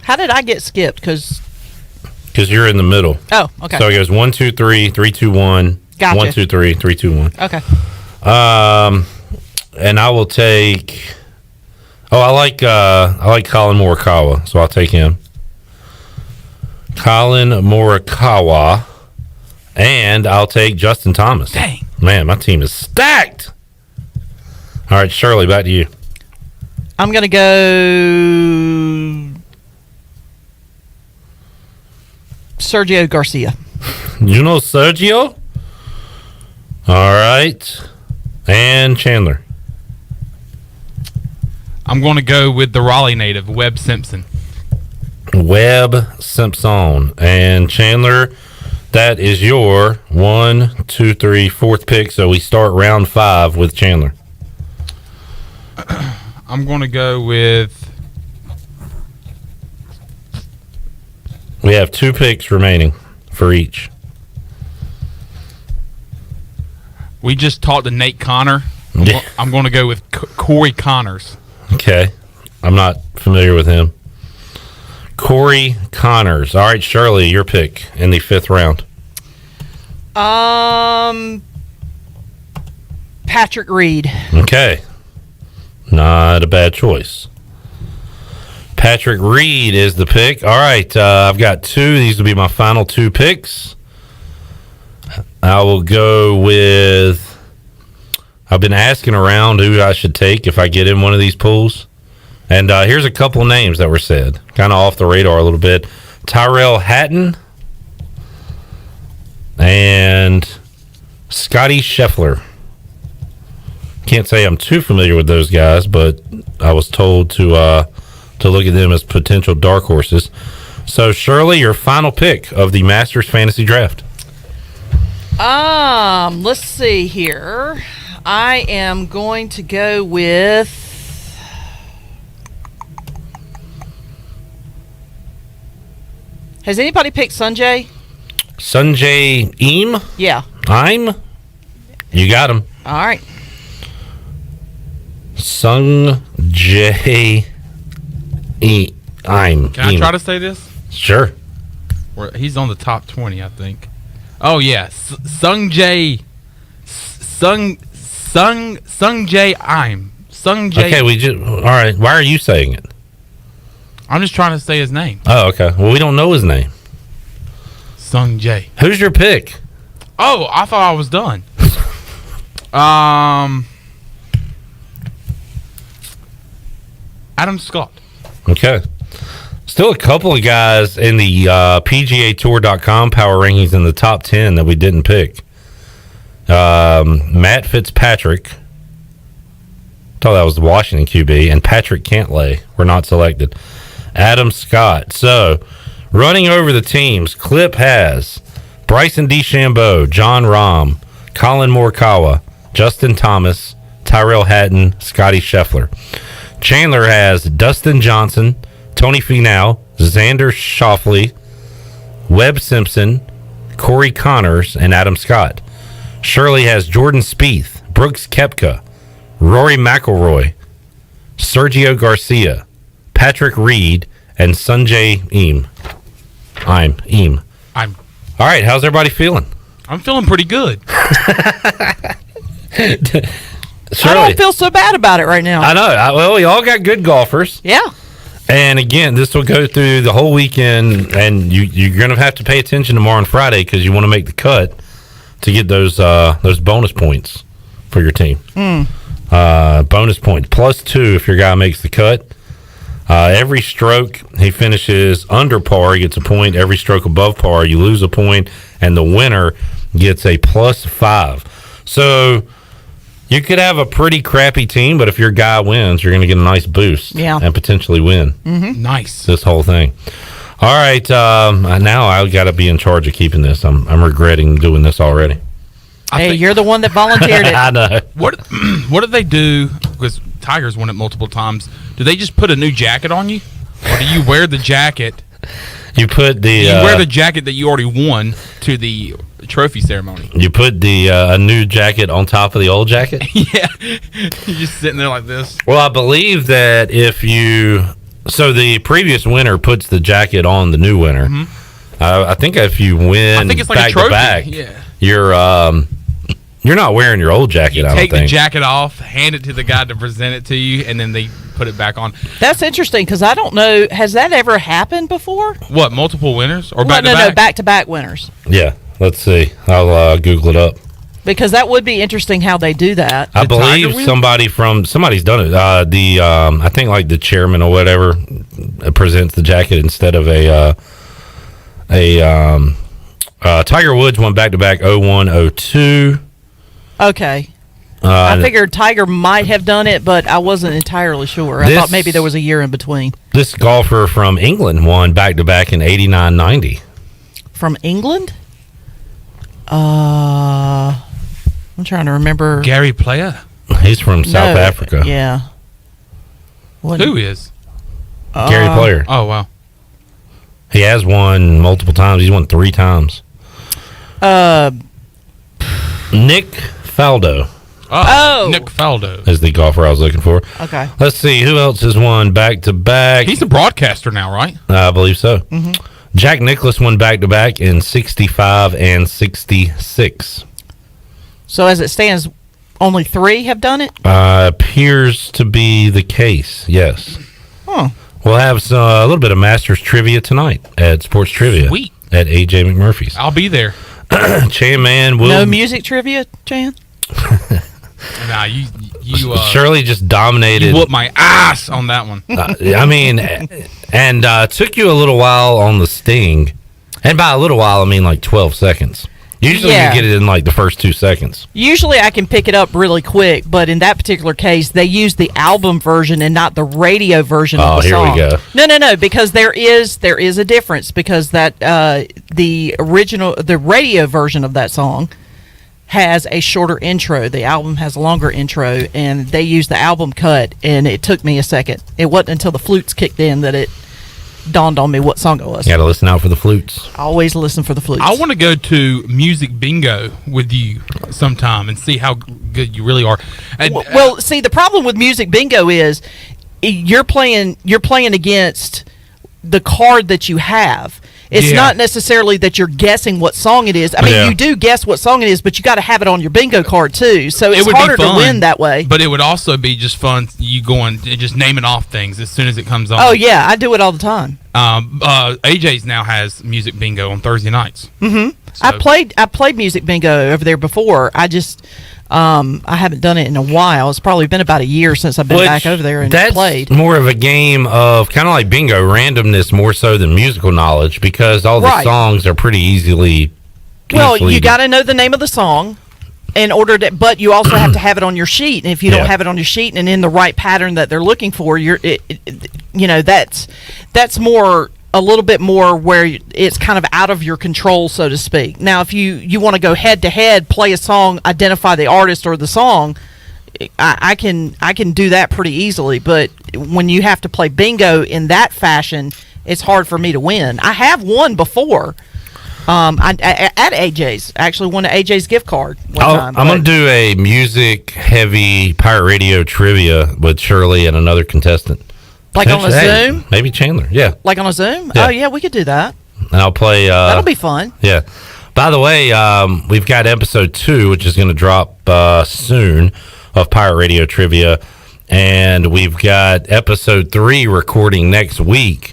How did I get skipped? Because you're in the middle. Oh, okay. So it goes 1, 2, 3, 3, 2, 1. Gotcha. 1, 2, 3, 3, 2, 1. Okay. And I will take. I like Colin Morikawa, so I'll take him. Colin Morikawa, and I'll take Justin Thomas. Dang. Man, my team is stacked. All right, Shirley, back to you. I'm going to go Sergio Garcia. You know Sergio? All right. And Chandler. I'm going to go with the Raleigh native, Webb Simpson. Webb Simpson. And Chandler, that is your 1, 2, 3, 4th pick. So we start round 5 with Chandler. I'm going to go with... We have 2 picks remaining for each. We just talked to Nate Connor. I'm going to go with Corey Connors. Okay. I'm not familiar with him. Corey Connors. All right, Shirley, your pick in the 5th round. Patrick Reed. Okay. Not a bad choice. Patrick Reed is the pick. All right, I've got 2. These will be my final 2 picks. I will go with... I've been asking around who I should take if I get in one of these pools. And here's a couple of names that were said. Kind of off the radar a little bit. Tyrell Hatton and Scotty Scheffler. Can't say I'm too familiar with those guys, but I was told to look at them as potential dark horses. So, Shirley, your final pick of the Masters Fantasy Draft. Let's see here. I am going to go with Has anybody picked Sanjay? Sanjay Eam? Yeah. You got him. All right. Sanjay Eam. Can I try to say this? Sure. He's on the top 20, I think. Oh yeah, Sanjay Eam. Okay, all right. Why are you saying it? I'm just trying to say his name. Oh, okay. Well, we don't know his name. Sanjay. Who's your pick? Oh, I thought I was done. Adam Scott. Okay. Still a couple of guys in the PGAtour.com power rankings in the top 10 that we didn't pick. Matt Fitzpatrick. Thought that was the Washington QB. And Patrick Cantlay were not selected. Adam Scott. So, running over the teams, Clip has Bryson DeChambeau, John Rahm, Colin Morikawa, Justin Thomas, Tyrell Hatton, Scotty Scheffler. Chandler has Dustin Johnson, Tony Finau, Xander Schauffele, Webb Simpson, Corey Connors, and Adam Scott. Shirley has Jordan Spieth, Brooks Koepka, Rory McIlroy, Sergio Garcia, Patrick Reed, and Sanjay Eam. Eam. All right, how's everybody feeling? I'm feeling pretty good. I don't feel so bad about it right now. I know. Well, we all got good golfers. Yeah. And again, this will go through the whole weekend, and you're going to have to pay attention tomorrow and Friday because you want to make the cut to get those bonus points for your team. Bonus points +2 if your guy makes the cut. Every stroke he finishes under par, he gets a point. Every stroke above par, you lose a point, and the winner gets a +5. So you could have a pretty crappy team, but if your guy wins, you're going to get a nice boost and potentially win. Nice. This whole thing. All right, now I got to be in charge of keeping this. I'm regretting doing this already. Hey, you're the one that volunteered it. I know. What do they do? Because Tiger's won it multiple times. Do they just put a new jacket on you, or do you wear the jacket? You put the you wear the jacket that you already won to the trophy ceremony. You put the a new jacket on top of the old jacket. Yeah, you're just sitting there like this. Well, I believe that so the previous winner puts the jacket on the new winner. I think if you win, I think it's like back a trophy. to back, Yeah. You're not wearing your old jacket. I don't Take think. the jacket off, hand it to the guy to present it to you, and then they put it back on. That's interesting because I don't know. Has that ever happened before? What, multiple winners or No, back-to-back? back-to-back winners. Yeah, let's see. I'll Google it up. Because that would be interesting how they do that. I believe somebody's done it. I think like the chairman or whatever presents the jacket instead of Tiger Woods won back-to-back 01, 02. Okay. I figured Tiger might have done it, but I wasn't entirely sure. I thought maybe there was a year in between. This golfer from England won back-to-back in 89, 90. From England? I'm trying to remember. Gary Player? He's from South Africa. Yeah. Who is? Gary Player. Oh, wow. He has won multiple times. He's won 3 times. Nick Faldo. Nick Faldo is the golfer I was looking for. Okay. Let's see. Who else has won back-to-back? He's a broadcaster now, right? I believe so. Jack Nicklaus won back-to-back in 65 and 66. So as it stands, only 3 have done it? Appears to be the case, yes. Huh. We'll have a little bit of Masters trivia tonight at Sports Trivia. Sweet. At AJ McMurphy's. I'll be there. Chan Man will... No music trivia, Chan? Nah, you Shirley just dominated. You whooped my ass on that one. I mean, and took you a little while on the sting. And by a little while, I mean like 12 seconds. Usually Yeah. you get it in like the first 2 seconds. Usually I can pick it up really quick, but in that particular case, they use the album version and not the radio version of the here song. we go. No, because there is a difference, because that the radio version of that song has a shorter intro. The album has a longer intro, and they use the album cut, and it took me a second. It wasn't until the flutes kicked in that it dawned on me what song it was. You got to listen out for the flutes. I always listen for the flutes. I want to go to music bingo with you sometime and see how good you really are. And, well, see, the problem with music bingo is you're playing against the card that you have. It's not necessarily that you're guessing what song it is. I mean, you do guess what song it is, but you got to have it on your bingo card too. So it's harder to win that way. But it would also be just fun. You going and just naming off things as soon as it comes on. Oh yeah, I do it all the time. AJ's now has music bingo on Thursday nights. Mm-hmm. I played music bingo over there before. I just I haven't done it in a while. It's probably been about a year since I've been back over there and played. More of a game of kind of like bingo, randomness more so than musical knowledge, because all the songs are pretty easily. Well, you got to know the name of the song in order to, but you also have to have it on your sheet. And if you don't have it on your sheet and in the right pattern that they're looking for, that's more. A little bit more where it's kind of out of your control, so to speak. Now, if you want to go head to head, play a song, identify the artist or the song, I can do that pretty easily. But when you have to play bingo in that fashion, it's hard for me to win. I have won before. At AJ's, actually won an AJ's gift card one time. I'm going to do a music heavy pirate radio trivia with Shirley and another contestant. Like on a Zoom? Maybe Chandler, yeah. Like on a Zoom? Yeah. Oh, yeah, we could do that. And I'll play... That'll be fun. Yeah. By the way, we've got episode 2, which is going to drop soon, of Pirate Radio Trivia. And we've got episode 3 recording next week.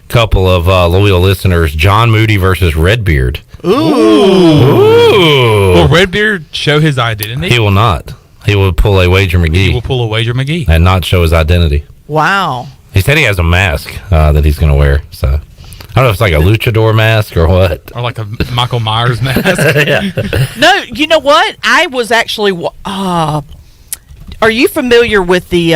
Couple of loyal listeners, John Moody versus Redbeard. Ooh. Will Redbeard show his identity? He will not. He will pull a Wager McGee. He will pull a Wager McGee. And not show his identity. Wow. He said he has a mask that he's going to wear. So I don't know if it's like a luchador mask or what. Or like a Michael Myers mask. No, you know what? I was actually... are you familiar with the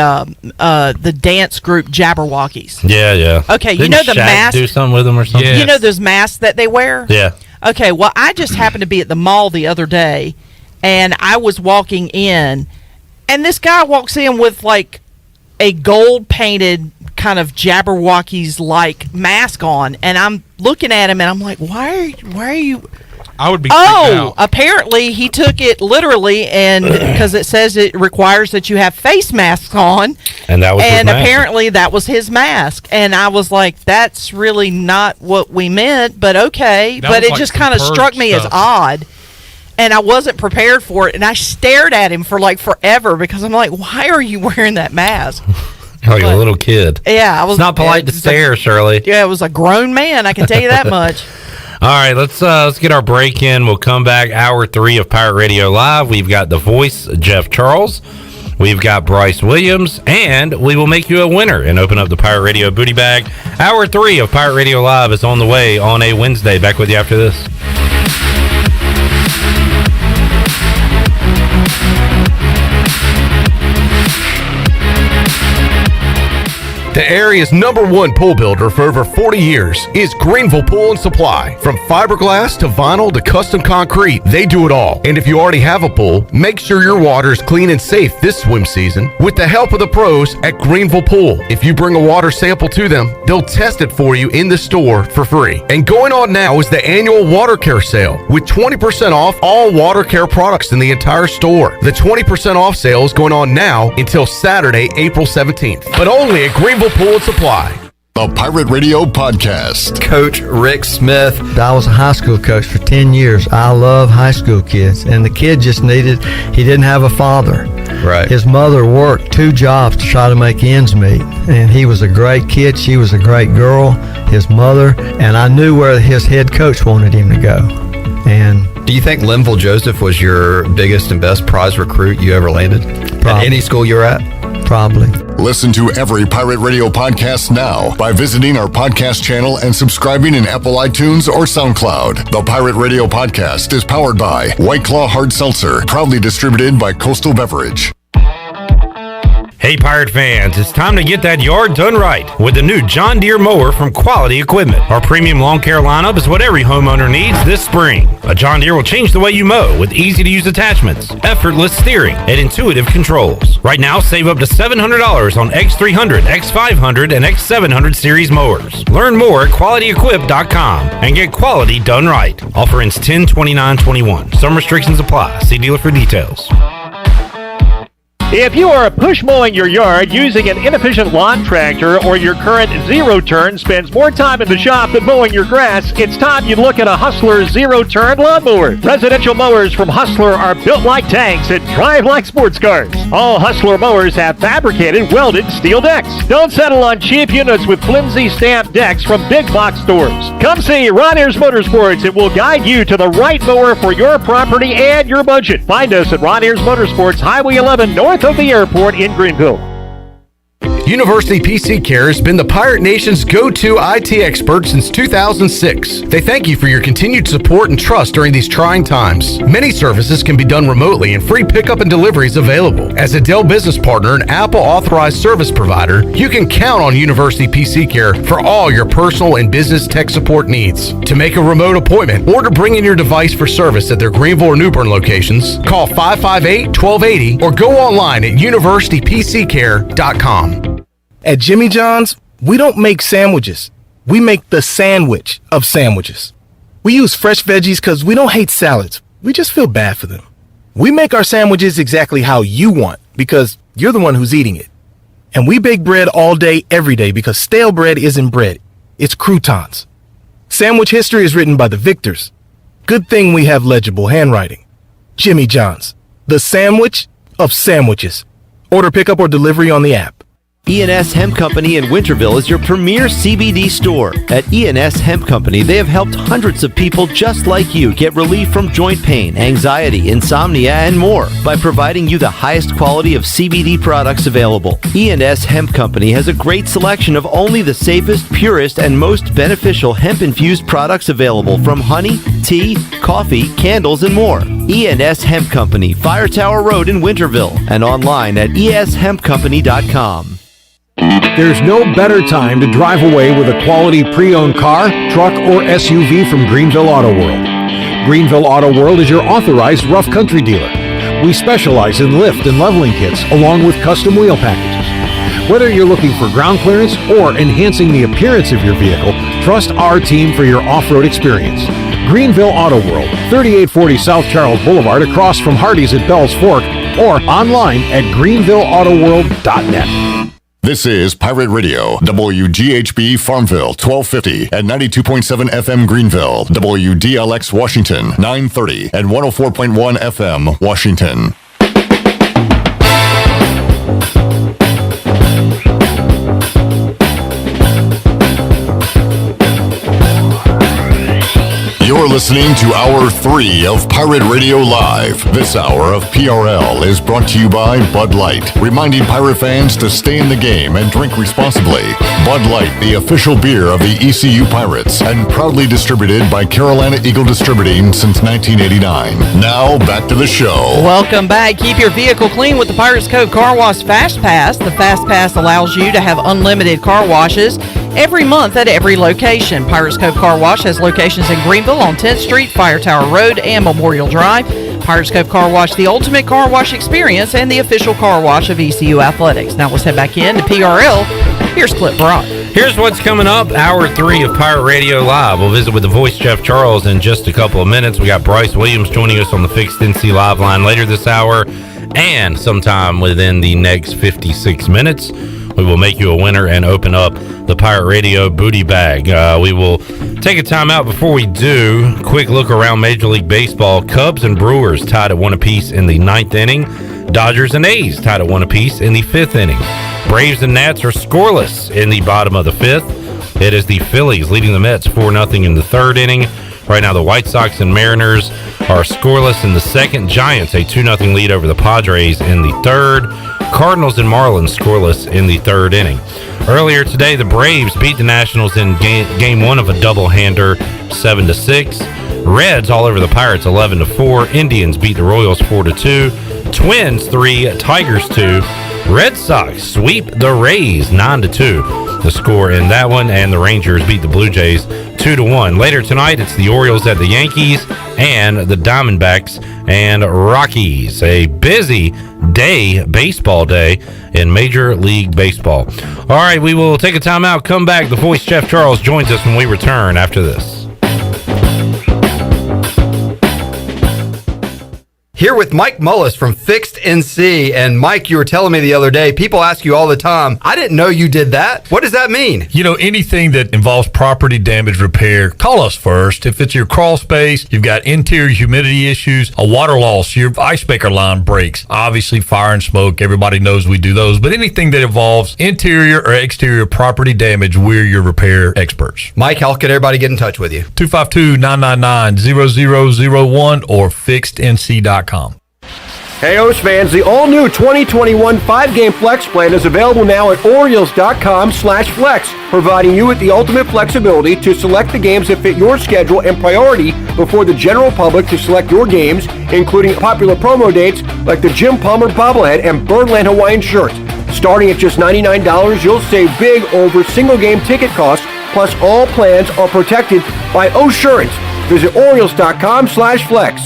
dance group Jabberwockies? Yeah. Okay, Didn't you know the Shaq mask... do something with them or something? Yes. You know those masks that they wear? Yeah. Okay, well, I just happened to be at the mall the other day, and I was walking in, and this guy walks in with, like, a gold-painted kind of Jabberwockies-like mask on, and I'm looking at him, and I'm like, why are you... I would be freaked out. Apparently he took it literally, and because it says it requires that you have face masks on, and that was his mask. Apparently that was his mask, and I was like, that's really not what we meant, but okay. But it just kind of struck me as odd, and I wasn't prepared for it, and I stared at him for like forever because I'm like, why are you wearing that mask? Like a little kid. Yeah, I was. It's not polite to stare, Shirley. Yeah, it was a grown man. I can tell you that much. All right, let's get our break in. We'll come back. Hour 3 of Pirate Radio Live. We've got the voice, Jeff Charles. We've got Bryce Williams, and we will make you a winner and open up the Pirate Radio booty bag. Hour 3 of Pirate Radio Live is on the way on a Wednesday. Back with you after this. The area's #1 pool builder for over 40 years is Greenville Pool and Supply. From fiberglass to vinyl to custom concrete, they do it all. And if you already have a pool, make sure your water is clean and safe this swim season with the help of the pros at Greenville Pool. If you bring a water sample to them, they'll test it for you in the store for free. And going on now is the annual water care sale with 20% off all water care products in the entire store. The 20% off sale is going on now until Saturday, April 17th, but only at Greenville Pool and Supply. The Pirate Radio Podcast. Coach Rick Smith. I was a high school coach for 10 years. I love high school kids. And the kid just he didn't have a father. Right. His mother worked 2 jobs to try to make ends meet. And he was a great kid. She was a great girl, his mother. And I knew where his head coach wanted him to go. And do you think Linville Joseph was your biggest and best prize recruit you ever landed? Probably. At any school you were at? probably. Listen to every Pirate Radio podcast now by visiting our podcast channel and subscribing in Apple iTunes or SoundCloud. The Pirate Radio podcast is powered by White Claw Hard Seltzer, proudly distributed by Coastal Beverage. Hey Pirate fans, it's time to get that yard done right with the new John Deere mower from Quality Equipment. Our premium lawn care lineup is what every homeowner needs this spring. A John Deere will change the way you mow with easy-to-use attachments, effortless steering, and intuitive controls. Right now, save up to $700 on X300, X500, and X700 series mowers. Learn more at QualityEquip.com and get quality done right. Offer ends 10/29/21. Some restrictions apply. See dealer for details. If you are push mowing your yard using an inefficient lawn tractor or your current zero-turn spends more time in the shop than mowing your grass, it's time you look at a Hustler zero-turn lawnmower. Residential mowers from Hustler are built like tanks and drive like sports cars. All Hustler mowers have fabricated, welded steel decks. Don't settle on cheap units with flimsy stamped decks from big box stores. Come see Ron Ayers Motorsports. It will guide you to the right mower for your property and your budget. Find us at Ron Ayers Motorsports, Highway 11 north of the airport in Greenville. University PC Care has been the Pirate Nation's go-to IT expert since 2006. They thank you for your continued support and trust during these trying times. Many services can be done remotely and free pickup and delivery is available. As a Dell business partner and Apple authorized service provider, you can count on University PC Care for all your personal and business tech support needs. To make a remote appointment or to bring in your device for service at their Greenville or New Bern locations, call 558-1280 or go online at universitypccare.com. At Jimmy John's, we don't make sandwiches. We make the sandwich of sandwiches. We use fresh veggies because we don't hate salads. We just feel bad for them. We make our sandwiches exactly how you want because you're the one who's eating it. And we bake bread all day, every day because stale bread isn't bread. It's croutons. Sandwich history is written by the victors. Good thing we have legible handwriting. Jimmy John's, the sandwich of sandwiches. Order pickup or delivery on the app. E&S Hemp Company in Winterville is your premier CBD store. At E&S Hemp Company, they have helped hundreds of people just like you get relief from joint pain, anxiety, insomnia, and more by providing you the highest quality of CBD products available. E&S Hemp Company has a great selection of only the safest, purest, and most beneficial hemp-infused products available from honey, tea, coffee, candles, and more. E&S Hemp Company, Fire Tower Road in Winterville, and online ateshempcompany.com. There's no better time to drive away with a quality pre-owned car, truck, or SUV from Greenville Auto World. Greenville Auto World is your authorized rough country dealer. We specialize in lift and leveling kits along with custom wheel packages. Whether you're looking for ground clearance or enhancing the appearance of your vehicle, trust our team for your off-road experience. Greenville Auto World, 3840 South Charles Boulevard across from Hardee's at Bell's Fork or online at greenvilleautoworld.net. This is Pirate Radio, WGHB Farmville, 1250 and 92.7 FM Greenville, WDLX Washington, 930 and 104.1 FM Washington. You're listening to Hour 3 of Pirate Radio Live. This hour of PRL is brought to you by Bud Light, reminding pirate fans to stay in the game and drink responsibly. Bud Light, the official beer of the ECU Pirates, and proudly distributed by Carolina Eagle Distributing since 1989. Now, back to the show. Welcome back. Keep your vehicle clean with the Pirates Cove Car Wash Fast Pass. The Fast Pass allows you to have unlimited car washes every month at every location. Pirates Cove Car Wash has locations in Greenville on 10th Street, Fire Tower Road, and Memorial Drive. Pirates Cove Car Wash, the ultimate car wash experience and the official car wash of ECU Athletics. Now let's head back in to PRL. Here's Clip Brock. Here's what's coming up. Hour 3 of Pirate Radio Live. We'll visit with the voice Jeff Charles in just a couple of minutes. We got Bryce Williams joining us on the Fixed NC Live line later this hour, and sometime within the next 56 minutes. We will make you a winner and open up the Pirate Radio booty bag. We will take a time out before we do. Quick look around Major League Baseball. Cubs and Brewers tied at 1 apiece in the 9th inning. Dodgers and A's tied at 1 apiece in the 5th inning. Braves and Nats are scoreless in the bottom of the 5th. It is the Phillies leading the Mets 4-0 in the 3rd inning. Right now, the White Sox and Mariners are scoreless in the 2nd. Giants a 2-0 lead over the Padres in the 3rd. Cardinals and Marlins scoreless in the third inning. Earlier today, the Braves beat the Nationals in game one of a doublehander, 7-6. Reds all over the Pirates, 11-4. Indians beat the Royals, 4-2. Twins 3, Tigers 2. Red Sox sweep the Rays, 9-2. The score in that one, and the Rangers beat the Blue Jays 2-1. Later tonight, it's the Orioles at the Yankees and the Diamondbacks and Rockies. A busy day, baseball day in Major League Baseball. All right, we will take a timeout, come back. The voice, Jeff Charles, joins us when we return after this. Here with Mike Mullis from Fixed NC. And Mike, you were telling me the other day, people ask you all the time, I didn't know you did that. What does that mean? You know, anything that involves property damage repair, call us first. If it's your crawl space, you've got interior humidity issues, a water loss, your ice maker line breaks, obviously fire and smoke, everybody knows we do those. But anything that involves interior or exterior property damage, we're your repair experts. Mike, how can everybody get in touch with you? 252-999-0001 or fixednc.com. Hey, O's fans, the all-new 2021 5-game flex plan is available now at Orioles.com/flex, providing you with the ultimate flexibility to select the games that fit your schedule and priority before the general public to select your games, including popular promo dates like the Jim Palmer bobblehead and Birdland Hawaiian shirt. Starting at just $99, you'll save big over single-game ticket costs, plus all plans are protected by O'Surance. Visit Orioles.com/flex.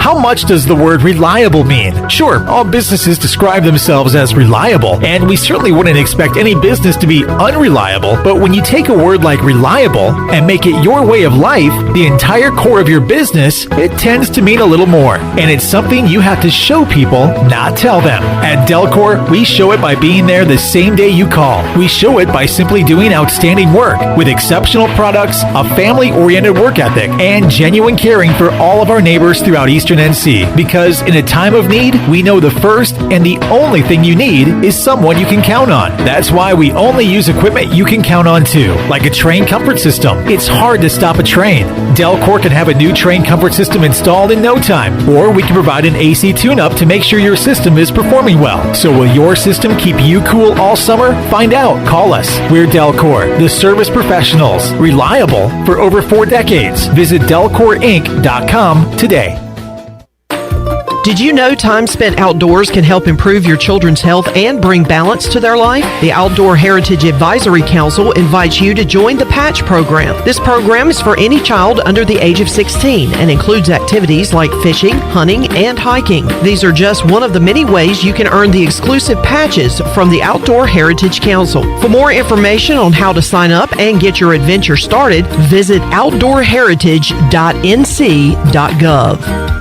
How much does the word reliable mean? Sure, all businesses describe themselves as reliable, and we certainly wouldn't expect any business to be unreliable, but when you take a word like reliable and make it your way of life, the entire core of your business, it tends to mean a little more. And it's something you have to show people, not tell them. At Delcor, we show it by being there the same day you call. We show it by simply doing outstanding work with exceptional products, a family-oriented work ethic, and genuine caring for all of our neighbors throughout Eastern NC, because in a time of need, we know the first and the only thing you need is someone you can count on. That's why we only use equipment you can count on too, like a train comfort system. It's hard to stop a train. Delcor can have a new train comfort system installed in no time, or we can provide an AC tune-up to make sure your system is performing well. So will your system keep you cool all summer? Find out. Call us. We're Delcor, the service professionals, reliable for over 4 decades. Visit DelcorInc.com today. Did you know time spent outdoors can help improve your children's health and bring balance to their life? The Outdoor Heritage Advisory Council invites you to join the Patch program. This program is for any child under the age of 16 and includes activities like fishing, hunting, and hiking. These are just one of the many ways you can earn the exclusive patches from the Outdoor Heritage Council. For more information on how to sign up and get your adventure started, visit outdoorheritage.nc.gov.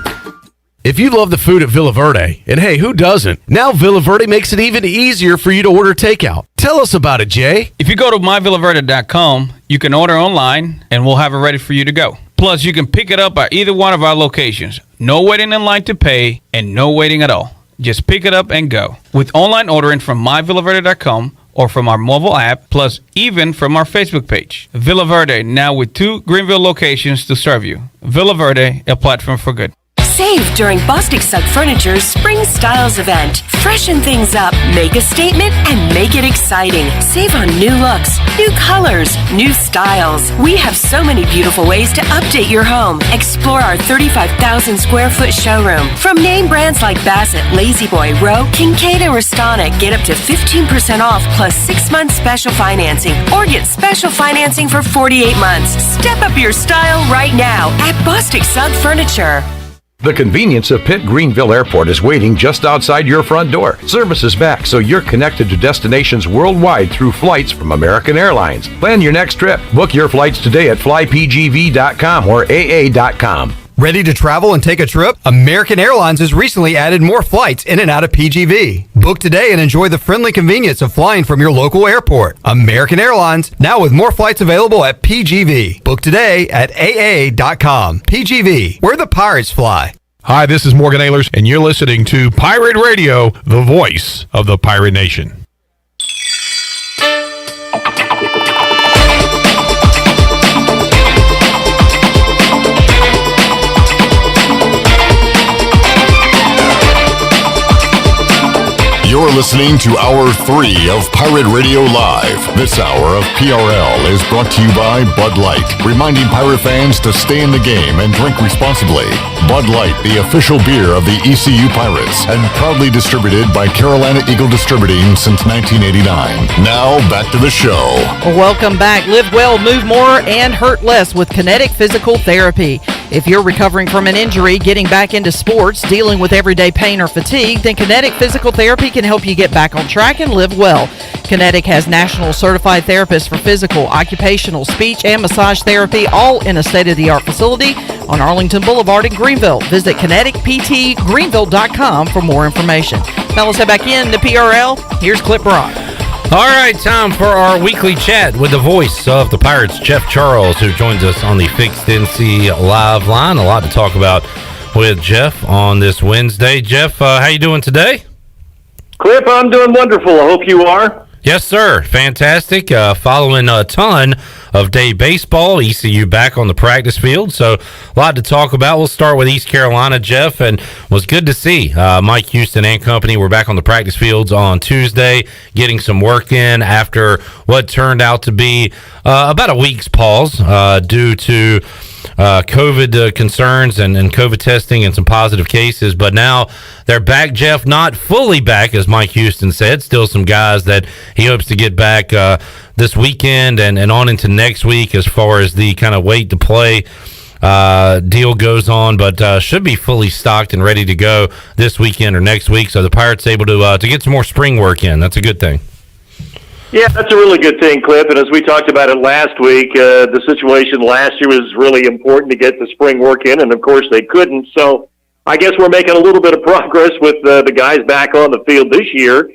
If you love the food at Villa Verde, and hey, who doesn't? Now Villa Verde makes it even easier for you to order takeout. Tell us about it, Jay. If you go to myvillaverde.com, you can order online, and we'll have it ready for you to go. Plus, you can pick it up at either one of our locations. No waiting in line to pay, and no waiting at all. Just pick it up and go. With online ordering from myvillaverde.com or from our mobile app, plus even from our Facebook page. Villa Verde, now with 2 Greenville locations to serve you. Villa Verde, a platform for good. Save during Bostic Sugg Furniture's Spring Styles event. Freshen things up, make a statement, and make it exciting. Save on new looks, new colors, new styles. We have so many beautiful ways to update your home. Explore our 35,000 square foot showroom. From name brands like Bassett, La-Z-Boy, Rowe, Kincaid, and Restana, get up to 15% off plus 6 months special financing, or get special financing for 48 months. Step up your style right now at Bostic Sugg Furniture. The convenience of Pitt Greenville Airport is waiting just outside your front door. Service is back, so you're connected to destinations worldwide through flights from American Airlines. Plan your next trip. Book your flights today at flypgv.com or aa.com. Ready to travel and take a trip? American Airlines has recently added more flights in and out of PGV. Book today and enjoy the friendly convenience of flying from your local airport. American Airlines, now with more flights available at PGV. Book today at aa.com. PGV, where the pirates fly. Hi, this is Morgan Ehlers, and you're listening to Pirate Radio, the voice of the Pirate Nation. You're listening to Hour 3 of Pirate Radio Live. This hour of PRL is brought to you by Bud Light, reminding Pirate fans to stay in the game and drink responsibly. Bud Light, the official beer of the ECU Pirates, and proudly distributed by Carolina Eagle Distributing since 1989. Now, back to the show. Welcome back. Live well, move more, and hurt less with Kinetic Physical Therapy. If you're recovering from an injury, getting back into sports, dealing with everyday pain or fatigue, then Kinetic Physical Therapy can help you get back on track and live well. Kinetic has national certified therapists for physical, occupational, speech, and massage therapy, all in a state-of-the-art facility on Arlington Boulevard in Greenville. Visit kineticptgreenville.com for more information. Now let's head back in to PRL. Here's Clip Brock. All right, time for our weekly chat with the voice of the Pirates, Jeff Charles, who joins us on the Fixed NC Live line. A lot to talk about with Jeff on this Wednesday. Jeff, how you doing today? Clip, I'm doing wonderful. I hope you are. Yes, sir. Fantastic. Following a ton of day baseball, ECU back on the practice field. So a lot to talk about. We'll start with East Carolina, Jeff, and was good to see Mike Houston and company were back on the practice fields on Tuesday, getting some work in after what turned out to be about a week's pause due to COVID concerns and COVID testing and some positive cases. But now they're back, Jeff, not fully back, as Mike Houston said. Still some guys that he hopes to get back this weekend and on into next week as far as the kind of wait to play deal goes on, but should be fully stocked and ready to go this weekend or next week. So the Pirates able to get some more spring work in. That's a good thing. Yeah, that's a really good thing, Clip. And as we talked about it last week, the situation last year was really important to get the spring work in, and of course they couldn't. So I guess we're making a little bit of progress with the guys back on the field this year.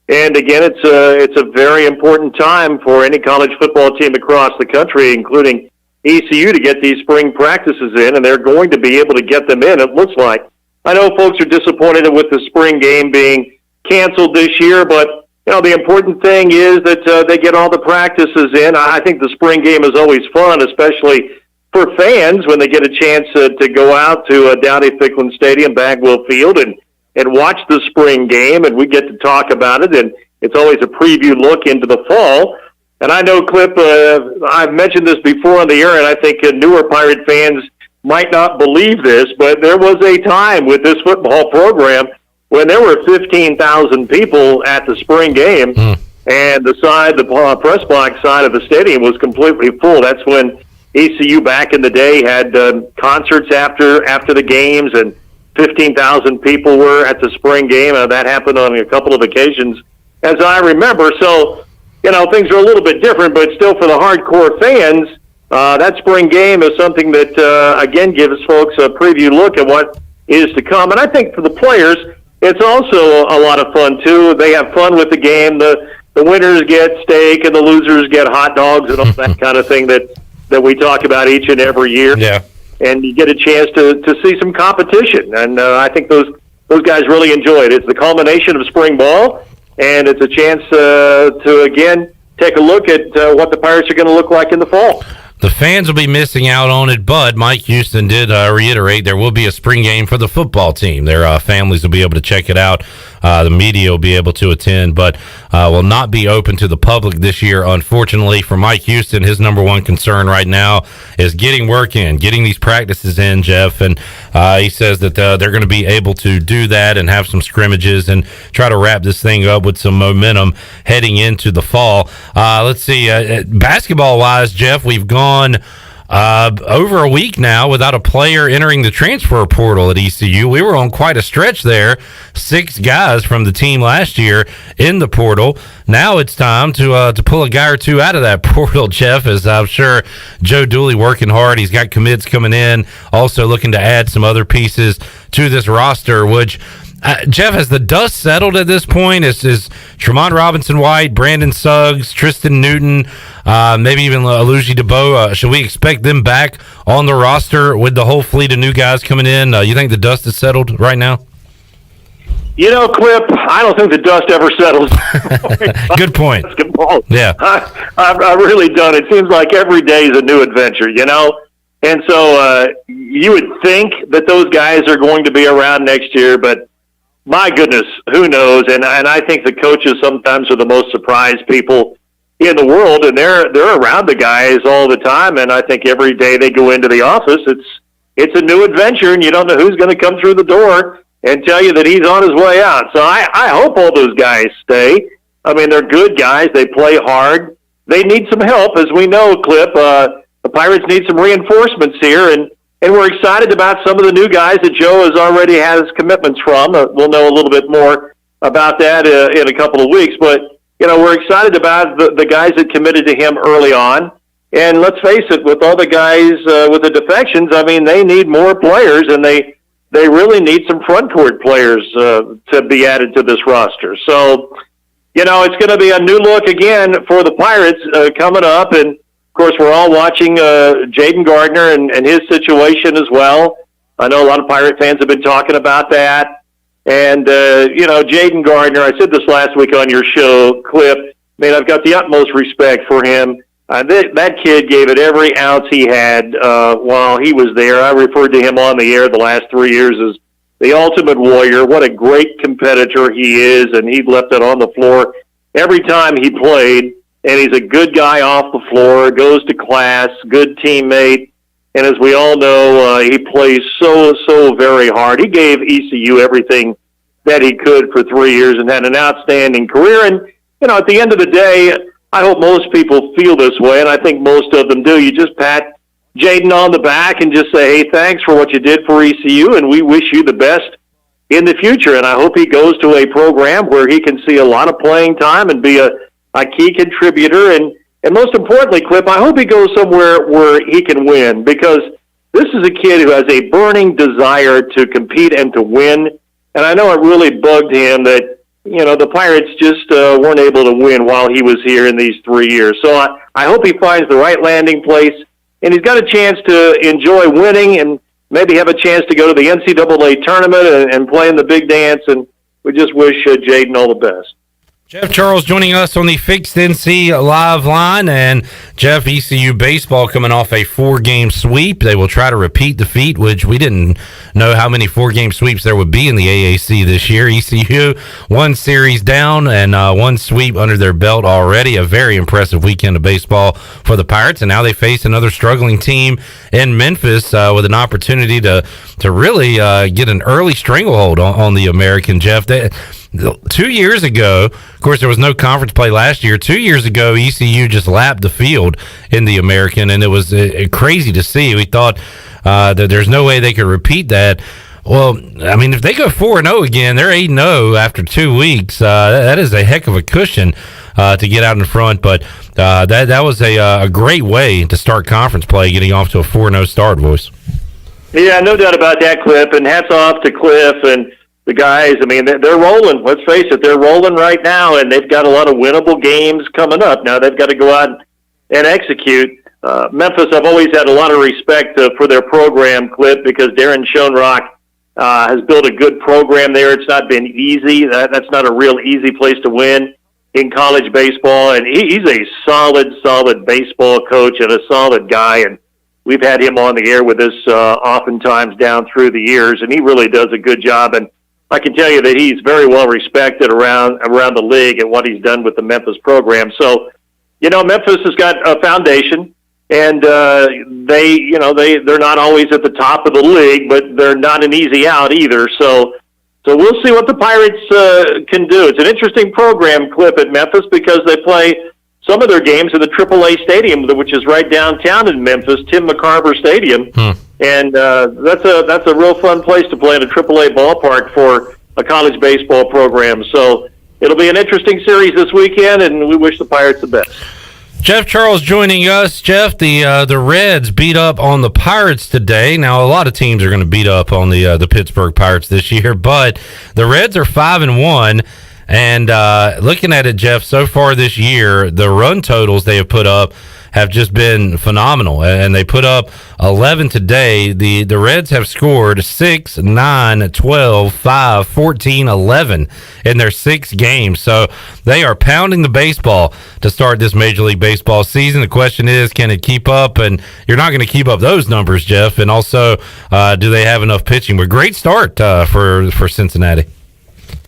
And again, it's a very important time for any college football team across the country, including ECU, to get these spring practices in, and they're going to be able to get them in, it looks like. I know folks are disappointed with the spring game being canceled this year, but you know, the important thing is that they get all the practices in. I think the spring game is always fun, especially for fans when they get a chance to go out to Dowdy-Ficklin Stadium, Bagwell Field, and watch the spring game, and we get to talk about it, and it's always a preview look into the fall. And I know, Clip, I've mentioned this before on the air, and I think newer Pirate fans might not believe this, but there was a time with this football program when there were 15,000 people at the spring game, and the press box side of the stadium was completely full. That's when ECU back in the day had concerts after the games, and 15,000 people were at the spring game. That happened on a couple of occasions, as I remember. So, you know, things are a little bit different, but still for the hardcore fans, that spring game is something that, again, gives folks a preview look at what is to come. And I think for the players, it's also a lot of fun, too. They have fun with the game. The winners get steak and the losers get hot dogs and all that kind of thing that we talk about each and every year. Yeah. And you get a chance to see some competition. And I think those guys really enjoy it. It's the culmination of spring ball, and it's a chance to, again, take a look at what the Pirates are going to look like in the fall. The fans will be missing out on it, but Mike Houston did reiterate there will be a spring game for the football team. Their families will be able to check it out. The media will be able to attend, but will not be open to the public this year, unfortunately. For Mike Houston, his number one concern right now is getting work in, getting these practices in, Jeff. And he says that they're going to be able to do that and have some scrimmages and try to wrap this thing up with some momentum heading into the fall. Let's see, basketball-wise, Jeff, we've gone over a week now without a player entering the transfer portal at ECU. We were on quite a stretch there. 6 guys from the team last year in the portal. Now it's time to pull a guy or two out of that portal, Jeff, as I'm sure Joe Dooley working hard. He's got commits coming in, also looking to add some other pieces to this roster, which Jeff, has the dust settled at this point? Is Tremont Robinson-White, Brandon Suggs, Tristan Newton, maybe even Aluji DeBow, should we expect them back on the roster with the whole fleet of new guys coming in? You think the dust is settled right now? You know, Clip, I don't think the dust ever settles. Good point. Basketball. Yeah. I really don't. It seems like every day is a new adventure, you know? And so you would think that those guys are going to be around next year, but my goodness, who knows? And I think the coaches sometimes are the most surprised people in the world, and they're around the guys all the time. And I think every day they go into the office, it's a new adventure, and you don't know who's going to come through the door and tell you that he's on his way out. So I hope all those guys stay. I mean, they're good guys. They play hard. They need some help, as we know, Clip. The Pirates need some reinforcements here, and we're excited about some of the new guys that Joe already has commitments from. We'll know a little bit more about that in a couple of weeks. But, we're excited about the guys that committed to him early on. And let's face it, with all the guys with the defections, I mean, they need more players, and they really need some front court players to be added to this roster. So, it's going to be a new look again for the Pirates coming up. And, of course, we're all watching Jaden Gardner and his situation as well. I know a lot of Pirate fans have been talking about that. And, Jaden Gardner, I said this last week on your show, Clip, I've got the utmost respect for him. That kid gave it every ounce he had while he was there. I referred to him on the air the last 3 years as the ultimate warrior. What a great competitor he is, and he left it on the floor every time he played. And he's a good guy off the floor, goes to class, good teammate. And as we all know, he plays so very hard. He gave ECU everything that he could for 3 years and had an outstanding career. And, at the end of the day, I hope most people feel this way, and I think most of them do. You just pat Jaden on the back and just say, hey, thanks for what you did for ECU, and we wish you the best in the future. And I hope he goes to a program where he can see a lot of playing time and be a key contributor. And most importantly, Clip, I hope he goes somewhere where he can win, because this is a kid who has a burning desire to compete and to win. And I know it really bugged him that, the Pirates just weren't able to win while he was here in these 3 years. So I hope he finds the right landing place, and he's got a chance to enjoy winning and maybe have a chance to go to the NCAA tournament and play in the big dance. And we just wish Jaden all the best. Jeff Charles joining us on the Fixed NC Live line. And Jeff, ECU baseball coming off a 4-game sweep. They will try to repeat the feat, which we didn't know how many 4-game sweeps there would be in the AAC this year. ECU, 1 series down and 1 sweep under their belt already. A very impressive weekend of baseball for the Pirates. And now they face another struggling team in Memphis with an opportunity to really get an early stranglehold on the American, Jeff. 2 years ago, of course, there was no conference play last year. 2 years ago, ECU just lapped the field in the American, and it was crazy to see. We thought that there's no way they could repeat that. Well, I mean, if they go 4-0 again, they're 8-0 after 2 weeks. That is a heck of a cushion to get out in front. But that was a great way to start conference play, getting off to a 4-0 start, Voice. Yeah, no doubt about that, Cliff. And hats off to Cliff and the guys. I mean, they're rolling. Let's face it, they're rolling right now, and they've got a lot of winnable games coming up. Now they've got to go out and execute. Memphis, I've always had a lot of respect for their program, Cliff, because Darren Schoenrock has built a good program there. It's not been easy. That's not a real easy place to win in college baseball, and he's a solid baseball coach and a solid guy, and we've had him on the air with us oftentimes down through the years, and he really does a good job. And I can tell you that he's very well respected around the league and what he's done with the Memphis program. So, Memphis has got a foundation, and they're not always at the top of the league, but they're not an easy out either. So we'll see what the Pirates can do. It's an interesting program, Clip, at Memphis, because they play some of their games in the AAA stadium, which is right downtown in Memphis, Tim McCarver Stadium. And that's a real fun place to play in a AAA ballpark for a college baseball program. So it'll be an interesting series this weekend, and we wish the Pirates the best. Jeff Charles joining us. Jeff, the Reds beat up on the Pirates today. Now, a lot of teams are going to beat up on the Pittsburgh Pirates this year, but the Reds are 5-1. And looking at it, Jeff, so far this year, the run totals they have put up have just been phenomenal. And they put up 11 today. The Reds have scored 6, 9, 12, 5, 14, 11 in their 6 games. So they are pounding the baseball to start this Major League Baseball season. The question is, can it keep up? And you're not going to keep up those numbers, Jeff. And also, do they have enough pitching? But great start for Cincinnati.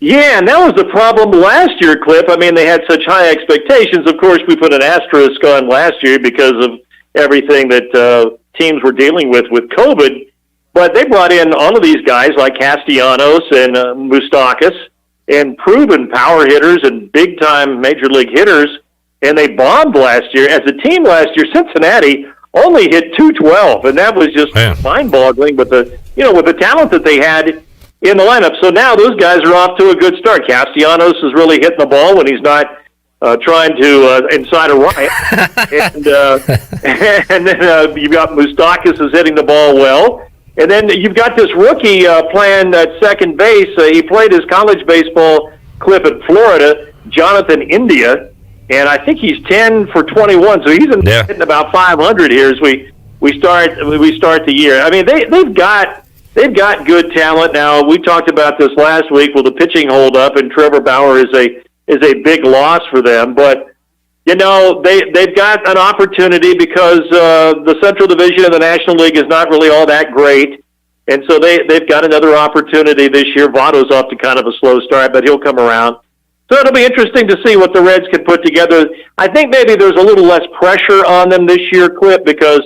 Yeah, and that was the problem last year, Clip. I mean, they had such high expectations. Of course, we put an asterisk on last year because of everything that teams were dealing with COVID. But they brought in all of these guys like Castellanos and Moustakis and proven power hitters and big-time major league hitters, and they bombed last year. As a team last year, Cincinnati only hit .212, and that was just mind-boggling with the talent that they had in the lineup. So now those guys are off to a good start. Castellanos is really hitting the ball when he's not trying to incite a riot. and then you've got Moustakis is hitting the ball well. And then you've got this rookie playing at second base. He played his college baseball Clip at Florida, Jonathan India, and I think he's 10 for 21. So he's hitting about 500 here as we start the year. I mean, they've got good talent now. We talked about this last week. Will the pitching hold up? And Trevor Bauer is a big loss for them. But you know, they've got an opportunity because the Central Division of the National League is not really all that great. And so they've got another opportunity this year. Votto's off to kind of a slow start, but he'll come around. So it'll be interesting to see what the Reds can put together. I think maybe there's a little less pressure on them this year, Clip, because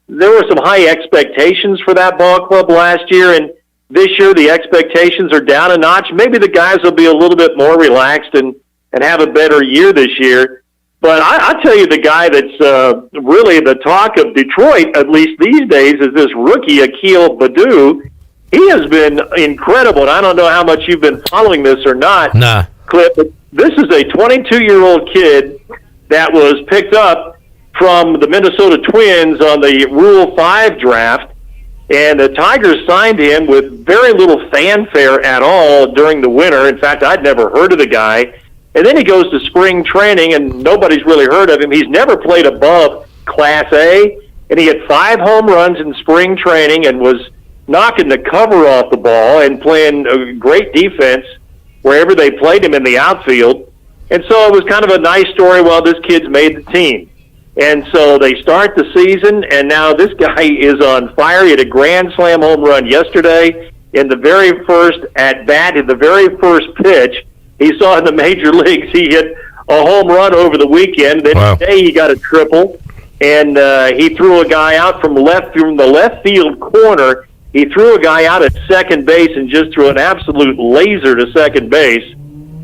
there were some high expectations for that ball club last year, and this year the expectations are down a notch. Maybe the guys will be a little bit more relaxed and have a better year this year. But I'll tell you, the guy that's really the talk of Detroit, at least these days, is this rookie, Akil Baddoo. He has been incredible, and I don't know how much you've been following this or not, Clip, but this is a 22-year-old kid that was picked up from the Minnesota Twins on the Rule 5 draft, and the Tigers signed him with very little fanfare at all during the winter. In fact, I'd never heard of the guy. And then he goes to spring training, and nobody's really heard of him. He's never played above Class A, and he had 5 home runs in spring training and was knocking the cover off the ball and playing a great defense wherever they played him in the outfield. And so it was kind of a nice story. Well, this kid's made the team. And so they start the season, and now this guy is on fire. He had a grand slam home run yesterday in the very first at-bat, in the very first pitch. He saw in the major leagues he hit a home run over the weekend. Then today he got a triple, and he threw a guy out from the left field corner. He threw a guy out at second base and just threw an absolute laser to second base.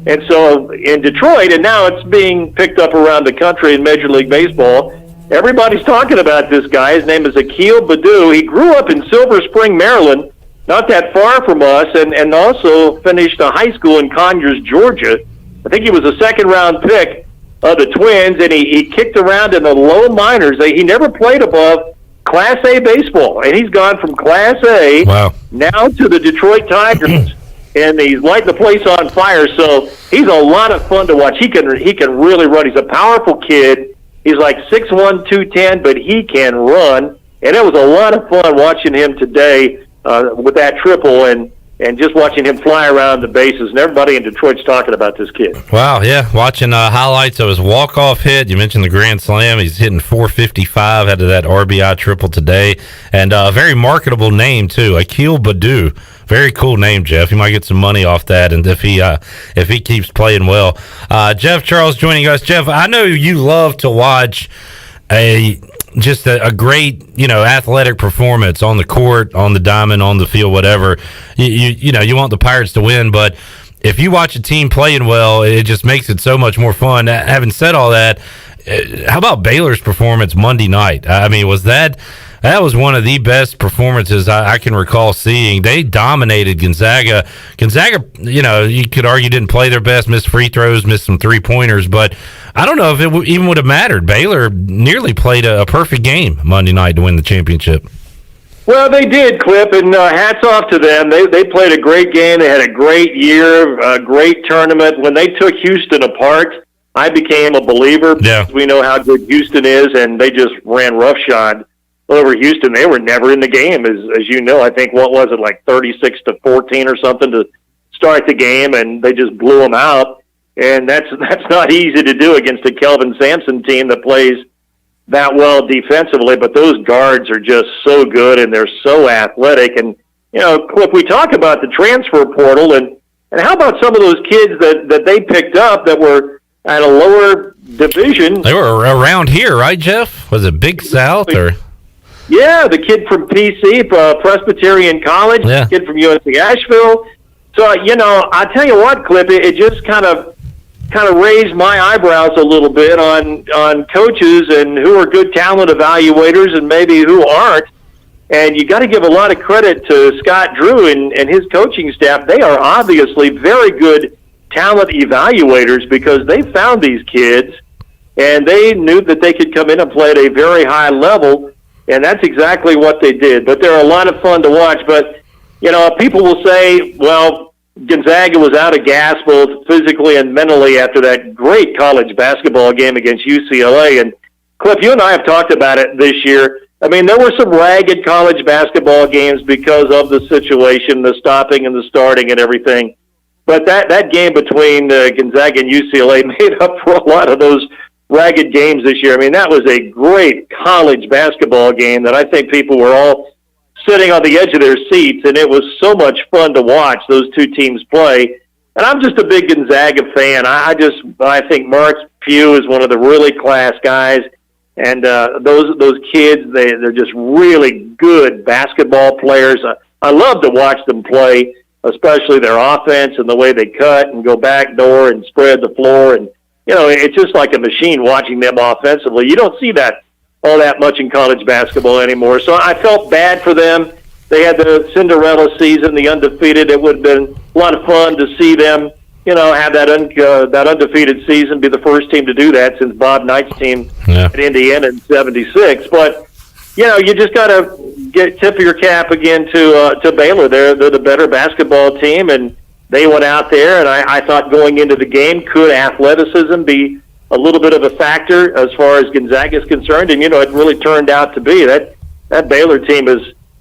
And so in Detroit, and now it's being picked up around the country in Major League Baseball, everybody's talking about this guy. His name is Akil Baddoo. He grew up in Silver Spring, Maryland, not that far from us, and also finished a high school in Conyers, Georgia. I think he was a second-round pick of the Twins, and he kicked around in the low minors. He never played above Class A baseball, and he's gone from Class A now to the Detroit Tigers, and he's lighting the place on fire. So he's a lot of fun to watch. He can really run. He's a powerful kid. He's like 6'1", 210, but he can run, and it was a lot of fun watching him today with that triple and just watching him fly around the bases. And everybody in Detroit's talking about this kid. Wow, yeah. Watching highlights of his walk-off hit. You mentioned the grand slam. He's hitting .455 out of that RBI triple today. And a very marketable name, too, Akil Baddoo. Very cool name, Jeff. You might get some money off that, and if he keeps playing well. Jeff Charles joining us. Jeff, I know you love to watch a great, athletic performance on the court, on the diamond, on the field, whatever. You want the Pirates to win, but if you watch a team playing well, it just makes it so much more fun. Having said all that, how about Baylor's performance Monday night? I mean, that was one of the best performances I can recall seeing. They dominated Gonzaga. Gonzaga, you could argue didn't play their best, missed free throws, missed some three-pointers, but I don't know if it even would have mattered. Baylor nearly played a perfect game Monday night to win the championship. Well, they did, Clip, and hats off to them. They played a great game. They had a great year, a great tournament. When they took Houston apart, I became a believer. Yeah. We know how good Houston is, and they just ran roughshod over Houston. They were never in the game, as you know. I think, what was it, like 36-14 or something to start the game, and they just blew them out. And that's not easy to do against a Kelvin Sampson team that plays that well defensively. But those guards are just so good, and they're so athletic. And Clip, we talk about the transfer portal, and And how about some of those kids that they picked up that were at a lower division? They were around here, right, Jeff? Was it Big South or? Yeah, the kid from PC, Presbyterian College, the kid from UNC Asheville. So, I tell you what, Clip, it just kind of raised my eyebrows a little bit on coaches and who are good talent evaluators and maybe who aren't. And you got to give a lot of credit to Scott Drew and his coaching staff. They are obviously very good talent evaluators because they found these kids and they knew that they could come in and play at a very high level, and that's exactly what they did. But they're a lot of fun to watch. But, people will say, well, Gonzaga was out of gas both physically and mentally after that great college basketball game against UCLA. And, Cliff, you and I have talked about it this year. I mean, there were some ragged college basketball games because of the situation, the stopping and the starting and everything. But that game between Gonzaga and UCLA made up for a lot of those ragged games this year. I mean, that was a great college basketball game that I think people were all sitting on the edge of their seats, and it was so much fun to watch those two teams play. And I'm just a big Gonzaga fan. I think Mark Few is one of the really class guys. And those kids, they're just really good basketball players. I love to watch them play, especially their offense and the way they cut and go back door and spread the floor. And, it's just like a machine watching them offensively. You don't see that all that much in college basketball anymore. So I felt bad for them. They had the Cinderella season, the undefeated. It would have been a lot of fun to see them, have that undefeated season, be the first team to do that since Bob Knight's team at Indiana in '76. But you just got to tip your cap again to Baylor. They're the better basketball team, and they went out there. And I thought going into the game, could athleticism be a little bit of a factor as far as Gonzaga is concerned? And it really turned out to be that Baylor team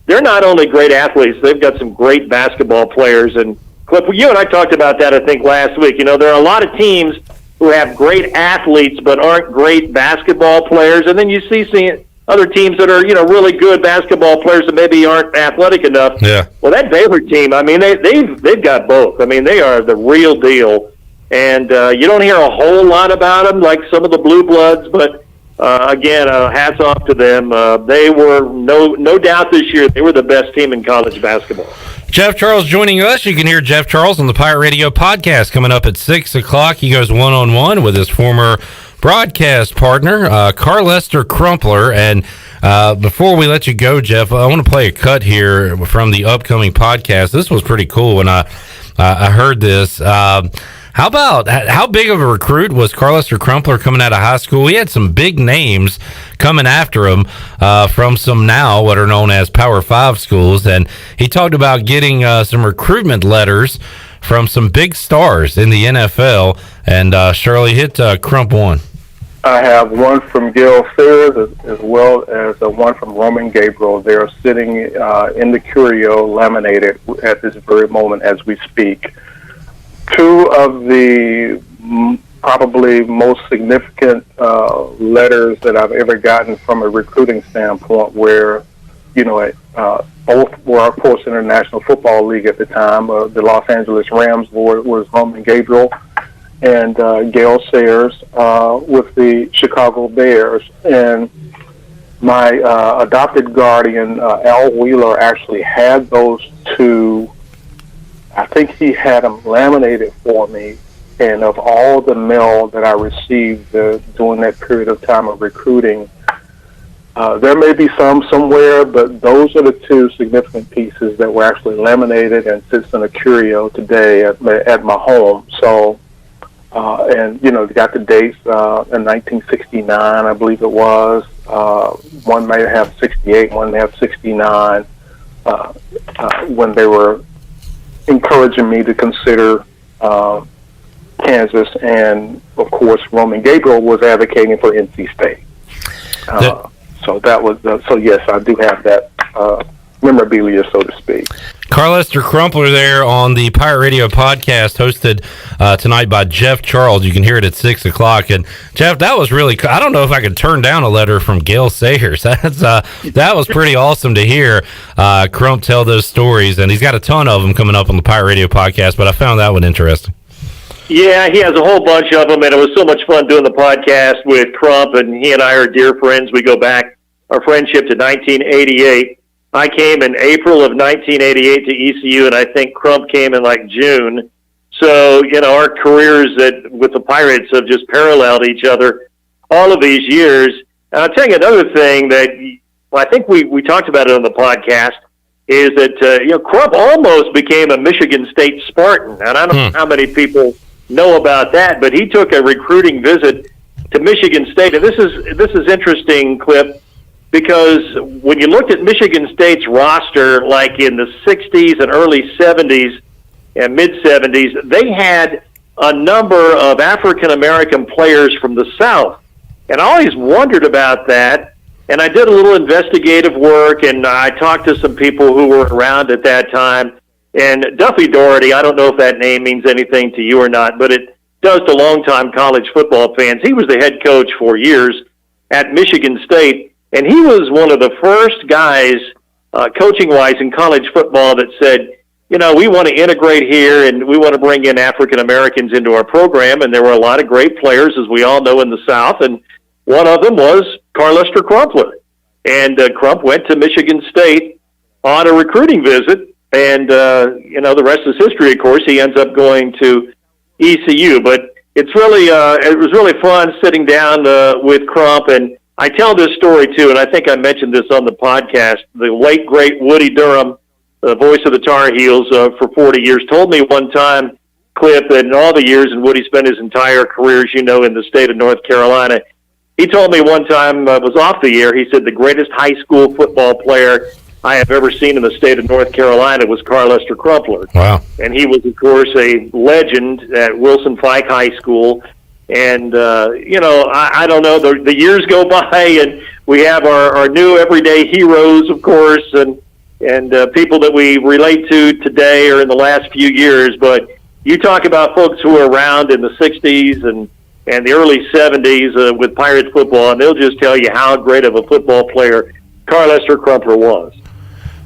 they're not only great athletes, they've got some great basketball players. And Cliff, you and I talked about that, I think, last week. There are a lot of teams who have great athletes but aren't great basketball players. And then you see other teams that are, really good basketball players that maybe aren't athletic enough. Yeah. Well, that Baylor team, I mean, they've got both. I mean, they are the real deal. And you don't hear a whole lot about them like some of the Blue Bloods, but again, hats off to them. They were, no doubt this year, they were the best team in college basketball. Jeff Charles joining us. You can hear Jeff Charles on the Pirate Radio podcast coming up at 6 o'clock. He goes one-on-one with his former broadcast partner, Carlester Crumpler. And before we let you go, Jeff, I want to play a cut here from the upcoming podcast. This was pretty cool when I heard this. How big of a recruit was Carlester Crumpler coming out of high school? He had some big names coming after him from some now what are known as Power 5 schools, and he talked about getting some recruitment letters from some big stars in the NFL. And Shirley, hit Crump one. I have one from Gale Sayers as well as one from Roman Gabriel. They are sitting in the curio laminated at this very moment as we speak. Two of the probably most significant letters that I've ever gotten from a recruiting standpoint where, both were, of course, in the National Football League at the time. The Los Angeles Rams was Roman Gabriel and Gale Sayers with the Chicago Bears. And my adopted guardian, Al Wheeler, actually had those two. I think he had them laminated for me, and of all the mail that I received during that period of time of recruiting, there may be some somewhere, but those are the two significant pieces that were actually laminated and sits in a curio today at my home. So, and got the dates in 1969, I believe it was. One may have 68, one may have 69, when they were encouraging me to consider Kansas, and of course Roman Gabriel was advocating for NC State. So that was so yes, I do have that memorabilia, so to speak. Carl Lester Crumpler there on the Pirate Radio podcast, hosted tonight by Jeff Charles. You can hear it at 6 o'clock. And Jeff, that was really I don't know if I could turn down a letter from Gail Sayers. That was pretty awesome to hear Crump tell those stories. And he's got a ton of them coming up on the Pirate Radio podcast, but I found that one interesting. Yeah, he has a whole bunch of them, and it was so much fun doing the podcast with Crump, and he and I are dear friends. We go back, our friendship, to 1988. I came in April of 1988 to ECU, and I think Crump came in like June. So, our careers with the Pirates have just paralleled each other all of these years. And I'll tell you another thing that I think we talked about it on the podcast is that, Crump almost became a Michigan State Spartan. And I don't know how many people know about that, but he took a recruiting visit to Michigan State. And this is interesting, Clip, because when you looked at Michigan State's roster, like in the 60s and early 70s and mid-70s, they had a number of African-American players from the South. And I always wondered about that, and I did a little investigative work, and I talked to some people who were around at that time. And Duffy Doherty, I don't know if that name means anything to you or not, but it does to longtime college football fans. He was the head coach for years at Michigan State. And he was one of the first guys, coaching-wise in college football, that said, we want to integrate here and we want to bring in African-Americans into our program. And there were a lot of great players, as we all know, in the South. And one of them was Carl Lester Crumpler. And Crump went to Michigan State on a recruiting visit. And, the rest is history, of course. He ends up going to ECU. But it's really, it was really fun sitting down with Crump. And I tell this story, too, and I think I mentioned this on the podcast. The late, great Woody Durham, the voice of the Tar Heels for 40 years, told me one time, Cliff, that in all the years, and Woody spent his entire career, as you know, in the state of North Carolina, he told me one time, it was off the air, he said, the greatest high school football player I have ever seen in the state of North Carolina was Carl Lester Crumpler. Wow. And he was, of course, a legend at Wilson Fike High School. And, I don't know, the years go by, and we have our new everyday heroes, of course, and people that we relate to today or in the last few years. But you talk about folks who were around in the 60s and the early 70s with Pirates football, and they'll just tell you how great of a football player Carl Lester Crumpler was.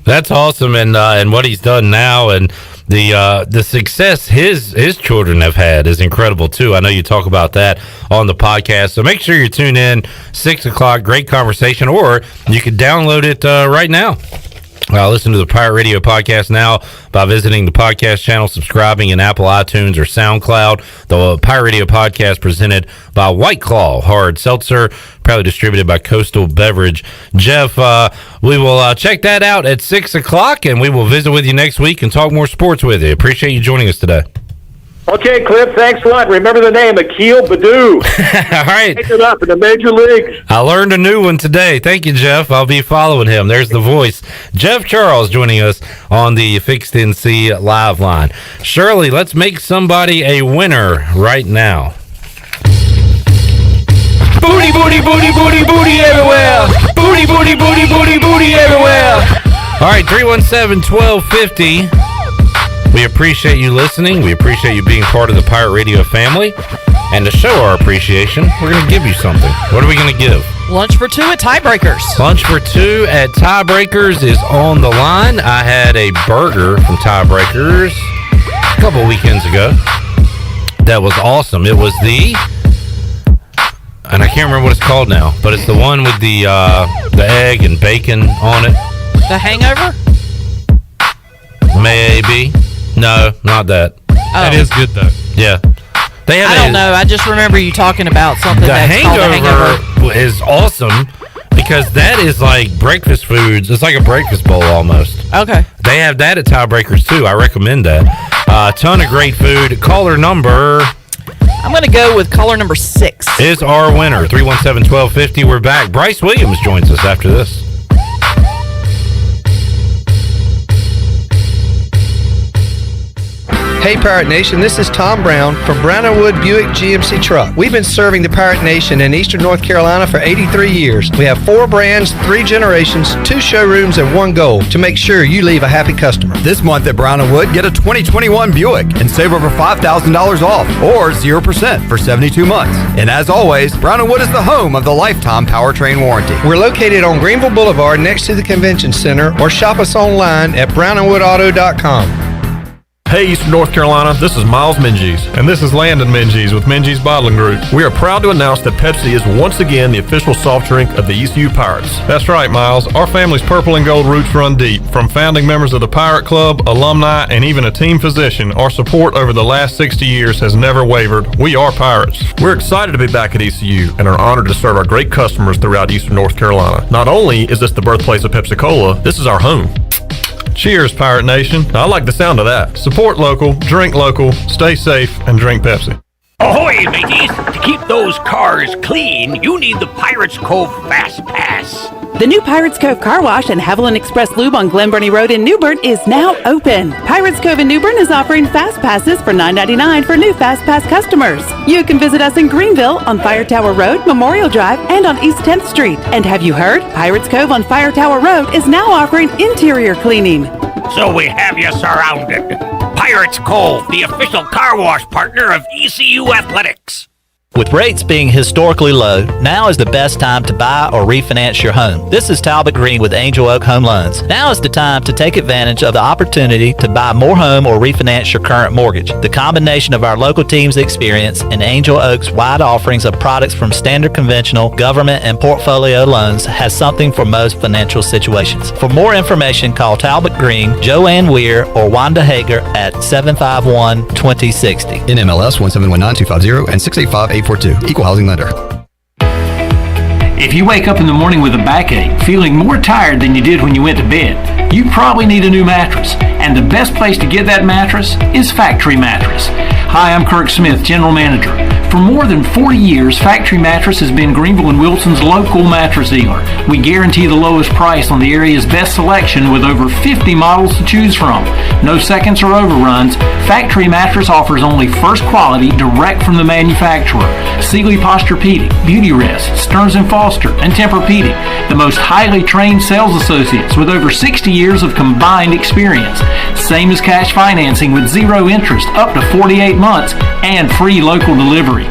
That's awesome, and what he's done now, and the success his children have had is incredible too. I know you talk about that on the podcast, so make sure you tune in 6 o'clock. Great conversation, or you can download it right now. Listen to the Pirate Radio podcast now by visiting the podcast channel, subscribing in Apple iTunes or SoundCloud. The Pirate Radio podcast presented by White Claw Hard Seltzer, proudly distributed by Coastal Beverage. Jeff, we will check that out at 6 o'clock, and we will visit with you next week and talk more sports with you. Appreciate you joining us today. Okay, Cliff, thanks a lot. Remember the name, Akil Badu. All right. Take it up in the major leagues. I learned a new one today. Thank you, Jeff. I'll be following him. There's the voice. Jeff Charles joining us on the Fixed NC Live line. Shirley, let's make somebody a winner right now. Booty, booty, booty, booty, booty everywhere. Booty, booty, booty, booty, booty everywhere. All right, 317-1250. We appreciate you listening. We appreciate you being part of the Pirate Radio family. And to show our appreciation, we're going to give you something. What are we going to give? Lunch for two at Tiebreakers. Lunch for two at Tiebreakers is on the line. I had a burger from Tiebreakers a couple weekends ago. That was awesome. It was and I can't remember what it's called now, but it's the one with the egg and bacon on it. The Hangover? Maybe. No, not that. Oh. That is good though. Yeah. I don't know. I just remember you talking about something that's called the Hangover. Is awesome because that is like breakfast foods. It's like a breakfast bowl almost. Okay. They have that at Tiebreakers too. I recommend that. A ton of great food. Caller number... I'm going to go with caller number 6. Is our winner. 317-1250. We're back. Bryce Williams joins us after this. Hey Pirate Nation, this is Tom Brown from Brown & Wood Buick GMC Truck. We've been serving the Pirate Nation in Eastern North Carolina for 83 years. We have 4 brands, 3 generations, 2 showrooms, and 1 goal to make sure you leave a happy customer. This month at Brown & Wood, get a 2021 Buick and save over $5,000 off or 0% for 72 months. And as always, Brown & Wood is the home of the lifetime powertrain warranty. We're located on Greenville Boulevard next to the Convention Center, or shop us online at brownandwoodauto.com. Hey, Eastern North Carolina, this is Miles Minges. And this is Landon Minges with Minges Bottling Group. We are proud to announce that Pepsi is once again the official soft drink of the ECU Pirates. That's right, Miles. Our family's purple and gold roots run deep. From founding members of the Pirate Club, alumni, and even a team physician, our support over the last 60 years has never wavered. We are Pirates. We're excited to be back at ECU and are honored to serve our great customers throughout Eastern North Carolina. Not only is this the birthplace of Pepsi-Cola, this is our home. Cheers, Pirate Nation. I like the sound of that. Support local, drink local, stay safe, and drink Pepsi. Ahoy, mateys! To keep those cars clean, you need the Pirates Cove Fast Pass. The new Pirates Cove Car Wash and Haviland Express Lube on Glen Burnie Road in New Bern is now open. Pirates Cove in New Bern is offering Fast Passes for $9.99 for new Fast Pass customers. You can visit us in Greenville on Fire Tower Road, Memorial Drive, and on East 10th Street. And have you heard? Pirates Cove on Fire Tower Road is now offering interior cleaning. So we have you surrounded. Pirates Cove, the official car wash partner of ECU Athletics. With rates being historically low, now is the best time to buy or refinance your home. This is Talbot Green with Angel Oak Home Loans. Now is the time to take advantage of the opportunity to buy more home or refinance your current mortgage. The combination of our local team's experience and Angel Oak's wide offerings of products from standard conventional, government, and portfolio loans has something for most financial situations. For more information, call Talbot Green, Joanne Weir, or Wanda Hager at 751-2060. NMLS 1719250 and 685-842. Equal housing lender. If you wake up in the morning with a backache, feeling more tired than you did when you went to bed, you probably need a new mattress. And the best place to get that mattress is Factory Mattress. Hi, I'm Kirk Smith, General Manager. For more than 40 years, Factory Mattress has been Greenville and Wilson's local mattress dealer. We guarantee the lowest price on the area's best selection with over 50 models to choose from. No seconds or overruns. Factory Mattress offers only first quality, direct from the manufacturer. Sealy Posturepedic, Beautyrest, Stearns & Foster, and Tempur-Pedic. The most highly trained sales associates with over 60 years of combined experience. Same as cash financing with 0 interest up to 48 months and free local delivery.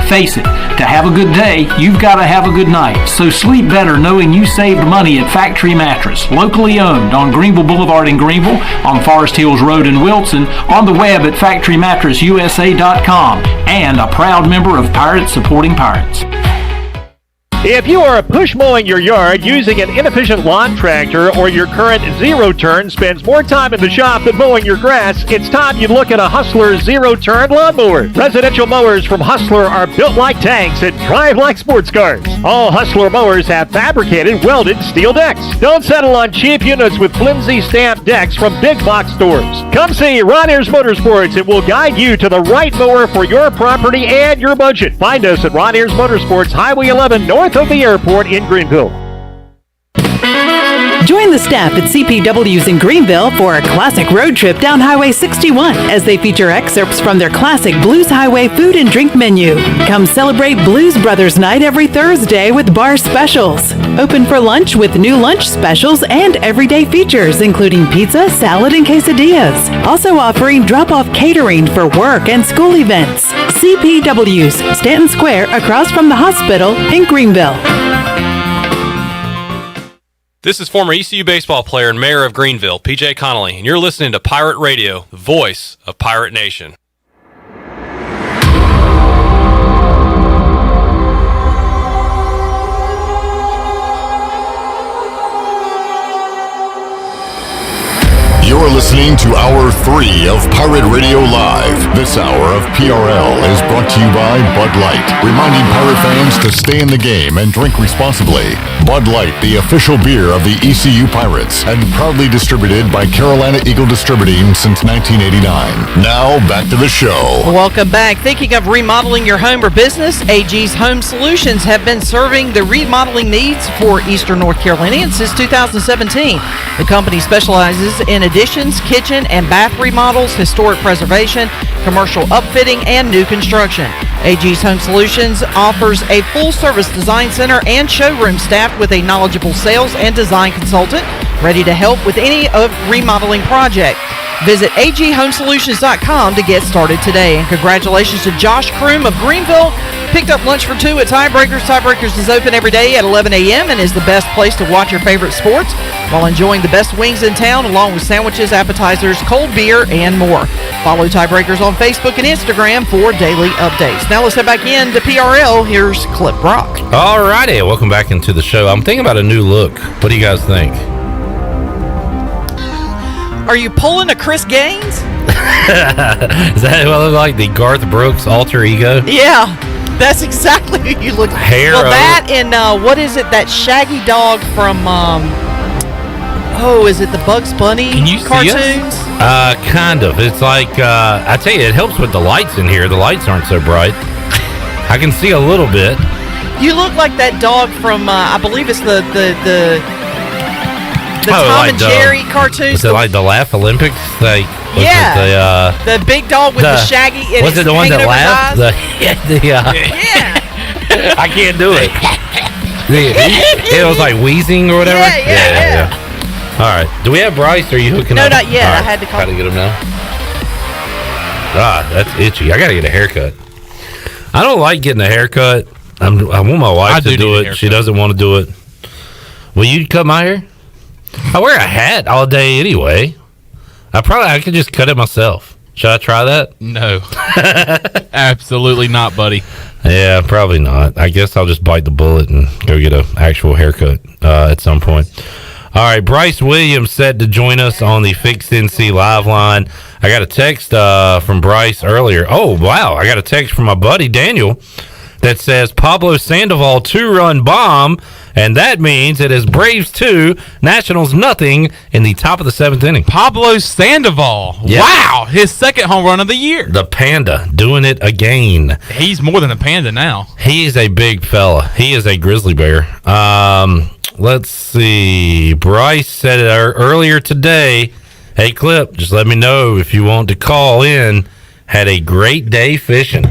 Face it, to have a good day, you've got to have a good night. So sleep better knowing you saved money at Factory Mattress, locally owned on Greenville Boulevard in Greenville, on Forest Hills Road in Wilson, on the web at factorymattressusa.com, and a proud member of Pirates Supporting Pirates. If you are push mowing your yard using an inefficient lawn tractor or your current zero-turn spends more time in the shop than mowing your grass, it's time you look at a Hustler zero-turn lawnmower. Residential mowers from Hustler are built like tanks and drive like sports cars. All Hustler mowers have fabricated, welded steel decks. Don't settle on cheap units with flimsy stamped decks from big box stores. Come see Ron Ayers Motorsports. It will guide you to the right mower for your property and your budget. Find us at Ron Ayers Motorsports, Highway 11, north of the airport in Greenville. Join the staff at CPW's in Greenville for a classic road trip down Highway 61 as they feature excerpts from their classic Blues Highway food and drink menu. Come celebrate Blues Brothers Night every Thursday with bar specials. Open for lunch with new lunch specials and everyday features including pizza, salad, and quesadillas. Also offering drop-off catering for work and school events. CPW's, Stanton Square across from the hospital in Greenville. This is former ECU baseball player and mayor of Greenville, PJ Connolly, and you're listening to Pirate Radio, the voice of Pirate Nation. You're listening to Hour 3 of Pirate Radio Live. This hour of PRL is brought to you by Bud Light, reminding Pirate fans to stay in the game and drink responsibly. Bud Light, the official beer of the ECU Pirates, and proudly distributed by Carolina Eagle Distributing since 1989. Now, back to the show. Welcome back. Thinking of remodeling your home or business? AG's Home Solutions have been serving the remodeling needs for Eastern North Carolinians since 2017. The company specializes in additions, kitchen and bath remodels, historic preservation, commercial upfitting, and new construction. AG's Home Solutions offers a full-service design center and showroom staffed with a knowledgeable sales and design consultant ready to help with any remodeling project. Visit aghomesolutions.com to get started today. And congratulations to Josh Kroom of Greenville. Picked up lunch for two at Tiebreakers. Tiebreakers is open every day at 11 a.m. and is the best place to watch your favorite sports while enjoying the best wings in town, along with sandwiches, appetizers, cold beer, and more. Follow Tiebreakers on Facebook and Instagram for daily updates. Now let's head back in to PRL. Here's Clip Brock. All righty, welcome back into the show. I'm thinking about a new look. What do you guys think? Are you pulling a Chris Gaines? Is that what I look like? The Garth Brooks alter ego? Yeah, that's exactly who you look like. Hair well, that and what is it? That shaggy dog from is it the Bugs Bunny cartoons? Kind of. It's like I tell you, it helps with the lights in here. The lights aren't so bright. I can see a little bit. You look like that dog from I believe it's the Tom and Jerry cartoons. Was it like the Laugh Olympics? Like, the big dog with the shaggy. And was it the one that laughed? Yeah. I can't do it. It was like wheezing or whatever. Yeah. All right. Do we have Bryce? Or are you hooking up? No, not yet. Right. I had to call. Gotta get him now. That's itchy. I gotta get a haircut. I don't like getting a haircut. I want my wife to do it. She doesn't want to do it. Will you cut my hair? I wear a hat all day anyway. I could just cut it myself. Should I try that? No. Absolutely not, buddy. Yeah, probably not. I guess I'll just bite the bullet and go get an actual haircut at some point. All right, Bryce Williams said to join us on the Fixed NC Live line. I got a text from Bryce earlier. Oh, wow. I got a text from my buddy Daniel that says Pablo Sandoval 2-run bomb, and that means it is Braves 2, Nationals nothing in the top of the 7th inning. Pablo Sandoval. Yeah. Wow, his second home run of the year. The Panda doing it again. He's more than a panda now. He is a big fella. He is a grizzly bear. Let's see. Bryce said it earlier today. Hey, Clip, just let me know if you want to call in. Had a great day fishing.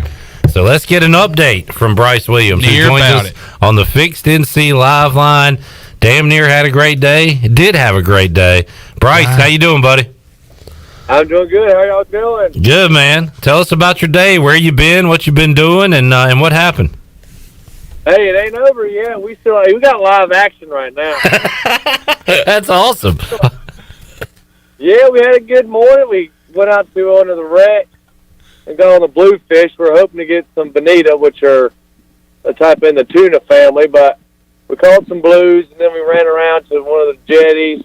So let's get an update from Bryce Williams, who joins us on the Fixed NC Live line. Damn near had a great day. Did have a great day. Bryce, how you doing, buddy? I'm doing good. How y'all doing? Good, man. Tell us about your day. Where you been? What you been doing? And what happened? Hey, it ain't over yet. We got live action right now. That's awesome. Yeah, we had a good morning. We went out to under the wreck and got on the bluefish. We're hoping to get some bonita, which are a type in the tuna family, but we caught some blues, and then we ran around to one of the jetties.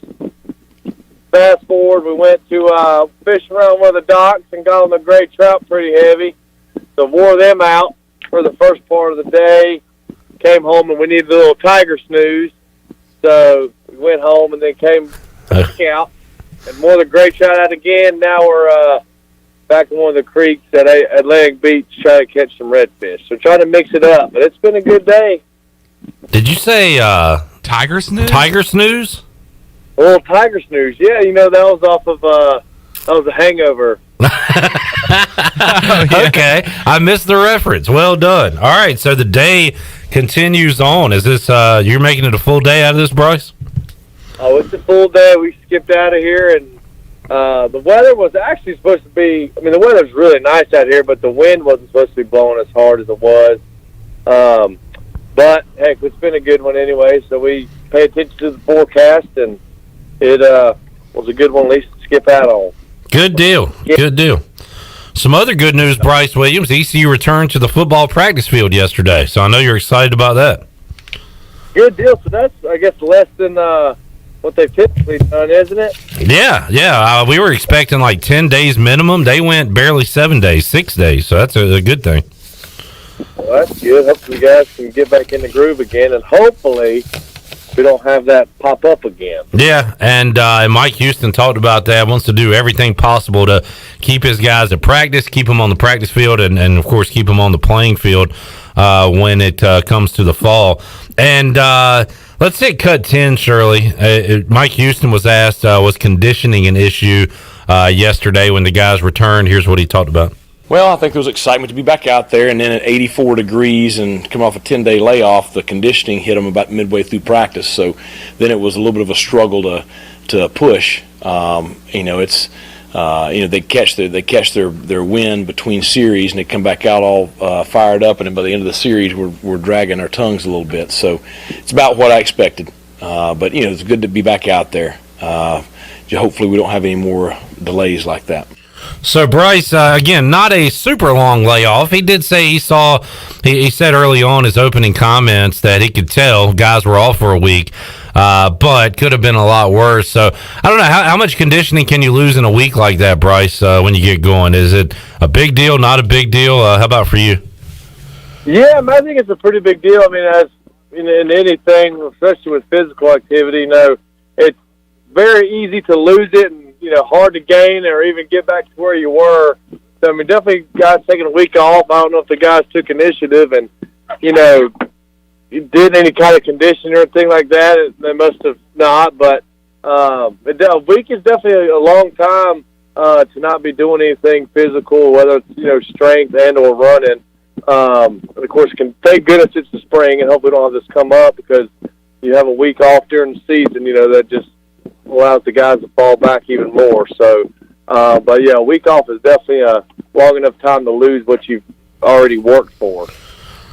Fast forward, we went to fish around one of the docks and got on the gray trout pretty heavy. So wore them out for the first part of the day. Came home, and we needed a little tiger snooze. So we went home and then came back out and wore the gray trout out again. Now we're back in one of the creeks at Atlantic Beach trying to catch some redfish. So trying to mix it up, but it's been a good day. Did you say tiger snooze? Tiger snooze? A little tiger snooze. Yeah, that was off of that was a Hangover. Okay, I missed the reference. Well done. All right, so the day continues on. Is this you're making it a full day out of this, Bryce? Oh, it's a full day. We skipped out of here, and the weather was actually supposed to be, the weather's really nice out here, but the wind wasn't supposed to be blowing as hard as it was. But, heck, it's been a good one anyway, so we pay attention to the forecast, and it was a good one at least to skip out on. Good deal. Yeah. Good deal. Some other good news, Bryce Williams. ECU returned to the football practice field yesterday, so I know you're excited about that. Good deal. So that's, I guess, less than what they've typically done, isn't it? Yeah. We were expecting like 10 days minimum. They went barely 7 days, 6 days, so that's a good thing. Well, that's good. Hopefully you guys can get back in the groove again, and hopefully we don't have that pop up again. Yeah, and Mike Houston talked about that, wants to do everything possible to keep his guys at practice, keep them on the practice field, and of course, keep them on the playing field when it comes to the fall. And let's say cut 10, Shirley. Mike Houston was asked, was conditioning an issue yesterday when the guys returned. Here's what he talked about. Well, I think there was excitement to be back out there, and then at 84 degrees and come off a 10-day layoff, the conditioning hit them about midway through practice. So then it was a little bit of a struggle to push. It's they catch their wind between series, and they come back out all fired up, and then by the end of the series, we're dragging our tongues a little bit. So it's about what I expected. But it's good to be back out there. Hopefully, we don't have any more delays like that. So Bryce, again, not a super long layoff. He did say he said early on his opening comments that he could tell guys were off for a week, but could have been a lot worse. So I don't know, how much conditioning can you lose in a week like that, Bryce, when you get going? Is it a big deal, not a big deal? How about for you? Yeah, I think it's a pretty big deal. I mean, as in anything, especially with physical activity, it's very easy to lose it and, hard to gain or even get back to where you were. So, I mean, definitely guys taking a week off. I don't know if the guys took initiative and, did any kind of conditioning or anything like that. They must have not, but a week is definitely a long time to not be doing anything physical, whether it's, strength and or running. And of course, thank goodness it's the spring, and hope we don't have this come up because you have a week off during the season, that just allows the guys to fall back even more. So, but yeah, a week off is definitely a long enough time to lose what you've already worked for.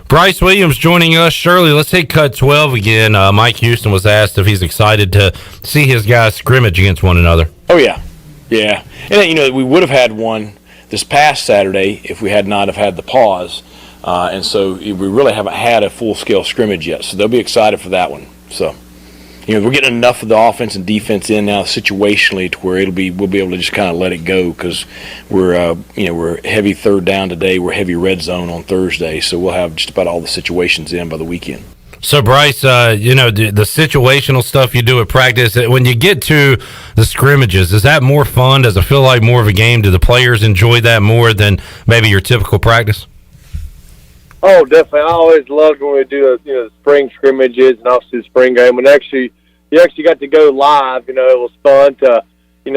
Bryce Williams joining us. Shirley, let's hit cut 12 again. Mike Houston was asked if he's excited to see his guys scrimmage against one another. Oh, yeah. Yeah. And, we would have had one this past Saturday if we had not have had the pause. And so we really haven't had a full-scale scrimmage yet. So they'll be excited for that one. So, we're getting enough of the offense and defense in now situationally to where we'll be able to just kind of let it go because we're heavy third down today. We're heavy red zone on Thursday. So we'll have just about all the situations in by the weekend. So, Bryce, the situational stuff you do at practice, when you get to the scrimmages, is that more fun? Does it feel like more of a game? Do the players enjoy that more than maybe your typical practice? Oh, definitely. I always loved when we do the spring scrimmages and obviously the spring game. When you actually got to go live, it was fun to,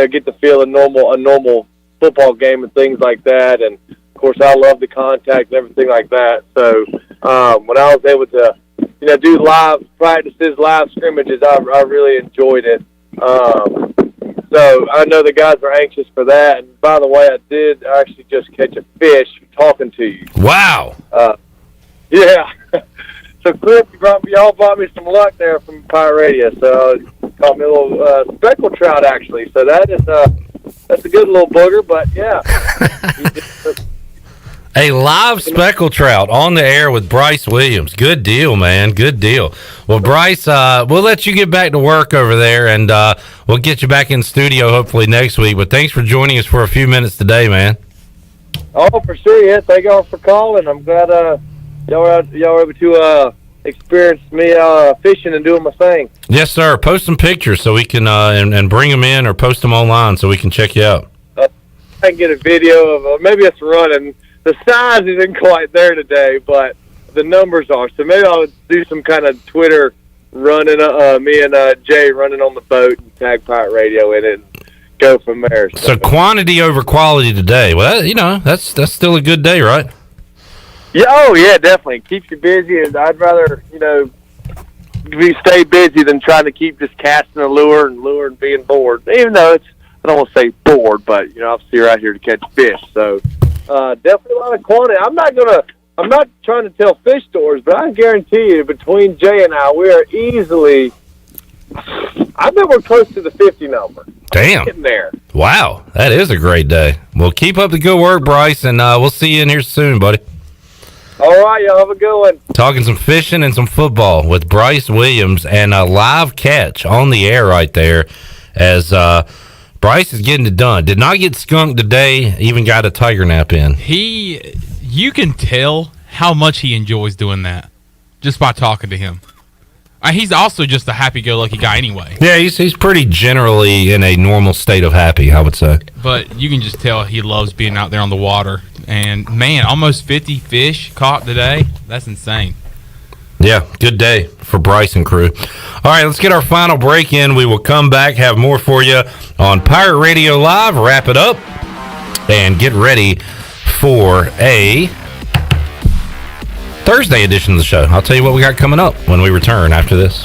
get to feel a normal football game and things like that. And of course, I love the contact and everything like that. So when I was able to, do live practices, live scrimmages, I really enjoyed it. So I know the guys are anxious for that. And by the way, I did actually just catch a fish talking to you. Wow. Yeah. So, Cliff, y'all brought me some luck there from Pirate Radio. So, caught me a little speckled trout, actually. So, that's a good little booger, but yeah. A live speckled trout on the air with Bryce Williams. Good deal, man. Good deal. Well, Bryce, we'll let you get back to work over there, and we'll get you back in the studio hopefully next week. But thanks for joining us for a few minutes today, man. Oh, for sure, yeah. Thank y'all for calling. I'm glad y'all were able to experience me fishing and doing my thing. Yes, sir. Post some pictures so we can and bring them in or post them online so we can check you out. I can get a video of maybe it's running. The size isn't quite there today, but the numbers are. So maybe I'll do some kind of Twitter running, me and Jay running on the boat and tag Pirate Radio in it and go from there. So quantity over quality today. Well, that's still a good day, right? Yeah, oh yeah, definitely. Keeps you busy, and I'd rather, stay busy than trying to keep just casting a lure and being bored. Even though I don't want to say bored, but obviously you're out here to catch fish. So definitely a lot of quantity. I'm not trying to tell fish stories, but I guarantee you, between Jay and I, we are easily. I bet we're close to the 50 number. Damn. Getting there. Wow, that is a great day. Well, keep up the good work, Bryce, and we'll see you in here soon, buddy. All right, y'all have a good one. Talking some fishing and some football with Bryce Williams, and a live catch on the air right there as Bryce is getting it done. Did not get skunked today, even got a tiger nap in. You can tell how much he enjoys doing that just by talking to him. He's also just a happy-go-lucky guy anyway. Yeah, he's pretty generally in a normal state of happy, I would say. But you can just tell he loves being out there on the water. And, man, almost 50 fish caught today. That's insane. Yeah, good day for Bryce and crew. All right, let's get our final break in. We will come back, have more for you on Pirate Radio Live, wrap it up, and get ready for a Thursday edition of the show. I'll tell you what we got coming up when we return after this.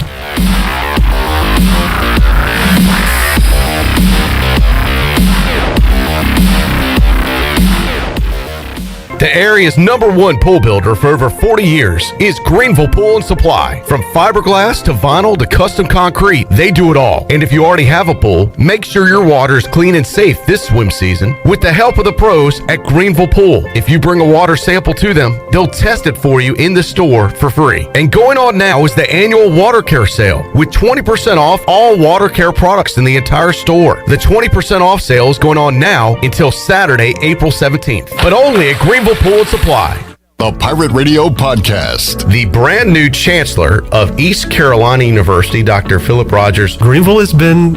The area's #1 pool builder for over 40 years is Greenville Pool and Supply. From fiberglass to vinyl to custom concrete, they do it all. And if you already have a pool, make sure your water is clean and safe this swim season with the help of the pros at Greenville Pool. If you bring a water sample to them, they'll test it for you in the store for free. And going on now is the annual water care sale with 20% off all water care products in the entire store. The 20% off sale is going on now until Saturday, April 17th, but only at Greenville Pool and Supply. The Pirate Radio Podcast. The brand new Chancellor of East Carolina University, Dr. Philip Rogers. Greenville has been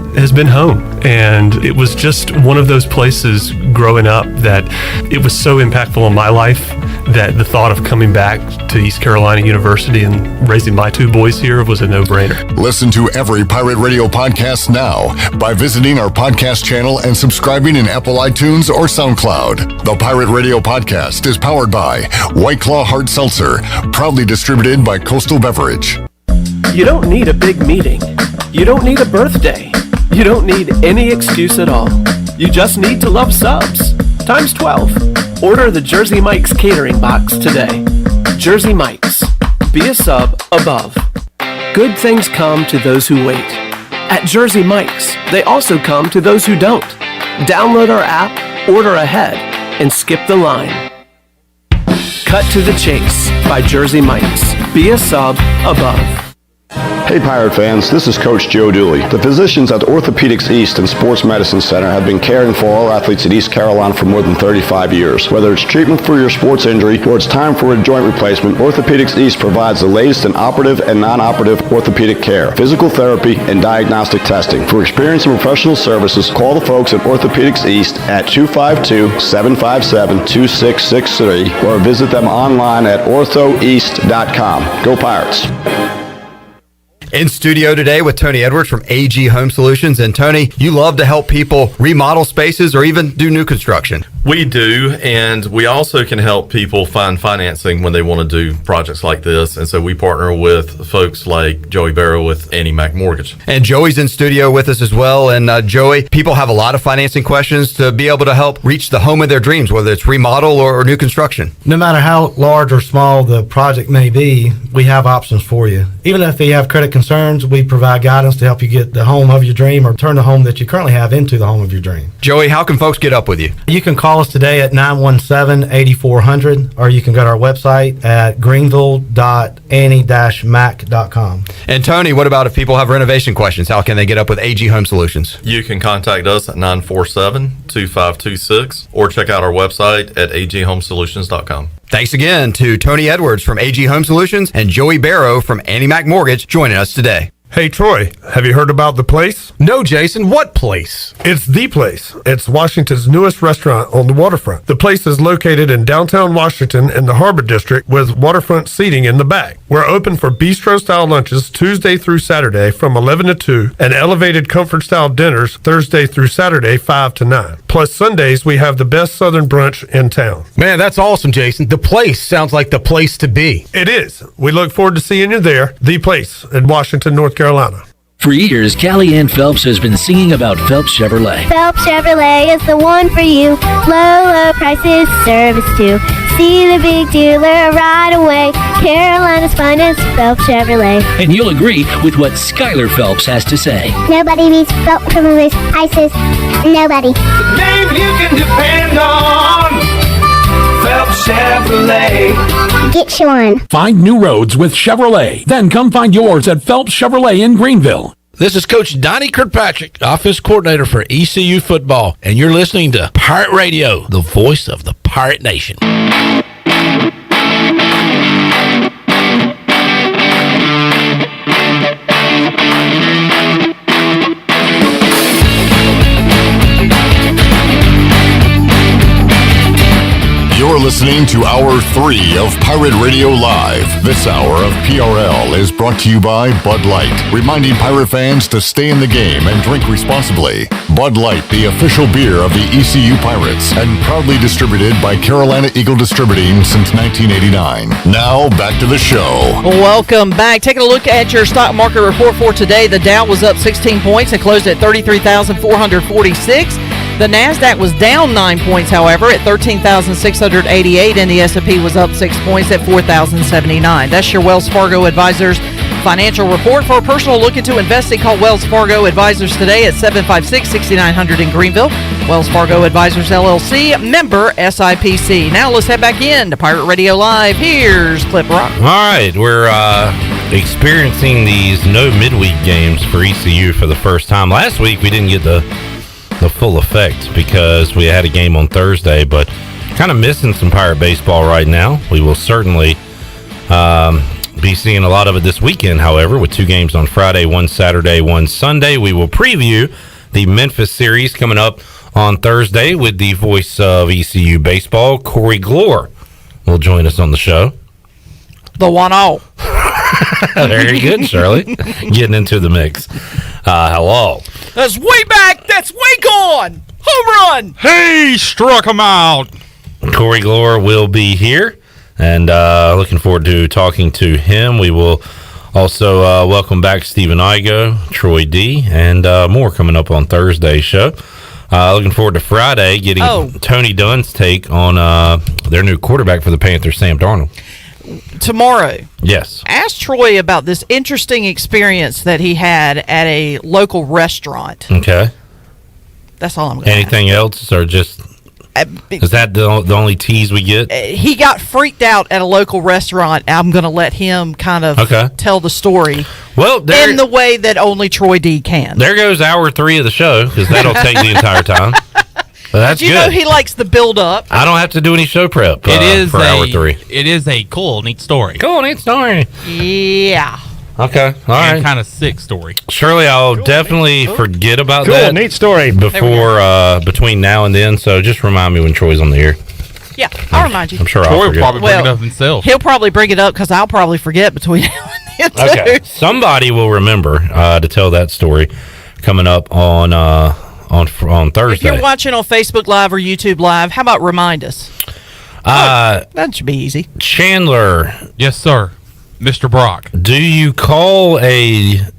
home, and it was just one of those places growing up that it was so impactful in my life that the thought of coming back to East Carolina University and raising my 2 boys here was a no-brainer. Listen to every Pirate Radio podcast now by visiting our podcast channel and subscribing in Apple iTunes or SoundCloud. The Pirate Radio Podcast is powered by White Claw Hard Seltzer, proudly distributed by Coastal Beverage. You don't need a big meeting. You don't need a birthday. You don't need any excuse at all. You just need to love subs. Times 12. Order the Jersey Mike's catering box today. Jersey Mike's. Be a sub above. Good things come to those who wait. At Jersey Mike's, they also come to those who don't. Download our app, order ahead, and skip the line. Cut to the Chase by Jersey Mike's. Be a sub above. Hey Pirate fans, this is Coach Joe Dooley. The physicians at Orthopedics East and Sports Medicine Center have been caring for all athletes at East Carolina for more than 35 years. Whether it's treatment for your sports injury or it's time for a joint replacement, Orthopedics East provides the latest in operative and non-operative orthopedic care, physical therapy, and diagnostic testing. For experience and professional services, call the folks at Orthopedics East at 252-757-2663 or visit them online at orthoeast.com. Go Pirates! In studio today with Tony Edwards from AG Home Solutions. And Tony, you love to help people remodel spaces or even do new construction. We do, and we also can help people find financing when they want to do projects like this. And so we partner with folks like Joey Barrow with Annie Mac Mortgage. And Joey's in studio with us as well. And Joey, people have a lot of financing questions to be able to help reach the home of their dreams, whether it's remodel or new construction. No matter how large or small the project may be, we have options for you. Even if you have credit concerns, we provide guidance to help you get the home of your dream or turn the home that you currently have into the home of your dream. Joey, how can folks get up with you? You can call us today at 917-8400, or you can go to our website at greenville.annie-mac.com. And Tony, what about if people have renovation questions? How can they get up with AG Home Solutions? You can contact us at 947-2526 or check out our website at aghomesolutions.com. Thanks again to Tony Edwards from AG Home Solutions and Joey Barrow from Annie Mac Mortgage joining us today. Hey, Troy, have you heard about The Place? No, Jason, what place? It's The Place. It's Washington's newest restaurant on the waterfront. The Place is located in downtown Washington in the Harbor District with waterfront seating in the back. We're open for bistro-style lunches Tuesday through Saturday from 11 to 2 and elevated comfort-style dinners Thursday through Saturday 5 to 9. Plus Sundays, we have the best Southern brunch in town. Man, that's awesome, Jason. The Place sounds like the place to be. It is. We look forward to seeing you there. The Place in Washington, North Carolina. For years, Callie Ann Phelps has been singing about Phelps Chevrolet. Phelps Chevrolet is the one for you. Low prices, service too. See the big dealer right away. Carolina's finest, Phelps Chevrolet. And you'll agree with what Skylar Phelps has to say. Nobody beats Phelps Chevrolet's prices. Nobody. The name you can depend on. Phelps Chevrolet. Get you one. Find new roads with Chevrolet. Then come find yours at Phelps Chevrolet in Greenville. This is Coach Donnie Kirkpatrick, offense coordinator for ECU football, and you're listening to Pirate Radio, the voice of the Pirate Nation. You're listening listening to Hour 3 of Pirate Radio Live. This hour of PRL is brought to you by Bud Light, reminding Pirate fans to stay in the game and drink responsibly. Bud Light, the official beer of the ECU Pirates, and proudly distributed by Carolina Eagle Distributing since 1989. Now, back to the show. Welcome back. Taking a look at your stock market report for today. The Dow was up 16 points and closed at 33,446. The NASDAQ was down 9 points, however, at 13,688, and the S&P was up 6 points at 4,079. That's your Wells Fargo Advisors financial report. For a personal look into investing, call Wells Fargo Advisors today at 756-6900 in Greenville. Wells Fargo Advisors, LLC, member SIPC. Now let's head back in to Pirate Radio Live. Here's Clip Rock. All right, we're experiencing these no midweek games for ECU for the first time. Last week we didn't get the full effect because we had a game on Thursday, but kind of missing some Pirate baseball right now. We will certainly be seeing a lot of it this weekend, however, with 2 games on Friday, 1 Saturday, 1 Sunday. We will preview the Memphis series coming up on Thursday with the voice of ECU baseball, Corey Glore, will join us on the show. The 1-0. Very good, Shirley. Getting into the mix. Hello. That's way back. That's way gone. Home run. He struck him out. Corey Glore will be here, and looking forward to talking to him. We will also welcome back Stephen Igo, Troy D, and more coming up on Thursday's show. Looking forward to Friday getting Tony Dunn's take on their new quarterback for the Panthers, Sam Darnold. Tomorrow. Yes. Ask Troy about this interesting experience that he had at a local restaurant. Okay. That's all I'm going to Anything else, or just... is that the only tease we get? He got freaked out at a local restaurant. I'm going to let him kind of tell the story in the way that only Troy D can. There goes hour 3 of the show, because that'll take the entire time. But that's Did you know he likes the build-up? I don't have to do any show prep for hour 3. It is a cool, neat story. Cool, neat story. Yeah. Okay, all right. Kind of sick story. Surely I'll definitely forget about Cool, that. neat story. Before, between now and then, so just remind me when Troy's on the air. Yeah, I'll remind you. I'm sure I'll forget. probably bring it up himself. He'll probably bring it up because I'll probably forget between now and then, too. Okay, somebody will remember to tell that story coming up on Thursday. If you're watching on Facebook Live or YouTube Live, how about remind us? That should be easy. Chandler. Yes, sir. Mr. Brock. Do you call if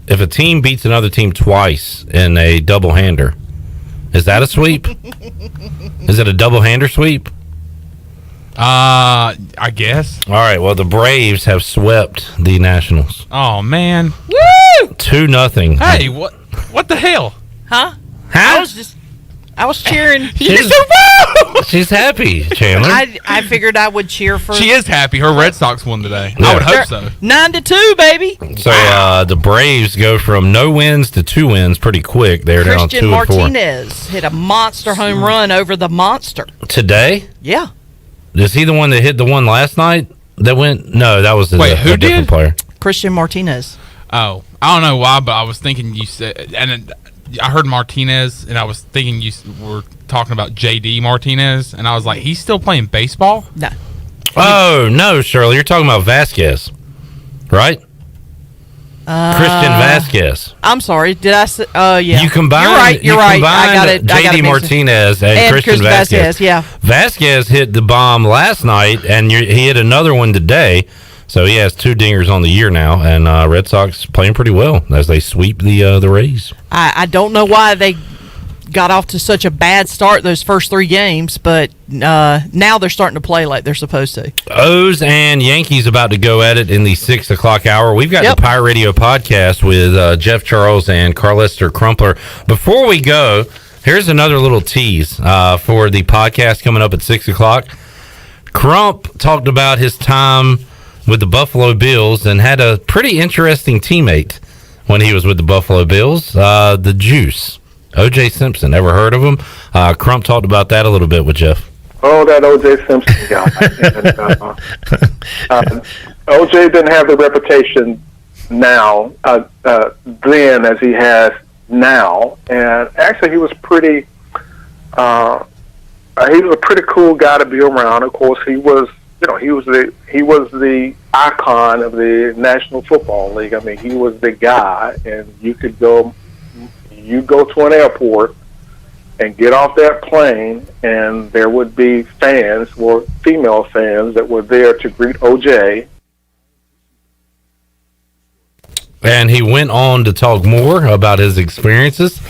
a team beats another team twice in a double-hander, is that a sweep? Is it a double-hander sweep? I guess. All right, well, the Braves have swept the Nationals. Oh, man. Woo! 2-0. Hey, what the hell? Huh? I was cheering. She's happy, Chandler. I figured I would cheer for. She is happy. Her Red Sox won today. Yeah. I would hope so. 9-2, baby. So the Braves go from no wins to 2 wins pretty quick. They're down 2-4. Christian Martinez hit a monster home run over the monster. Today? Yeah. Is he the one that hit the one last night that went? No, that was Wait, who a different did? player. Christian Martinez. Oh, I don't know why, but I was thinking you said, and I heard Martinez, and I was thinking you were talking about J.D. Martinez, and I was like, he's still playing baseball? No. Oh, no, Shirley. You're talking about Vasquez, right? Christian Vasquez. I'm sorry. Did I say? Yeah. You combine. You're right. I got it. J.D. Martinez and Christian Vasquez. Yeah. Vasquez hit the bomb last night, and he hit another one today. So he has 2 dingers on the year now, and Red Sox playing pretty well as they sweep the Rays. I don't know why they got off to such a bad start those first 3 games, but now they're starting to play like they're supposed to. O's and Yankees about to go at it in the 6 o'clock hour. We've got the Pirate Radio podcast with Jeff Charles and Carlester Crumpler. Before we go, here's another little tease for the podcast coming up at 6 o'clock. Crump talked about his time with the Buffalo Bills and had a pretty interesting teammate when he was with the Buffalo Bills, the Juice, O.J. Simpson. Ever heard of him? Crump talked about that a little bit with Jeff. Oh, that O.J. Simpson guy. O.J. didn't have the reputation now, then as he has now, and actually he was pretty he was a pretty cool guy to be around. Of course, he was the icon of the National Football League. I mean, he was the guy, and you go to an airport and get off that plane, and there would be fans, or female fans, that were there to greet OJ. And he went on to talk more about his experiences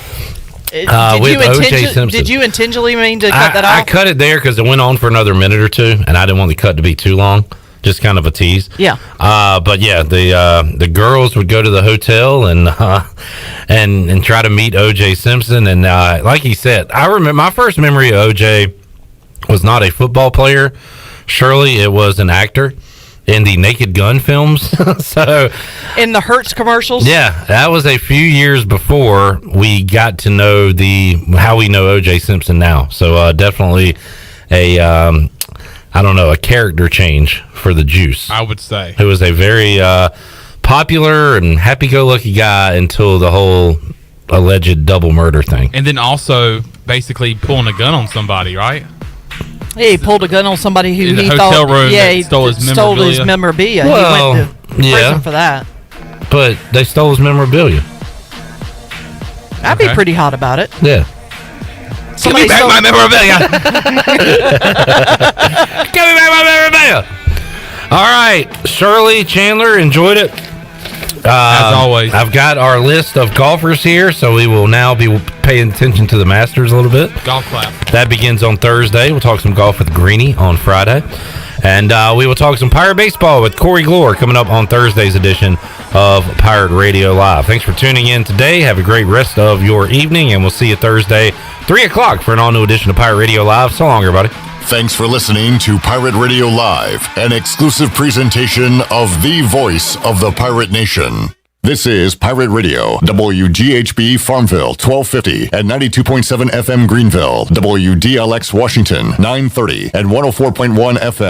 with O.J. Simpson. Did you intentionally mean to cut that off? I cut it there because it went on for another minute or two, and I didn't want the cut to be too long. Just kind of a tease. Yeah. But yeah, the girls would go to the hotel and try to meet O.J. Simpson, and like he said, I remember my first memory of O.J. was not a football player. Surely it was an actor in the Naked Gun films. So in the Hertz commercials. Yeah, that was a few years before we got to know how we know O.J. Simpson now. So definitely a character change for the Juice, I would say. Who was a very popular and happy-go-lucky guy until the whole alleged double murder thing. And then also basically pulling a gun on somebody, right? Yeah, he pulled a gun on somebody who in the he hotel thought room he stole his memorabilia. Well, he went to prison for that. But they stole his memorabilia. I'd be pretty hot about it. Yeah. Give me back my memorabilia. Give me back my memorabilia. All right, Shirley, Chandler, enjoyed it. As always. I've got our list of golfers here, so we will now be paying attention to the Masters a little bit. Golf clap. That begins on Thursday. We'll talk some golf with Greeny on Friday. And we will talk some Pirate Baseball with Corey Glore coming up on Thursday's edition of Pirate Radio Live. Thanks for tuning in today. Have a great rest of your evening, and we'll see you Thursday, 3 o'clock, for an all-new edition of Pirate Radio Live. So long, everybody. Thanks for listening to Pirate Radio Live, an exclusive presentation of the voice of the Pirate Nation. This is Pirate Radio, WGHB Farmville, 1250 and 92.7 FM Greenville, WDLX Washington, 930 and 104.1 FM.